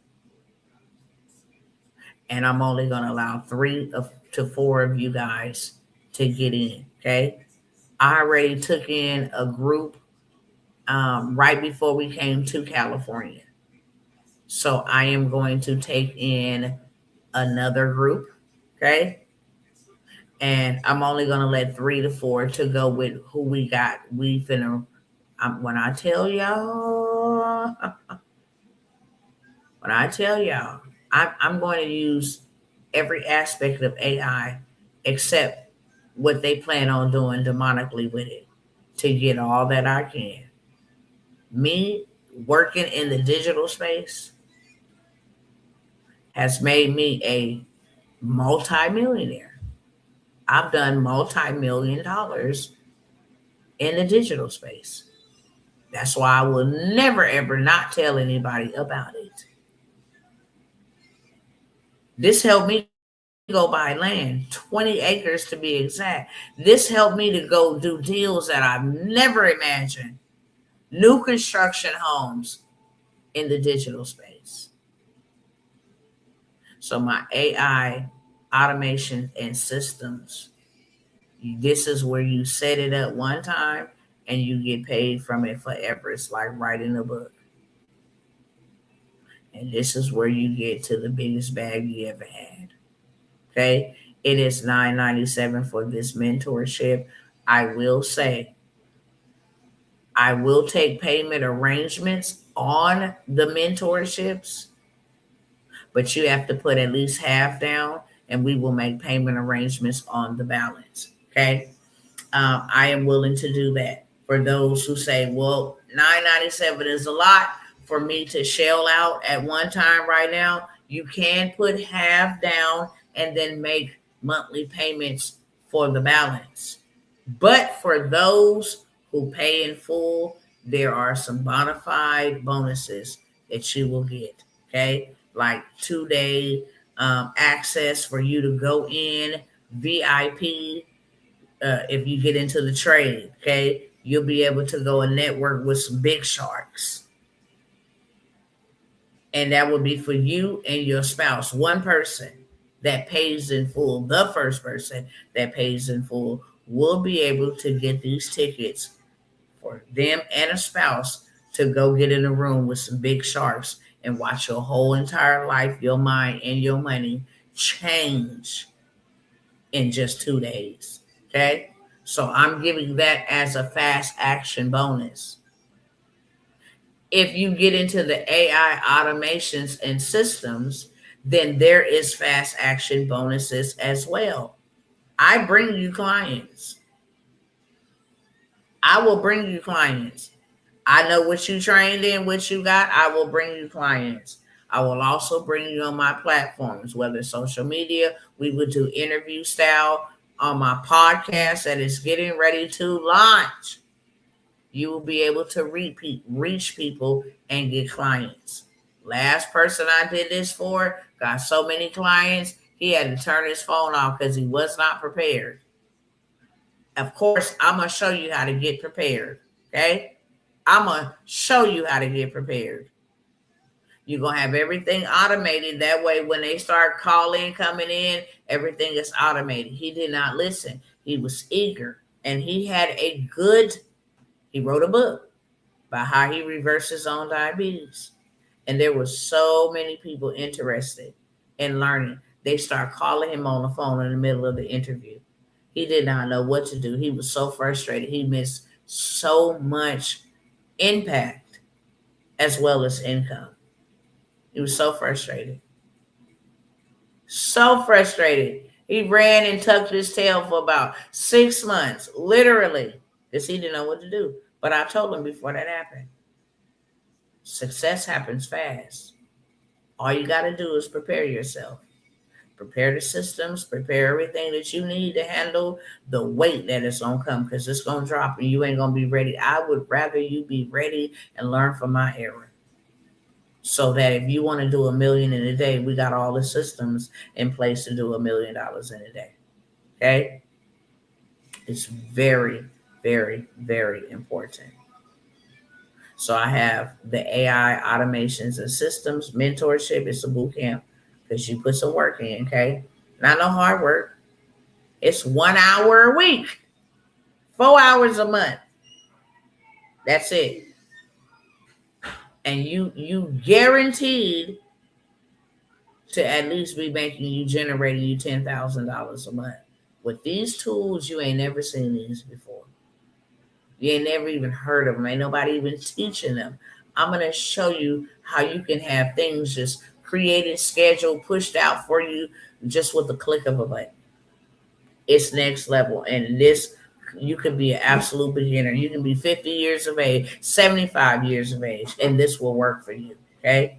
A: And I'm only going to allow 3 to 4 of you guys to get in. Okay. I already took in a group right before we came to California. So I am going to take in another group. Okay. And I'm only going to let 3 to 4 to go with who we got. We finna, when I tell y'all, I'm going to use every aspect of AI except what they plan on doing demonically with it to get all that I can. Me working in the digital space has made me a multi-millionaire. I've done multi-million dollars in the digital space. That's why I will never, ever not tell anybody about it. This helped me go buy land, 20 acres to be exact. This helped me to go do deals that I've never imagined. New construction homes in the digital space. So my AI automation and systems, this is where you set it up one time and you get paid from it forever. It's like writing a book. And this is where you get to the biggest bag you ever had. Okay. It is $9.97 for this mentorship. I will say, I will take payment arrangements on the mentorships, but you have to put at least half down and we will make payment arrangements on the balance. Okay. I am willing to do that. For those who say, well, $9.97 is a lot for me to shell out at one time right now, you can put half down and then make monthly payments for the balance. But for those who pay in full, there are some bona fide bonuses that you will get. Okay. Like 2-day access for you to go in, VIP. If you get into the trade, okay, you'll be able to go and network with some big sharks. And that will be for you and your spouse. One person that pays in full, the first person that pays in full, will be able to get these tickets for them and a spouse to go get in a room with some big sharks and watch your whole entire life, your mind, and your money change in just 2 days. Okay. So I'm giving that as a fast action bonus. If you get into the AI automations and systems, then there is fast action bonuses as well. I bring you clients. I will bring you clients. I know what you trained in, what you got. I will bring you clients. I will also bring you on my platforms, whether social media, we would do interview style on my podcast that is getting ready to launch. You will be able to reach people and get clients. Last person I did this for got so many clients, he had to turn his phone off because he was not prepared. Of course, I'm going to show you how to get prepared. Okay? I'm going to show you how to get prepared. You're going to have everything automated. That way, when they start calling, coming in, everything is automated. He did not listen. He was eager. And he wrote a book about how he reversed his own diabetes. And there were so many people interested in learning. They start calling him on the phone in the middle of the interview. He did not know what to do. He was so frustrated. He missed so much impact as well as income. He was so frustrated. So frustrated. He ran and tucked his tail for about 6 months, literally, because he didn't know what to do. But I told him before that happened, success happens fast. All you got to do is prepare yourself. Prepare the systems, prepare everything that you need to handle the weight that is going to come, because it's going to drop and you ain't going to be ready. I would rather you be ready and learn from my error. So that if you want to do $1 million in a day, we got all the systems in place to do $1 million in a day. Okay? It's very, very, very important. So I have the AI automations and systems mentorship. It's a boot camp because you put some work in, okay? Not no hard work. It's 1 hour a week, 4 hours a month. That's it. And you guaranteed to at least be generating you $10,000 a month. With these tools, you ain't never seen these before. You ain't never even heard of them. Ain't nobody even teaching them. I'm going to show you how you can have things just created, scheduled, pushed out for you just with the click of a button. It's next level. And this, you can be an absolute beginner. You can be 50 years of age, 75 years of age, and this will work for you. Okay.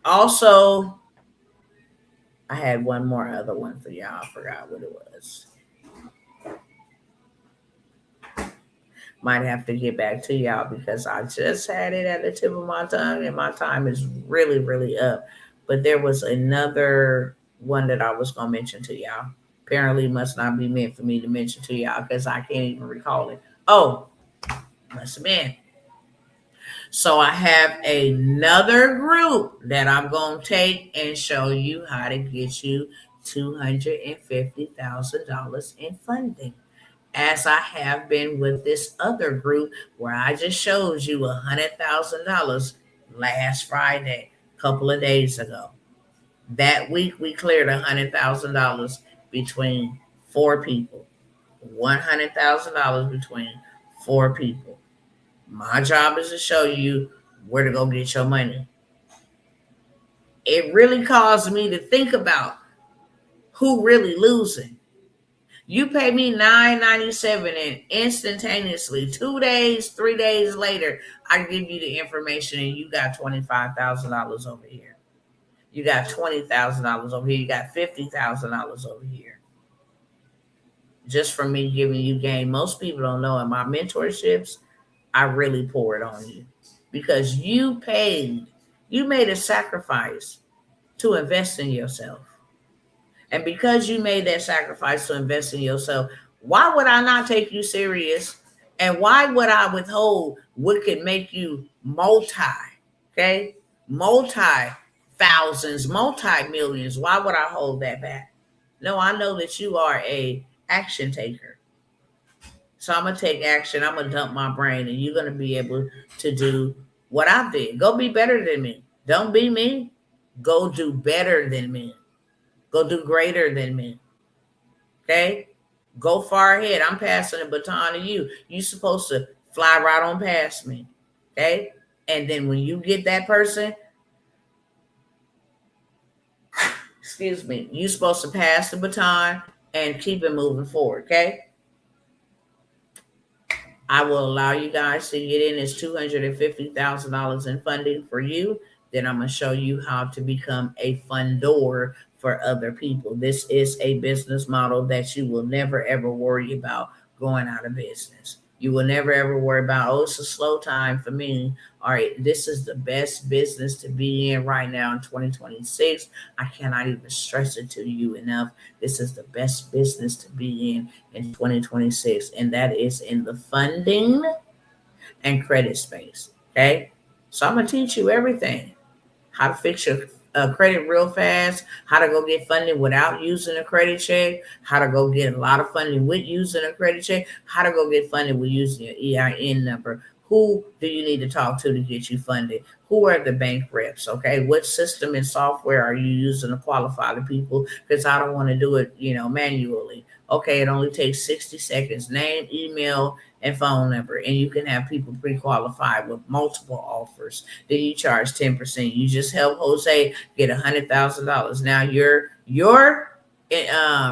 A: Also, I had one more other one for y'all. I forgot what it was. Might have to get back to y'all because I just had it at the tip of my tongue and my time is really, really up. But there was another one that I was going to mention to y'all. Apparently must not be meant for me to mention to y'all because I can't even recall it. Oh, must have been. So I have another group that I'm going to take and show you how to get you $250,000 in funding, as I have been with this other group where I just showed you $100,000 last Friday, a couple of days ago. That week we cleared $100,000 between 4 people. $100,000 between 4 people. My job is to show you where to go get your money. It really caused me to think about who really losing. You pay me $9.97 and instantaneously 2 days, 3 days later, I give you the information and you got $25,000 over here. You got $20,000 over here. You got $50,000 over here. Just from me giving you game. Most people don't know in my mentorships, I really pour it on you because you made a sacrifice to invest in yourself. And because you made that sacrifice to invest in yourself, why would I not take you serious? And why would I withhold what could make you multi-thousands, multi-millions? Why would I hold that back? No, I know that you are a action taker. So I'm going to take action. I'm going to dump my brain and you're going to be able to do what I did. Go be better than me. Don't be me. Go do better than me. Go do greater than me. Okay? Go far ahead. I'm passing the baton to you. You're supposed to fly right on past me. Okay? And then when you get that person, you're supposed to pass the baton and keep it moving forward. Okay? I will allow you guys to get in this $250,000 in funding for you. Then I'm going to show you how to become a fundor for other people. This is a business model that you will never, ever worry about going out of business. You will never, ever worry about, oh, it's a slow time for me. All right, this is the best business to be in right now in 2026. I cannot even stress it to you enough. This is the best business to be in 2026, and that is in the funding and credit space. Okay, so I'm gonna teach you everything: how to fix your credit real fast, how to go get funding without using a credit check, how to go get a lot of funding with using a credit check, how to go get funding with using your EIN number. Who do you need to talk to get you funded? Who are the bank reps? Okay, what system and software are you using to qualify the people? Because I don't want to do it, manually. Okay, it only takes 60 seconds. Name, email, and phone number, and you can have people pre-qualified with multiple offers. Then you charge 10%. You just help Jose get $100,000. Now your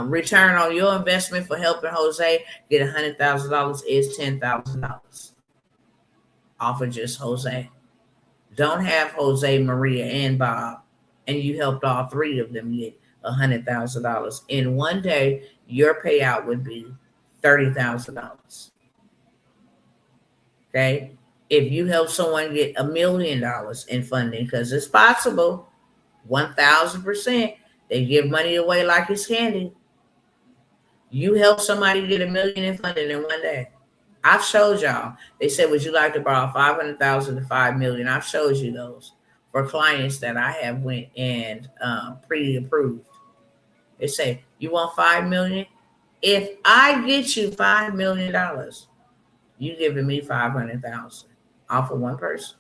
A: return on your investment for helping Jose get $100,000 is $10,000 off of just Jose. Don't have Jose, Maria, and Bob, and you helped all three of them get $100,000. In one day, your payout would be $30,000. Okay, if you help someone get $1 million in funding, because it's possible, 1,000%, they give money away like it's candy. You help somebody get $1 million in funding in one day. I've showed y'all. They said, would you like to borrow 500,000 to 5 million? I've showed you those for clients that I have went and pre-approved. They say, you want 5 million? If I get you $5 million, you giving me 500,000 off of one person.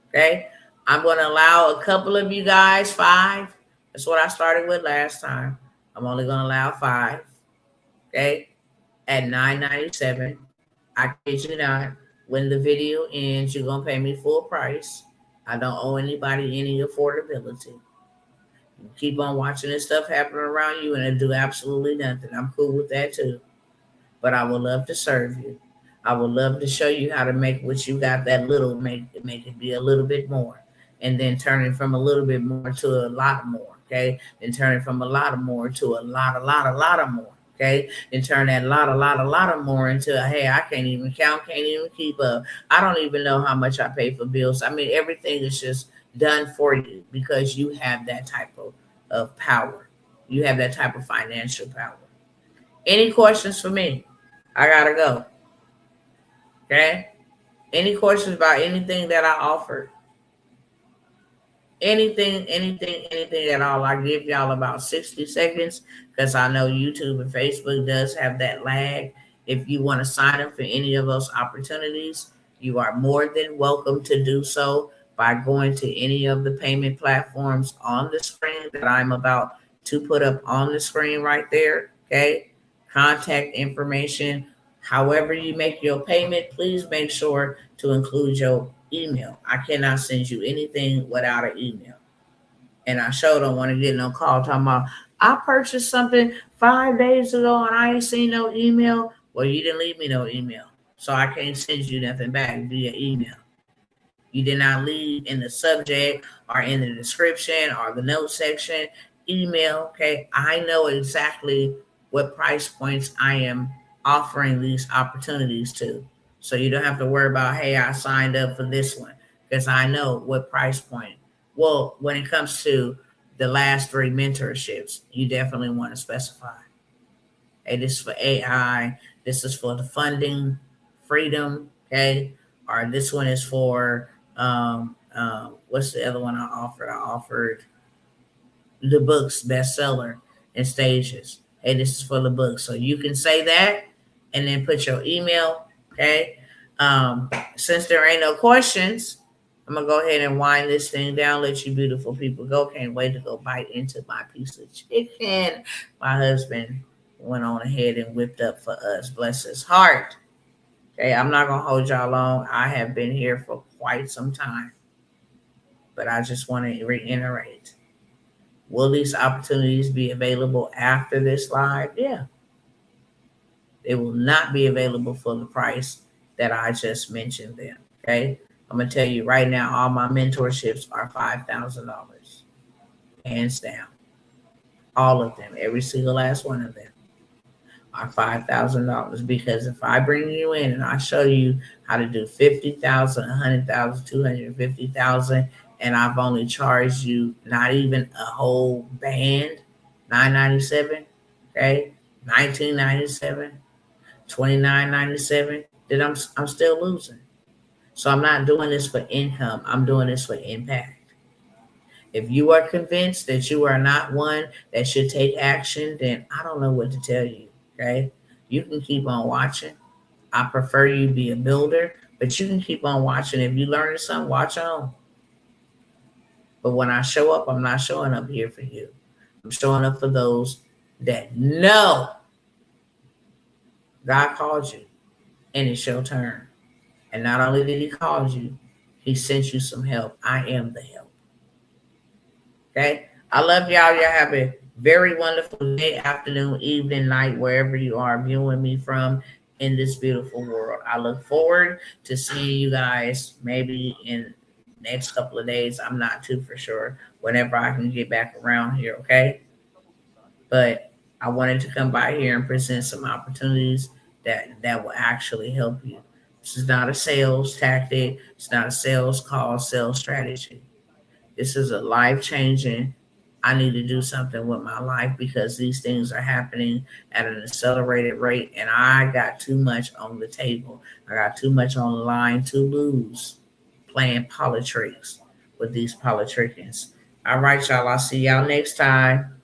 A: Okay, I'm going to allow a couple of you guys 5. That's what I started with last time. I'm only going to allow 5. Okay, at $9.97. I kid you not. When the video ends, you're going to pay me full price. I don't owe anybody any affordability. You keep on watching this stuff happen around you and it'll do absolutely nothing. I'm cool with that too. But I would love to serve you. I would love to show you how to make what you got that little, make it be a little bit more. And then turn it from a little bit more to a lot more. Okay. Then turn it from a lot of more to a lot of more. Okay. Then turn that lot of more into a, hey, I can't even count, can't even keep up. I don't even know how much I pay for bills. I mean, everything is just done for you because you have that type of power. You have that type of financial power. Any questions for me? I gotta go. Okay. Any questions about anything that I offered? Anything at all. I give y'all about 60 seconds because I know YouTube and Facebook does have that lag. If you want to sign up for any of those opportunities, you are more than welcome to do so by going to any of the payment platforms on the screen that I'm about to put up on the screen right there. Okay. Contact information. However you make your payment, please make sure to include your email. I cannot send you anything without an email. And I sure don't want to get no call talking about, I purchased something 5 days ago and I ain't seen no email. Well, you didn't leave me no email. So I can't send you nothing back via email. You did not leave in the subject or in the description or the note section email. Okay. I know exactly what price points I am offering these opportunities to. So you don't have to worry about, hey, I signed up for this one because I know what price point. Well, when it comes to the last 3 mentorships, you definitely want to specify. Hey, this is for AI. This is for the funding, freedom, okay? Or this one is for, what's the other one I offered? I offered the books bestseller in stages. Hey, this is for the book. So you can say that and then put your email, okay? Since there ain't no questions, I'm going to go ahead and wind this thing down, let you beautiful people go. Can't wait to go bite into my piece of chicken. My husband went on ahead and whipped up for us. Bless his heart. Okay, I'm not going to hold y'all long. I have been here for quite some time. But I just want to reiterate. Will these opportunities be available after this live? Yeah. They will not be available for the price that I just mentioned them. Okay. I'm going to tell you right now, all my mentorships are $5,000. Hands down. All of them. Every single last one of them. are $5,000, because if I bring you in and I show you how to do 50,000, 100,000, 250,000, and I've only charged you not even a whole band, $997, okay, $1997, $29.97, then I'm still losing. So I'm not doing this for income. I'm doing this for impact. If you are convinced that you are not one that should take action, then I don't know what to tell you. Okay. You can keep on watching. I prefer you be a builder, but you can keep on watching. If you learn something, watch on. But when I show up, I'm not showing up here for you. I'm showing up for those that know God called you and it's your turn. And not only did he call you, he sent you some help. I am the help. Okay. I love y'all. Y'all have a very wonderful day, afternoon, evening, night, wherever you are viewing me from in this beautiful world. I look forward to seeing you guys maybe in next couple of days. I'm not too for sure. Whenever I can get back around here, okay? But I wanted to come by here and present some opportunities that will actually help you. This is not a sales tactic. It's not a sales call, sales strategy. This is a life changing. I need to do something with my life because these things are happening at an accelerated rate, and I got too much on the table. I got too much on the line to lose playing politics with these politicians. All right, y'all. I'll see y'all next time.